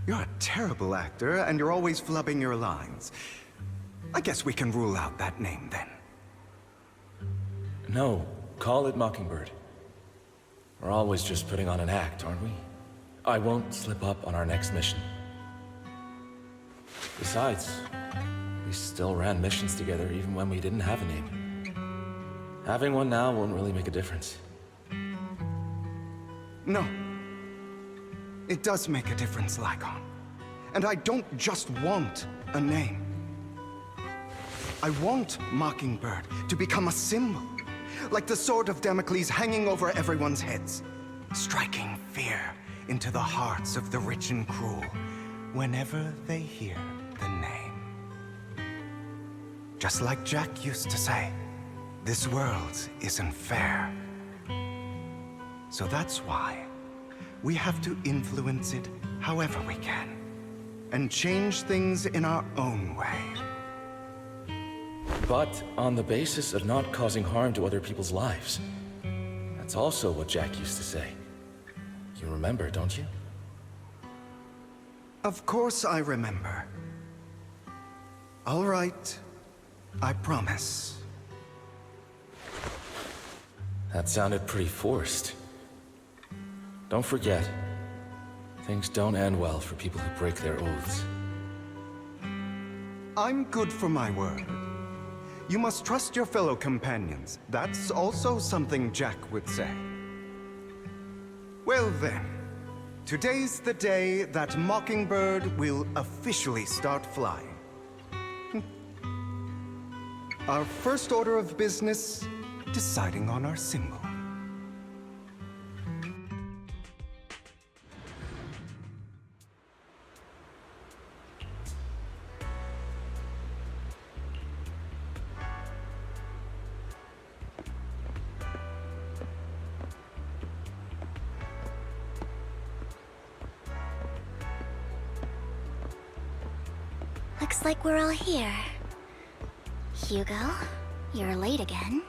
You're a terrible actor, and you're always flubbing your lines. I guess we can rule out that name, then. No, call it Mockingbird. We're always just putting on an act, aren't we? I won't slip up on our next mission. Besides, we still ran missions together even when we didn't have a name. Having one now won't really make a difference. No. It does make a difference, Lycon. And I don't just want a name. I want Mockingbird to become a symbol, like the sword of Damocles hanging over everyone's heads, striking fear into the hearts of the rich and cruel whenever they hear the name. Just like Jack used to say, this world isn't fair. So that's why we have to influence it however we can, and change things in our own way. But on the basis of not causing harm to other people's lives. That's also what Jack used to say. You remember, don't you? Of course I remember. All right, I promise. That sounded pretty forced. Don't forget, things don't end well for people who break their oaths. I'm good for my word. You must trust your fellow companions. That's also something Jack would say. Well then, today's the day that Mockingbird will officially start flying. Our first order of business, deciding on our symbol. Looks like we're all here. Hugo, you're late again.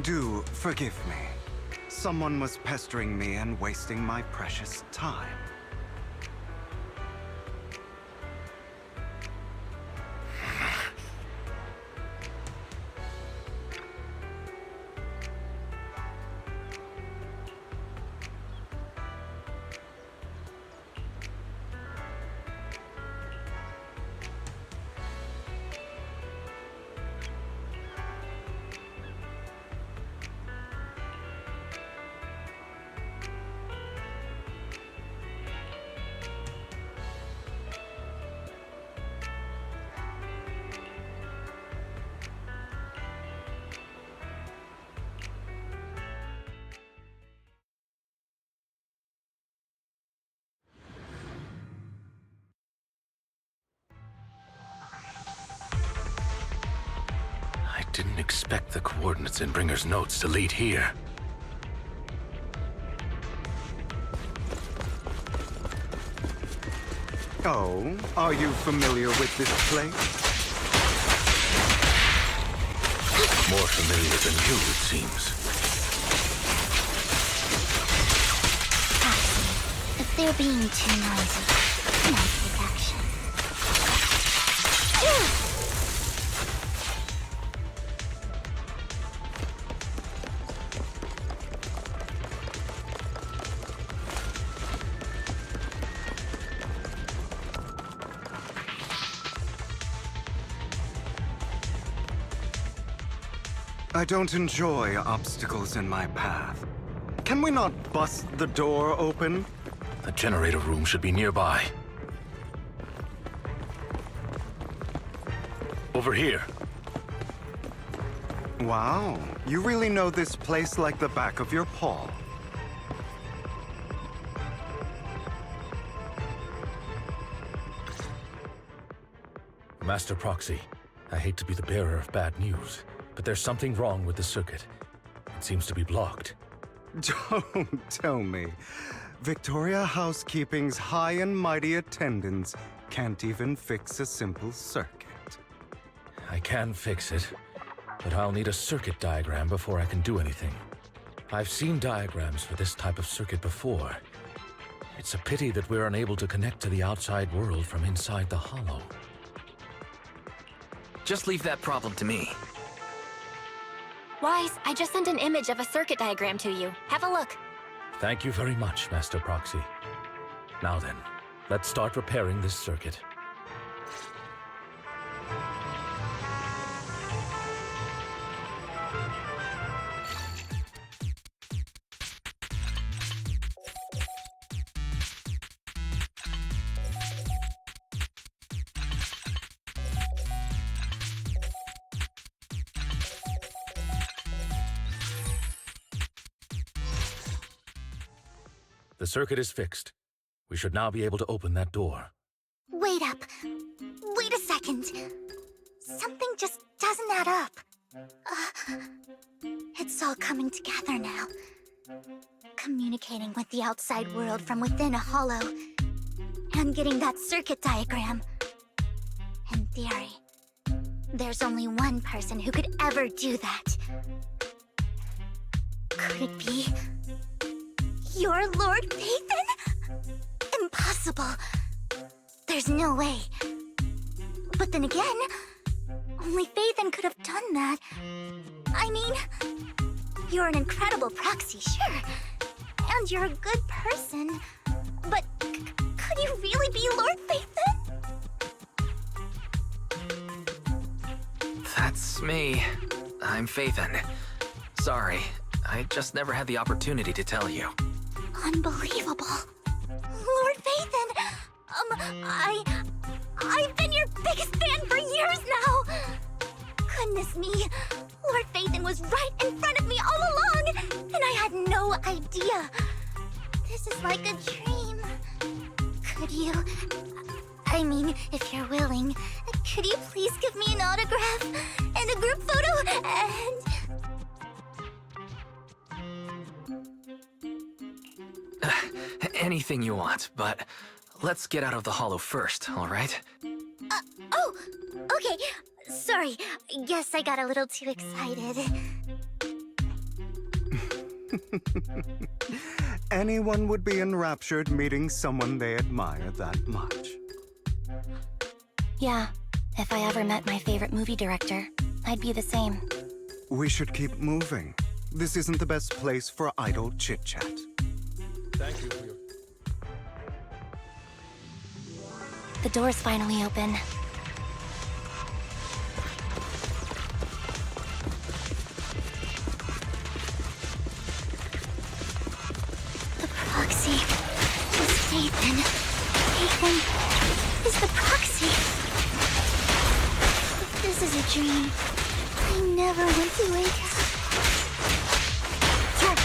Do forgive me. Someone was pestering me and wasting my precious time. I didn't expect the coordinates in Bringer's notes to lead here. Oh, are you familiar with this place? More familiar than you, it seems. If they're being too noisy, I might take action. I don't enjoy obstacles in my path. Can we not bust the door open? The generator room should be nearby. Over here. Wow, you really know this place like the back of your paw. Master Proxy, I hate to be the bearer of bad news, but there's something wrong with the circuit. It seems to be blocked. Don't tell me. Victoria Housekeeping's high and mighty attendants can't even fix a simple circuit. I can fix it, but I'll need a circuit diagram before I can do anything. I've seen diagrams for this type of circuit before. It's a pity that we're unable to connect to the outside world from inside the hollow. Just leave that problem to me. Wise, I just sent an image of a circuit diagram to you. Have a look. Thank you very much, Master Proxy. Now then, let's start repairing this circuit. The circuit is fixed. We should now be able to open that door. Wait up. Wait a second. Something just doesn't add up. It's all coming together now. Communicating with the outside world from within a hollow. And getting that circuit diagram. In theory, there's only one person who could ever do that. Could it be your Lord Phaethon? Impossible. There's no way. But then again, only Phaethon could have done that. I mean, you're an incredible proxy, sure. And you're a good person. But could you really be Lord Phaethon? That's me. I'm Phaethon. Sorry, I just never had the opportunity to tell you. Unbelievable. Lord Phaethon! I've been your biggest fan for years now! Goodness me, Lord Phaethon was right in front of me all along, and I had no idea. This is like a dream. Could you... I mean, if you're willing, could you please give me an autograph and a group photo and... Anything you want, but let's get out of the hollow first, all right? Oh, okay. Sorry, guess I got a little too excited. Anyone would be enraptured meeting someone they admire that much. Yeah, if I ever met my favorite movie director, I'd be the same. We should keep moving. This isn't the best place for idle chit-chat. Thank you for your... The door's finally open. The proxy is Phaethon. Phaethon is the proxy. If this is a dream, I never want to wake up.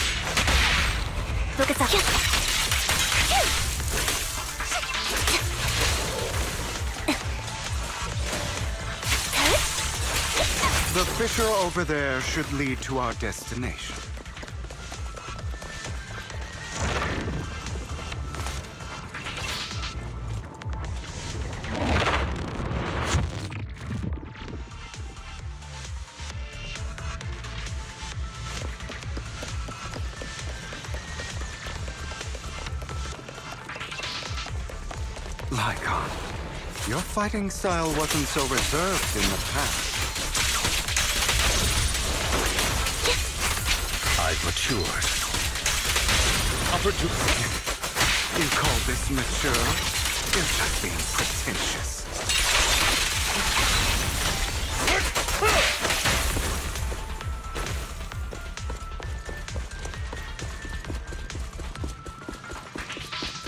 Look at that. The fissure over there should lead to our destination. Lycon, your fighting style wasn't so reserved in the past. I've matured. You call this mature? You're just being pretentious.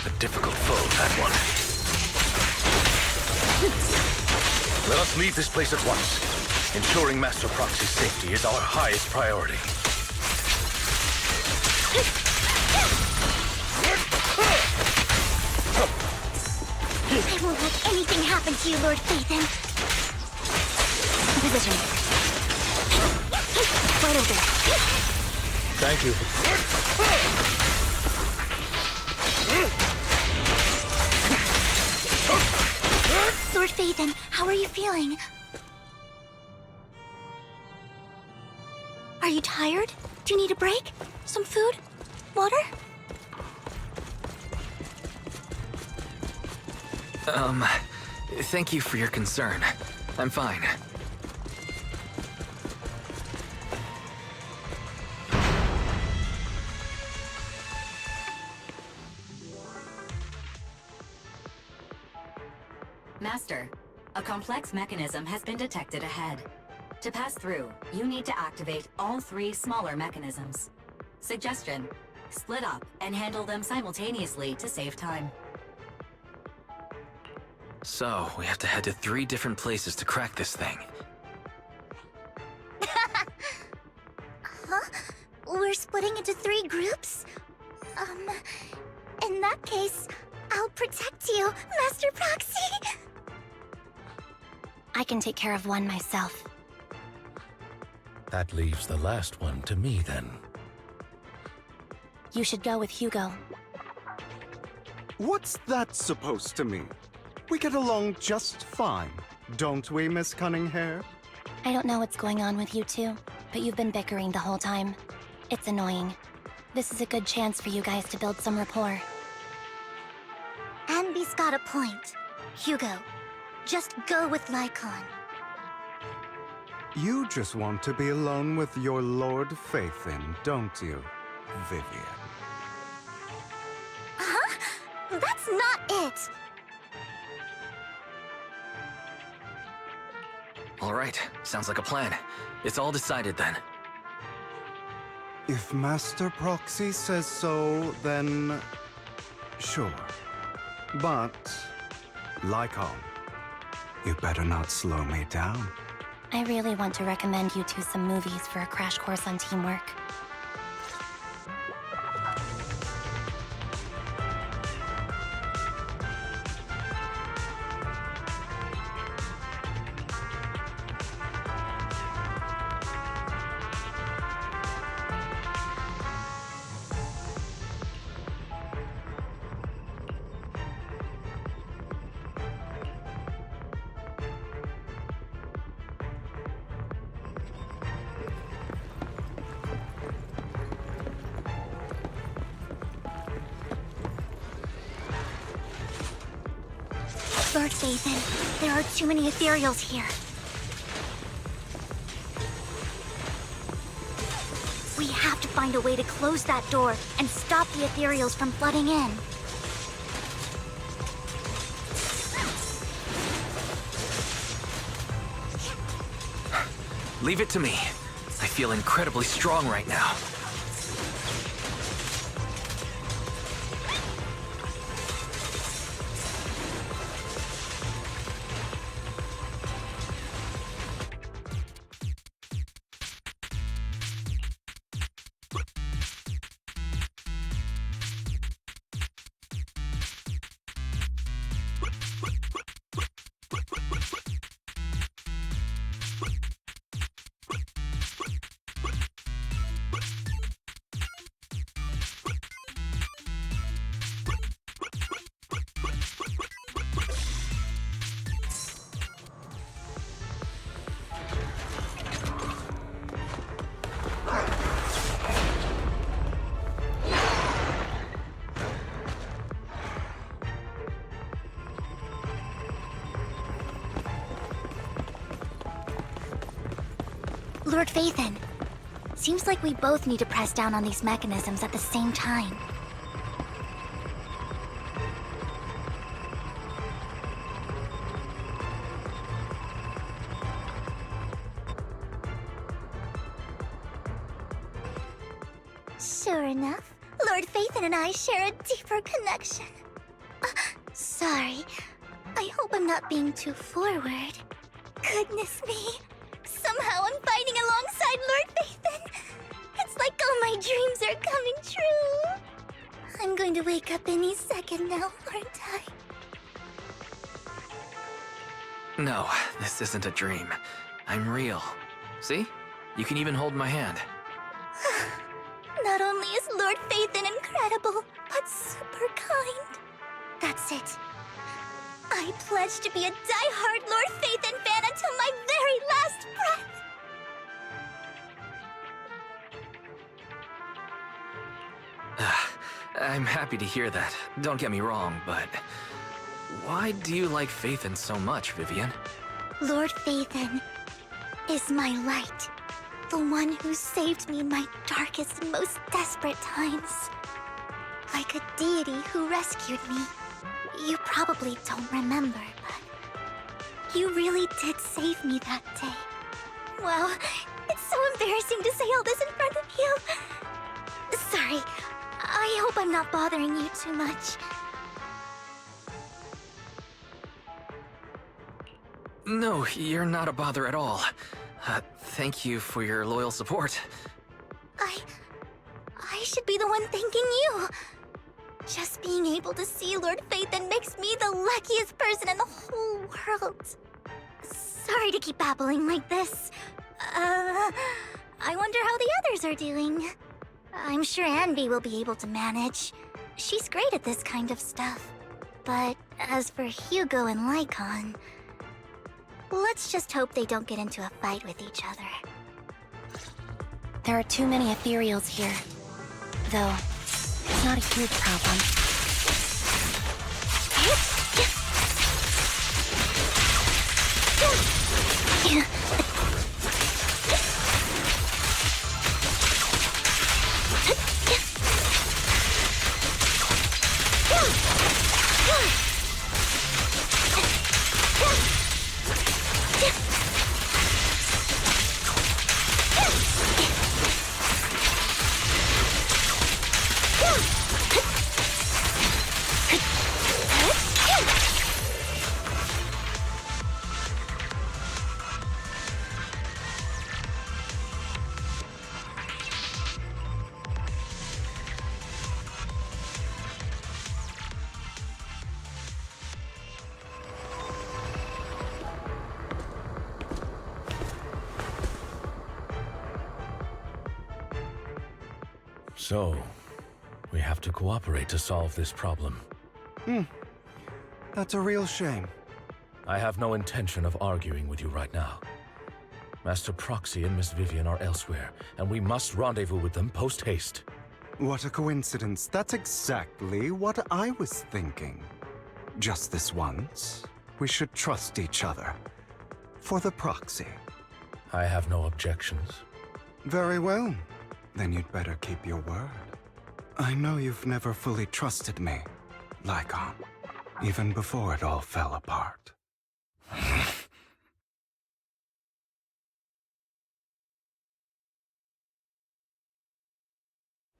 A difficult foe, that one. Let us leave this place at once. Ensuring Master Proxy's safety is our highest priority. I won't let anything happen to you, Lord Phaethon. Position. Right over there. Thank you. Lord Phaethon, how are you feeling? Are you tired? Do you need a break? Some food? Water? Thank you for your concern. I'm fine. Master, a complex mechanism has been detected ahead. To pass through, you need to activate all 3 smaller mechanisms. Suggestion: split up and handle them simultaneously to save time. So, we have to head to 3 different places to crack this thing. Huh? We're splitting into 3 groups? In that case, I'll protect you, Master Proxy! I can take care of one myself. That leaves the last one to me, then. You should go with Hugo. What's that supposed to mean? We get along just fine, don't we, Miss Cunninghair? I don't know what's going on with you two, but you've been bickering the whole time. It's annoying. This is a good chance for you guys to build some rapport. Anby's got a point. Hugo, just go with Lycon. You just want to be alone with your Lord Phaethon, don't you, Vivian? Huh? That's not it! Alright, sounds like a plan. It's all decided then. If Master Proxy says so, then sure. But, Lycon, you better not slow me down. I really want to recommend you two some movies for a crash course on teamwork. Lord Phaethon, there are too many ethereals here. We have to find a way to close that door and stop the ethereals from flooding in. Leave it to me. I feel incredibly strong right now. Lord Phaethon, seems like we both need to press down on these mechanisms at the same time. Sure enough, Lord Phaethon and I share a deeper connection. Sorry, I hope I'm not being too forward. Goodness me, some I'm going to wake up any second now, aren't I? No, this isn't a dream. I'm real. See? You can even hold my hand. Not only is Lord Phaethon incredible, but super kind. That's it. I pledge to be a die-hard Lord Phaethon fan until my very last breath. I'm happy to hear that. Don't get me wrong, but... why do you like Phaethon so much, Vivian? Lord Phaethon is my light. The one who saved me in my darkest and most desperate times. Like a deity who rescued me. You probably don't remember, but you really did save me that day. Wow, it's so embarrassing to say all this in front of you. Sorry, I hope I'm not bothering you too much. No, you're not a bother at all. Thank you for your loyal support. I should be the one thanking you. Just being able to see Lord Phaethon makes me the luckiest person in the whole world. Sorry to keep babbling like this. I wonder how the others are doing. I'm sure Anvi will be able to manage. She's great at this kind of stuff. But as for Hugo and Lycon, let's just hope they don't get into a fight with each other. There are too many ethereals here. Though, it's not a huge problem. So, we have to cooperate to solve this problem. That's a real shame. I have no intention of arguing with you right now. Master Proxy and Miss Vivian are elsewhere, and we must rendezvous with them post-haste. What a coincidence. That's exactly what I was thinking. Just this once, we should trust each other. For the Proxy. I have no objections. Very well. Then you'd better keep your word. I know you've never fully trusted me, Lycon, even before it all fell apart.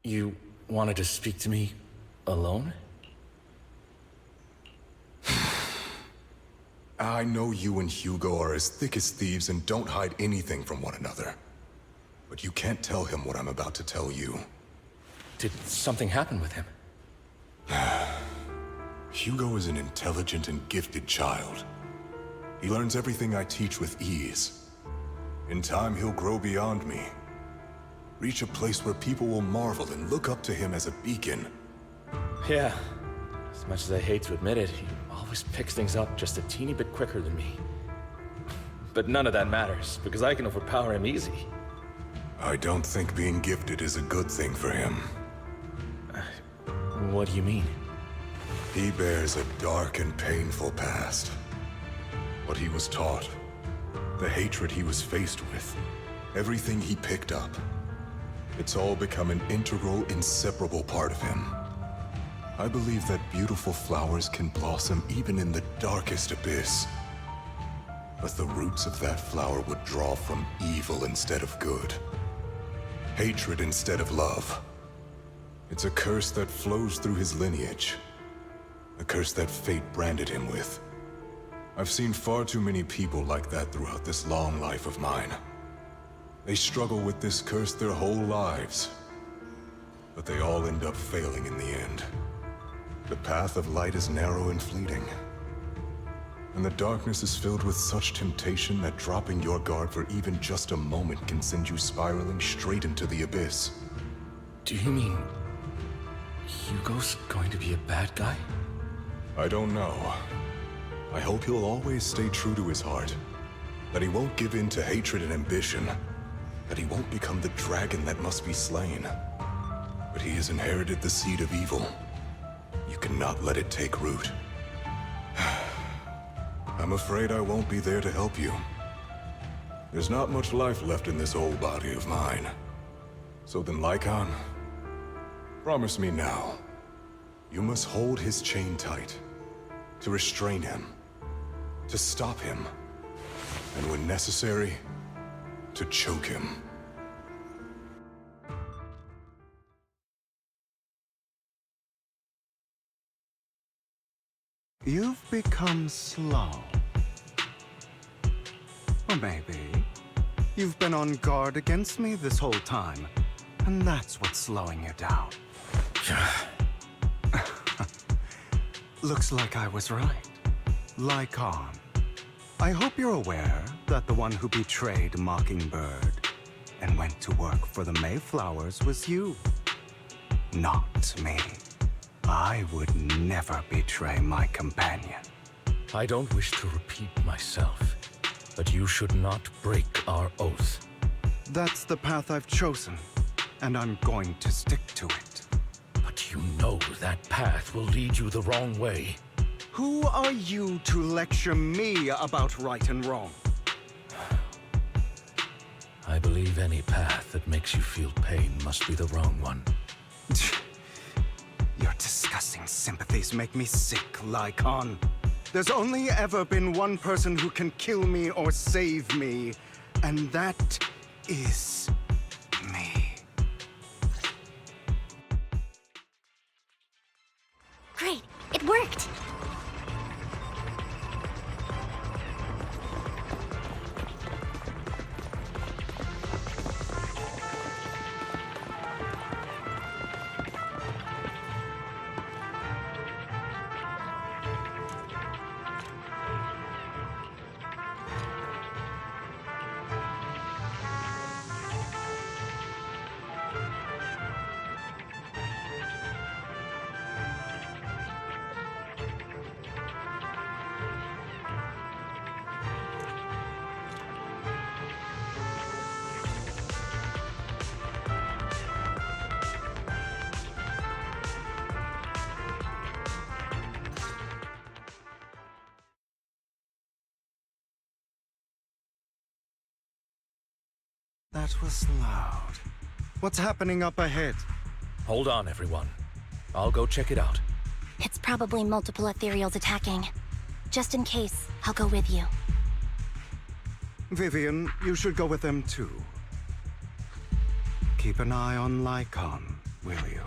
You wanted to speak to me alone? I know you and Hugo are as thick as thieves and don't hide anything from one another. But you can't tell him what I'm about to tell you. Did something happen with him? Hugo is an intelligent and gifted child. He learns everything I teach with ease. In time, he'll grow beyond me. Reach a place where people will marvel and look up to him as a beacon. Yeah. As much as I hate to admit it, he always picks things up just a teeny bit quicker than me. But none of that matters, because I can overpower him easy. I don't think being gifted is a good thing for him. What do you mean? He bears a dark and painful past. What he was taught, the hatred he was faced with, everything he picked up. It's all become an integral, inseparable part of him. I believe that beautiful flowers can blossom even in the darkest abyss. But the roots of that flower would draw from evil instead of good. Hatred instead of love. It's a curse that flows through his lineage. A curse that fate branded him with. I've seen far too many people like that throughout this long life of mine. They struggle with this curse their whole lives. But they all end up failing in the end. The path of light is narrow and fleeting. And the darkness is filled with such temptation that dropping your guard for even just a moment can send you spiraling straight into the abyss. Do you mean Hugo's going to be a bad guy? I don't know. I hope he'll always stay true to his heart. That he won't give in to hatred and ambition. That he won't become the dragon that must be slain. But he has inherited the seed of evil. You cannot let it take root. I'm afraid I won't be there to help you. There's not much life left in this old body of mine. So then, Lycon, promise me now. You must hold his chain tight. To restrain him. To stop him. And when necessary, to choke him. You've become slow. Or maybe you've been on guard against me this whole time, and that's what's slowing you down. Looks like I was right. Lycon. I hope you're aware that the one who betrayed Mockingbird and went to work for the Mayflowers was you. Not me. I would never betray my companion. I don't wish to repeat myself, but you should not break our oath. That's the path I've chosen, and I'm going to stick to it. But you know that path will lead you the wrong way. Who are you to lecture me about right and wrong? I believe any path that makes you feel pain must be the wrong one. Your disgusting sympathies make me sick, Lycon. There's only ever been one person who can kill me or save me, and that is me. Great, it worked! That was loud. What's happening up ahead? Hold on, everyone. I'll go check it out. It's probably multiple ethereals attacking. Just in case, I'll go with you. Vivian, you should go with them too. Keep an eye on Lycon, will you?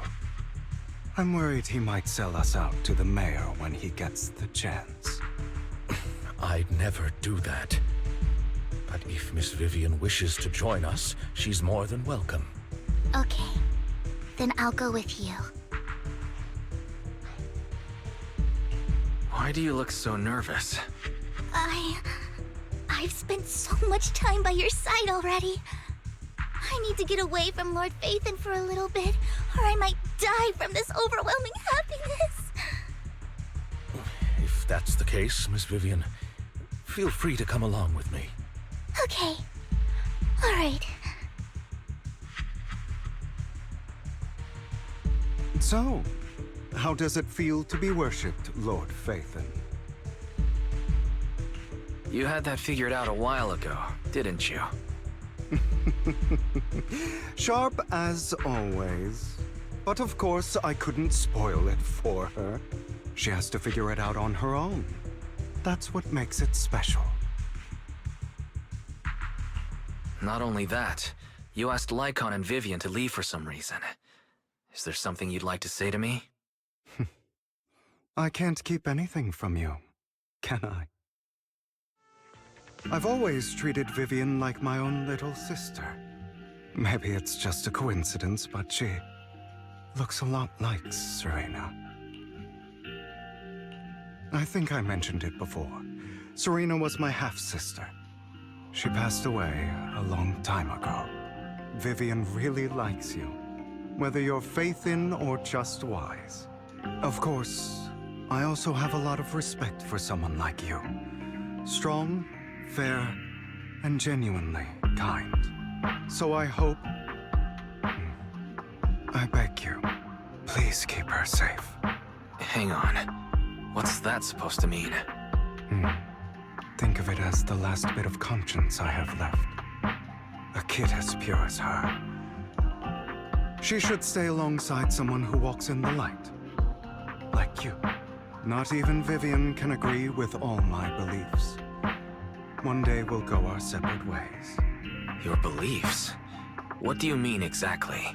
I'm worried he might sell us out to the mayor when he gets the chance. I'd never do that. But if Miss Vivian wishes to join us, she's more than welcome. Okay. Then I'll go with you. Why do you look so nervous? I've spent so much time by your side already. I need to get away from Lord Phaethon for a little bit, or I might die from this overwhelming happiness. If that's the case, Miss Vivian, feel free to come along with me. Okay. All right. So, how does it feel to be worshipped, Lord Phaethon? You had that figured out a while ago, didn't you? Sharp as always. But of course, I couldn't spoil it for her. She has to figure it out on her own. That's what makes it special. Not only that, you asked Lycon and Vivian to leave for some reason. Is there something you'd like to say to me? I can't keep anything from you, can I? I've always treated Vivian like my own little sister. Maybe it's just a coincidence, but she looks a lot like Serena. I think I mentioned it before. Serena was my half-sister. She passed away a long time ago. Vivian really likes you, whether you're faith-in or just wise. Of course, I also have a lot of respect for someone like you. Strong, fair, and genuinely kind. So I hope... I beg you, please keep her safe. Hang on. What's that supposed to mean? Think of it as the last bit of conscience I have left. A kid as pure as her. She should stay alongside someone who walks in the light. Like you. Not even Vivian can agree with all my beliefs. One day we'll go our separate ways. Your beliefs? What do you mean exactly?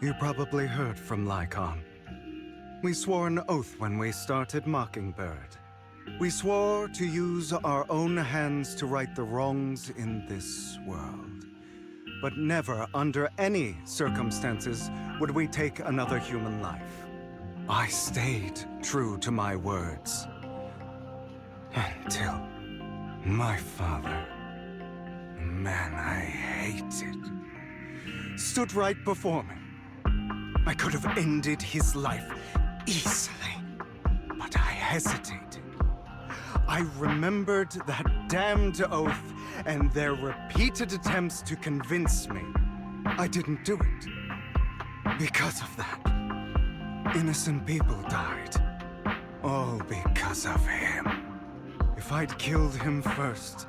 You probably heard from Lycon. We swore an oath when we started Mockingbird. We swore to use our own hands to right the wrongs in this world. But never, under any circumstances, would we take another human life. I stayed true to my words. Until my father, man I hated, stood right before me. I could have ended his life easily, but I hesitated. I remembered that damned oath and their repeated attempts to convince me I didn't do it. Because of that, innocent people died. All because of him. If I'd killed him first,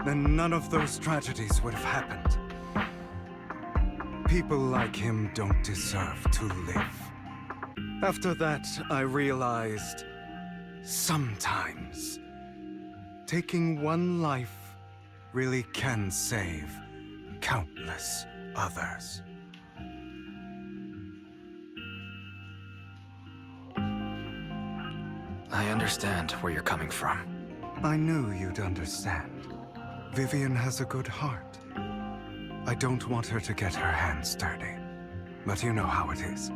then none of those tragedies would have happened. People like him don't deserve to live. After that, I realized, sometimes, taking one life really can save countless others. I understand where you're coming from. I knew you'd understand. Vivian has a good heart. I don't want her to get her hands dirty. But you know how it is.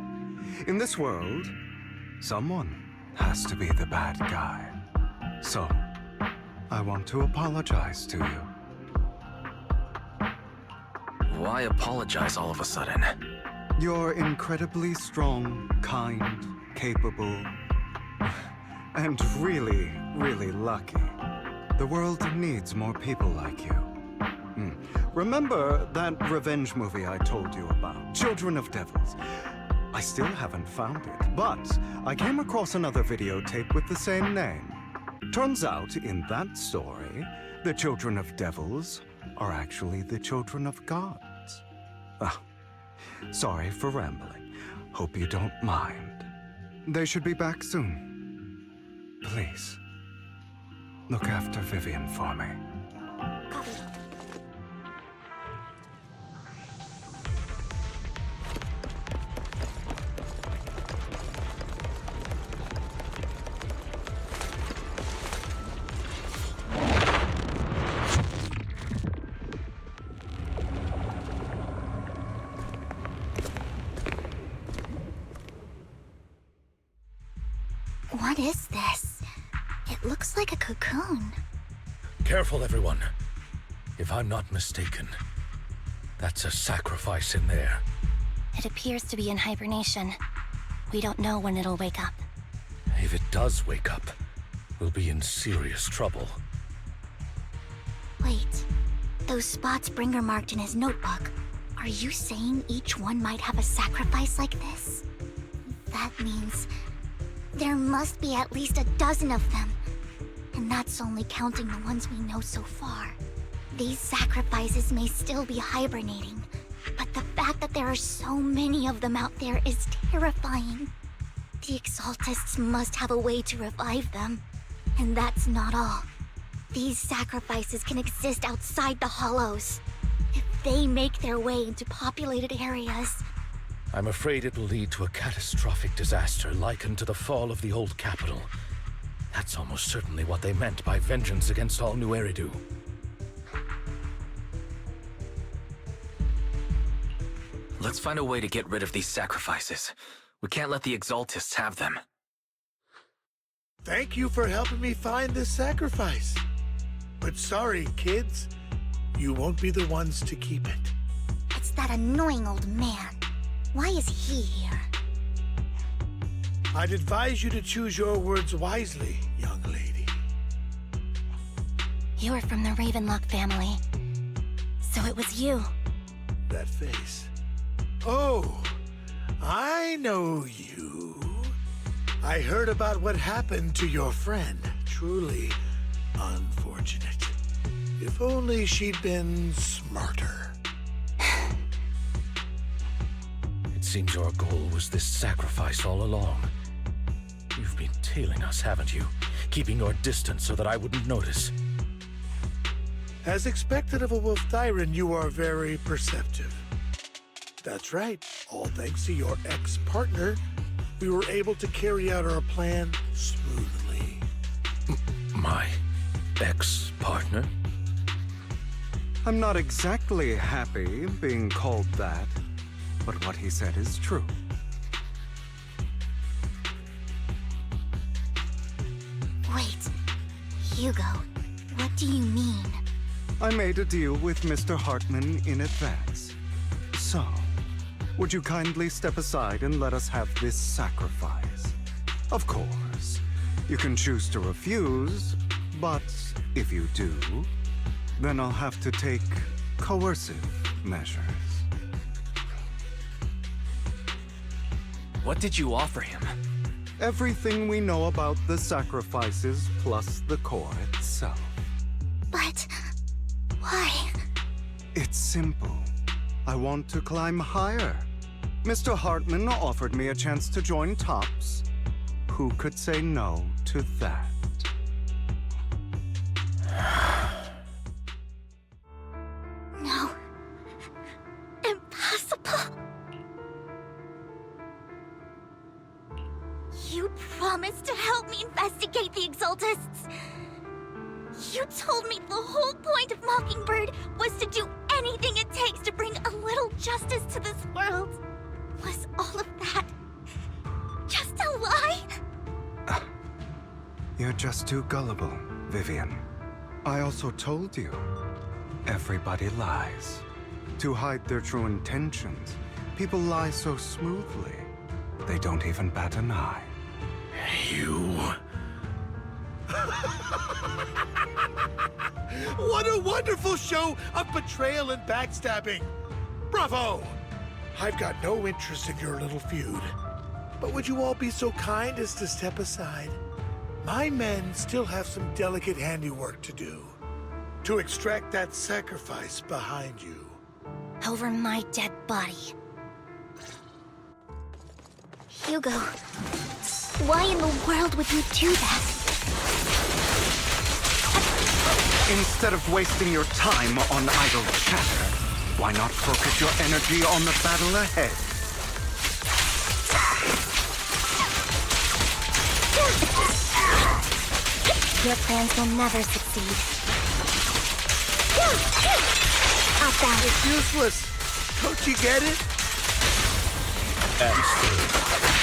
In this world, someone has to be the bad guy. So, I want to apologize to you. Why apologize all of a sudden? You're incredibly strong, kind, capable, and really, really lucky. The world needs more people like you. Remember that revenge movie I told you about, Children of Devils? I still haven't found it, but I came across another videotape with the same name. Turns out, in that story, the children of devils are actually the children of gods. Sorry for rambling. Hope you don't mind. They should be back soon. Please, look after Vivian for me. What is this? It looks like a cocoon. Careful, everyone. If I'm not mistaken, that's a sacrifice in there. It appears to be in hibernation. We don't know when it'll wake up. If it does wake up, we'll be in serious trouble. Wait, those spots Bringer marked in his notebook. Are you saying each one might have a sacrifice like this? That means there must be at least a dozen of them. And that's only counting the ones we know so far. These sacrifices may still be hibernating, but the fact that there are so many of them out there is terrifying. The Exaltists must have a way to revive them. And that's not all. These sacrifices can exist outside the Hollows. If they make their way into populated areas, I'm afraid it will lead to a catastrophic disaster likened to the fall of the old capital. That's almost certainly what they meant by vengeance against all New Eridu. Let's find a way to get rid of these sacrifices. We can't let the Exaltists have them. Thank you for helping me find this sacrifice. But sorry, kids. You won't be the ones to keep it. It's that annoying old man. Why is he here? I'd advise you to choose your words wisely, young lady. You're from the Ravenlock family. So it was you. That face. Oh, I know you. I heard about what happened to your friend. Truly unfortunate. If only she'd been smarter. It seems your goal was this sacrifice all along. You've been tailing us, haven't you? Keeping your distance so that I wouldn't notice. As expected of a Wolf-Thyran, you are very perceptive. That's right. All thanks to your ex-partner, we were able to carry out our plan smoothly. My ex-partner? I'm not exactly happy being called that, but what he said is true. Wait, Hugo, what do you mean? I made a deal with Mr. Hartman in advance. So, would you kindly step aside and let us have this sacrifice? Of course, you can choose to refuse, but if you do, then I'll have to take coercive measures. What did you offer him? Everything we know about the sacrifices plus the core itself. But why? It's simple. I want to climb higher. Mr. Hartman offered me a chance to join TOPS. Who could say no to that? No. Impossible. You promised to help me investigate the Exaltists. You told me the whole point of Mockingbird was to do anything it takes to bring a little justice to this world. Was all of that just a lie? You're just too gullible, Vivian. I also told you, everybody lies. To hide their true intentions, people lie so smoothly, they don't even bat an eye. You... What a wonderful show of betrayal and backstabbing! Bravo! I've got no interest in your little feud. But would you all be so kind as to step aside? My men still have some delicate handiwork to do. To extract that sacrifice behind you. Over my dead body. Hugo, why in the world would you do that? Instead of wasting your time on idle chatter, why not focus your energy on the battle ahead? Your plans will never succeed. It's useless. Don't you get it?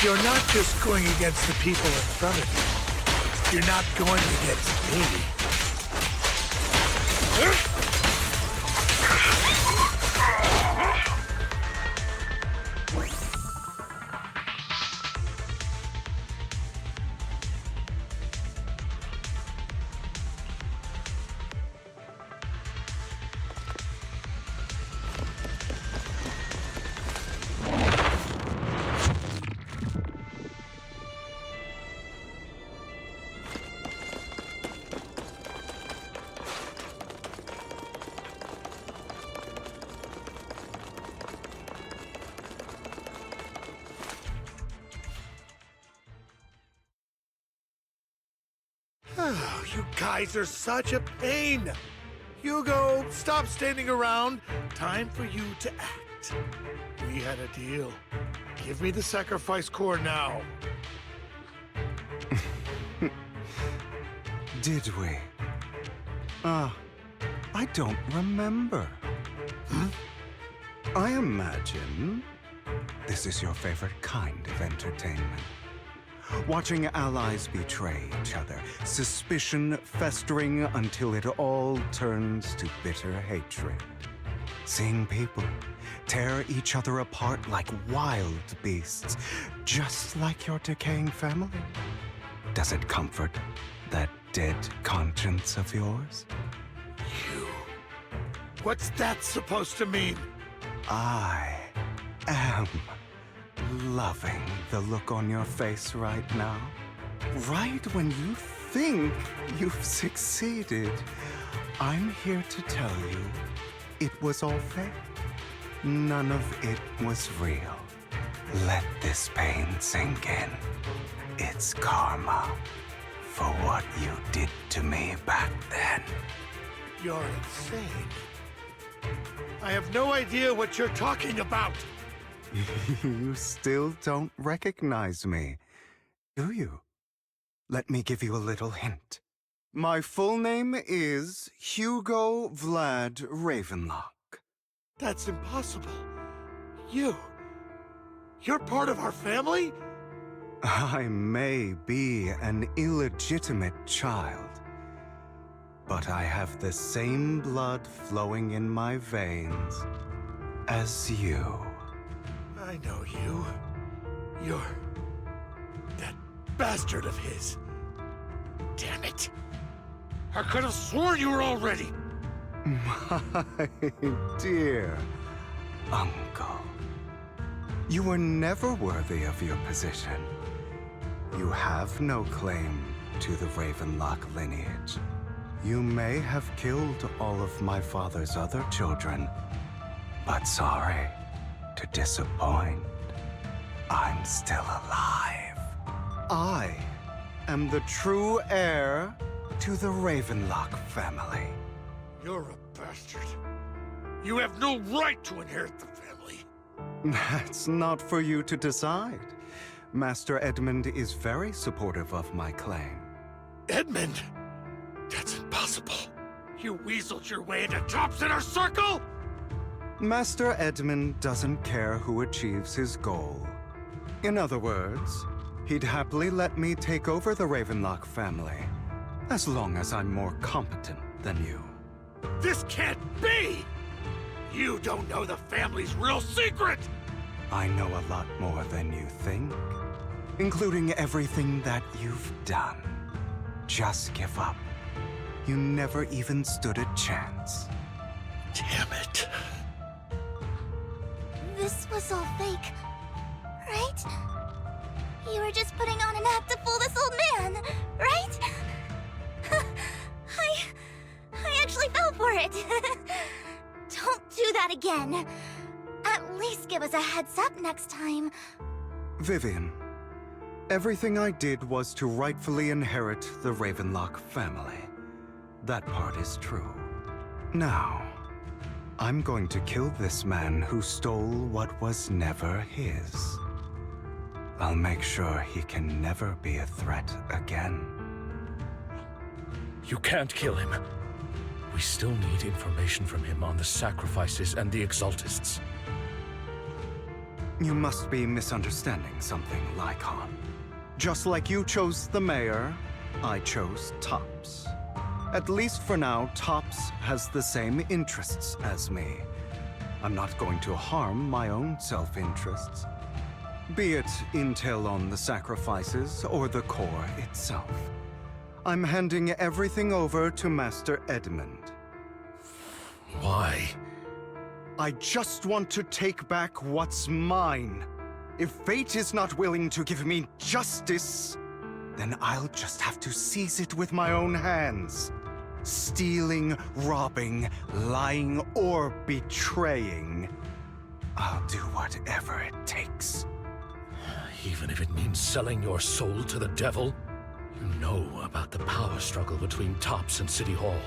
You're not just going against the people in front of you. You're not going against me. Oh, you guys are such a pain. Hugo, stop standing around. Time for you to act. We had a deal. Give me the sacrifice core now. Did we? I don't remember. I imagine this is your favorite kind of entertainment. Watching allies betray each other, suspicion festering until it all turns to bitter hatred. Seeing people tear each other apart like wild beasts, just like your decaying family. Does it comfort that dead conscience of yours? You. What's that supposed to mean? I am loving the look on your face right now. Right when you think you've succeeded, I'm here to tell you it was all fake. None of it was real. Let this pain sink in. It's karma for what you did to me back then. You're insane. I have no idea what you're talking about. You still don't recognize me, do you? Let me give you a little hint. My full name is Hugo Vlad Ravenlock. That's impossible. You're part of our family? I may be an illegitimate child, but I have the same blood flowing in my veins as you. I know you. You're that bastard of his. Damn it. I could have sworn you were already. My dear uncle, you were never worthy of your position. You have no claim to the Ravenlock lineage. You may have killed all of my father's other children, but sorry to disappoint. I'm still alive. I am the true heir to the Ravenlock family. You're a bastard. You have no right to inherit the family. That's not for you to decide. Master Edmund is very supportive of my claim. Edmund? That's impossible. You weaseled your way into Top's inner circle? Master Edmund doesn't care who achieves his goal. In other words, he'd happily let me take over the Ravenlock family, as long as I'm more competent than you. This can't be! You don't know the family's real secret! I know a lot more than you think, including everything that you've done. Just give up. You never even stood a chance. Damn it. This was all fake, right? You were just putting on an act to fool this old man, right? I actually fell for it. Don't do that again. At least give us a heads up next time. Vivian, everything I did was to rightfully inherit the Ravenlock family. That part is true. Now, I'm going to kill this man who stole what was never his. I'll make sure he can never be a threat again. You can't kill him. We still need information from him on the sacrifices and the Exaltists. You must be misunderstanding something, Lycon. Just like you chose the mayor, I chose Tops. At least for now, Tops has the same interests as me. I'm not going to harm my own self-interests. Be it intel on the sacrifices or the core itself. I'm handing everything over to Master Edmund. Why? I just want to take back what's mine. If fate is not willing to give me justice, then I'll just have to seize it with my own hands. Stealing, robbing, lying, or betraying. I'll do whatever it takes. Even if it means selling your soul to the devil? You know about the power struggle between Tops and City Hall.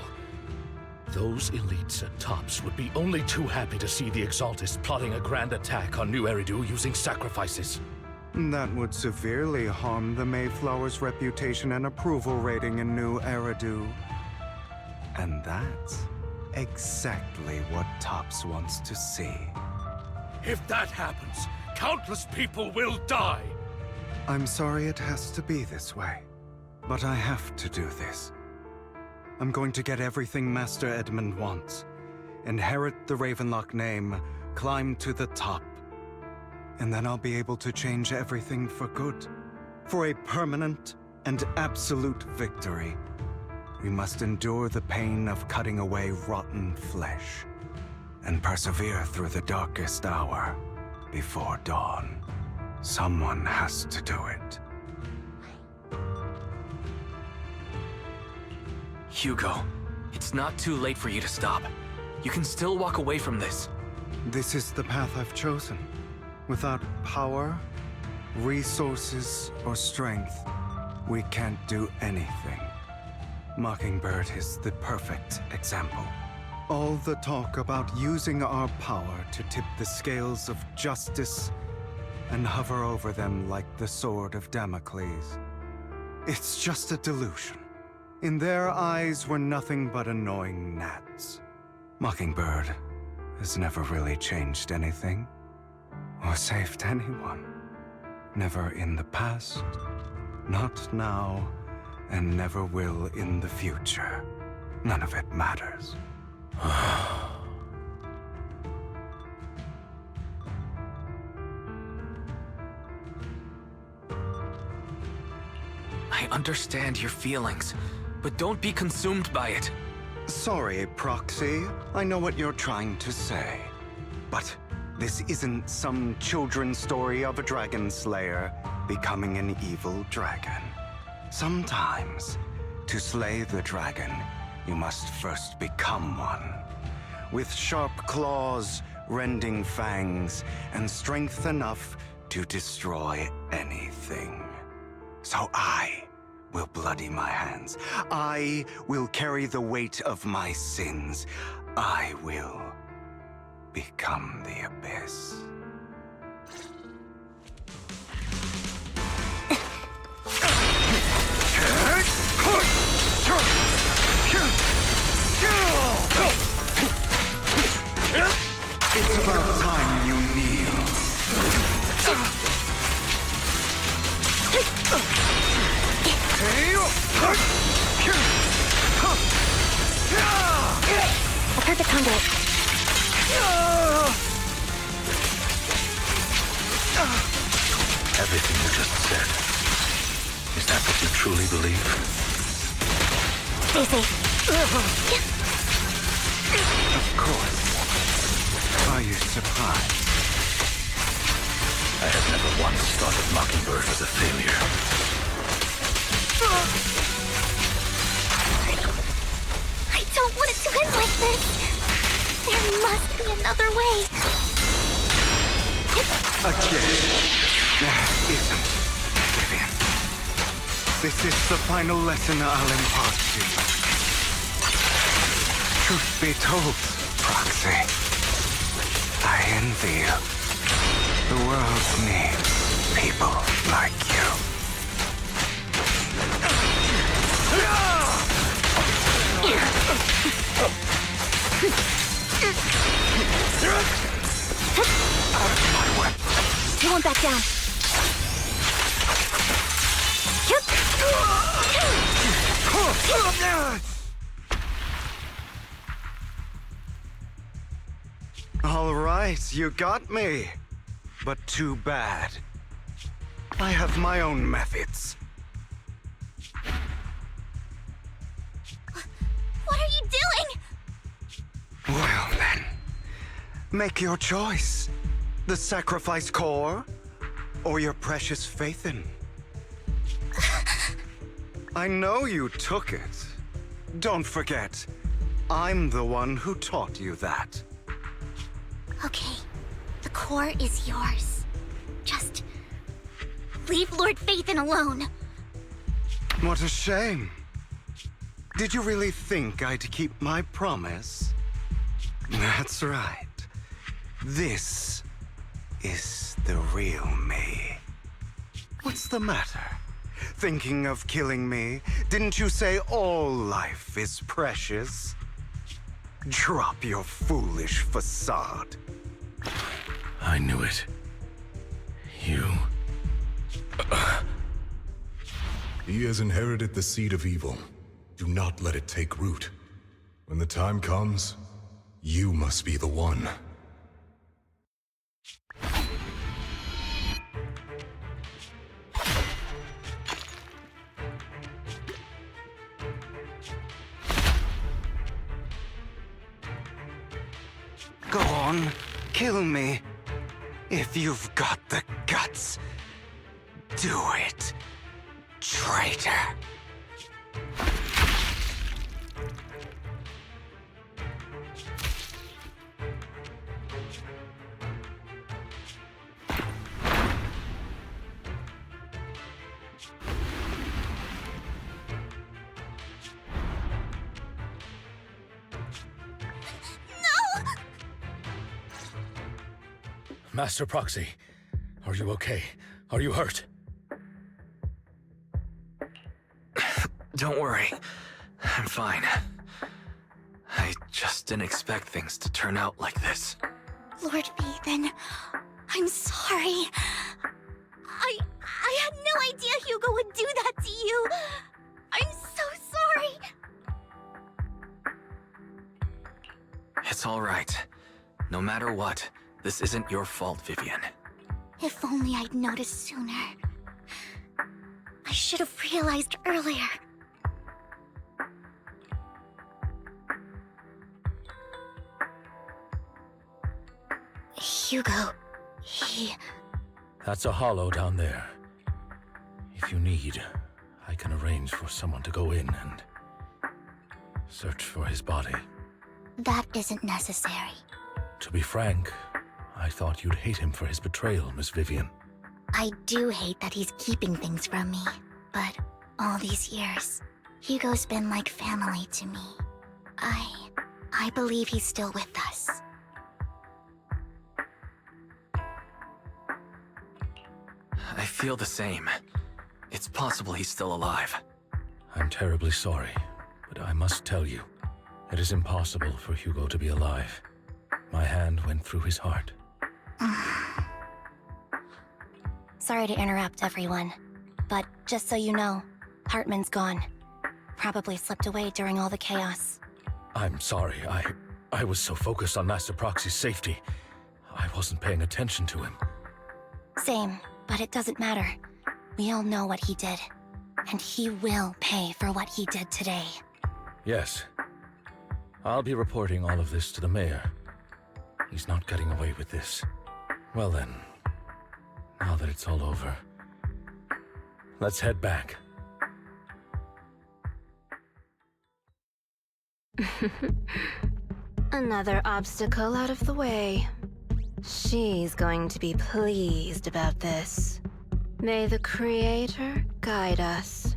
Those elites at Tops would be only too happy to see the Exaltists plotting a grand attack on New Eridu using sacrifices. That would severely harm the Mayflower's reputation and approval rating in New Eridu. And that's exactly what Tops wants to see. If that happens, Countless people will die. I'm sorry it has to be this way, but I have to do this. I'm going to get everything Master Edmund wants. Inherit the Ravenlock name, climb to the top. And then I'll be able to change everything for good. For a permanent and absolute victory. We must endure the pain of cutting away rotten flesh. And persevere through the darkest hour before dawn. Someone has to do it. Hugo, it's not too late for you to stop. You can still walk away from this. This is the path I've chosen. Without power, resources, or strength, we can't do anything. Mockingbird is the perfect example. All the talk about using our power to tip the scales of justice and hover over them like the sword of Damocles. It's just a delusion. In their eyes, we're nothing but annoying gnats. Mockingbird has never really changed anything, or saved anyone. Never in the past, not now, and never will in the future. None of it matters. I understand your feelings, but don't be consumed by it. Sorry, Proxy. I know what you're trying to say. But this isn't some children's story of a dragon slayer becoming an evil dragon. Sometimes, to slay the dragon, you must first become one. With sharp claws, rending fangs, and strength enough to destroy anything. So I will bloody my hands. I will carry the weight of my sins. I will become the Abyss. It's about time you kneel. A perfect conduit. Everything you just said. Is that what you truly believe? Stay safe. Of course. Are you surprised? I have never once thought of Mockingbird as a failure. I don't want it to end like this. There must be another way. Again. There isn't, Vivian. This is the final lesson I'll impart to you. Truth be told, Proxy, I envy you. The world needs people like you. Out of my way. You won't back down. All right, you got me. But too bad. I have my own methods. What are you doing? Well then, make your choice. The sacrifice core, or your precious Faithin. I know you took it. Don't forget, I'm the one who taught you that. Okay, the core is yours. Just leave Lord Faithin alone. What a shame. Did you really think I'd keep my promise? That's right. This is the real me. What's the matter? Thinking of killing me? Didn't you say all life is precious? Drop your foolish facade. I knew it. You... He has inherited the seed of evil. Do not let it take root. When the time comes, you must be the one. Go on, kill me. If you've got the guts, do it, traitor. Master Proxy, are you okay? Are you hurt? Don't worry. I'm fine. I just didn't expect things to turn out like this. Lord Bathan, I'm sorry. I had no idea Hugo would do that to you. I'm so sorry. It's all right. No matter what, this isn't your fault, Vivian. If only I'd noticed sooner. I should have realized earlier. Hugo, he... That's a hollow down there. If you need, I can arrange for someone to go in and search for his body. That isn't necessary. To be frank, I thought you'd hate him for his betrayal, Miss Vivian. I do hate that he's keeping things from me, but all these years, Hugo's been like family to me. I believe he's still with us. I feel the same. It's possible he's still alive. I'm terribly sorry, but I must tell you, it is impossible for Hugo to be alive. My hand went through his heart. Sorry to interrupt, everyone. But just so you know, Hartman's gone. Probably slipped away during all the chaos. I'm sorry, I was so focused on Master Proxy's safety, I wasn't paying attention to him. Same, but it doesn't matter. We all know what he did. And he will pay for what he did today. Yes. I'll be reporting all of this to the mayor. He's not getting away with this. Well then, now that it's all over, let's head back. Another obstacle out of the way. She's going to be pleased about this. May the Creator guide us.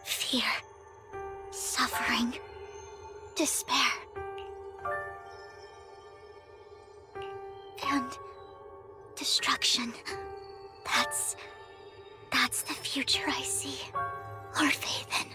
Fear, suffering, despair. And destruction. That's the future I see. Lord Bathan.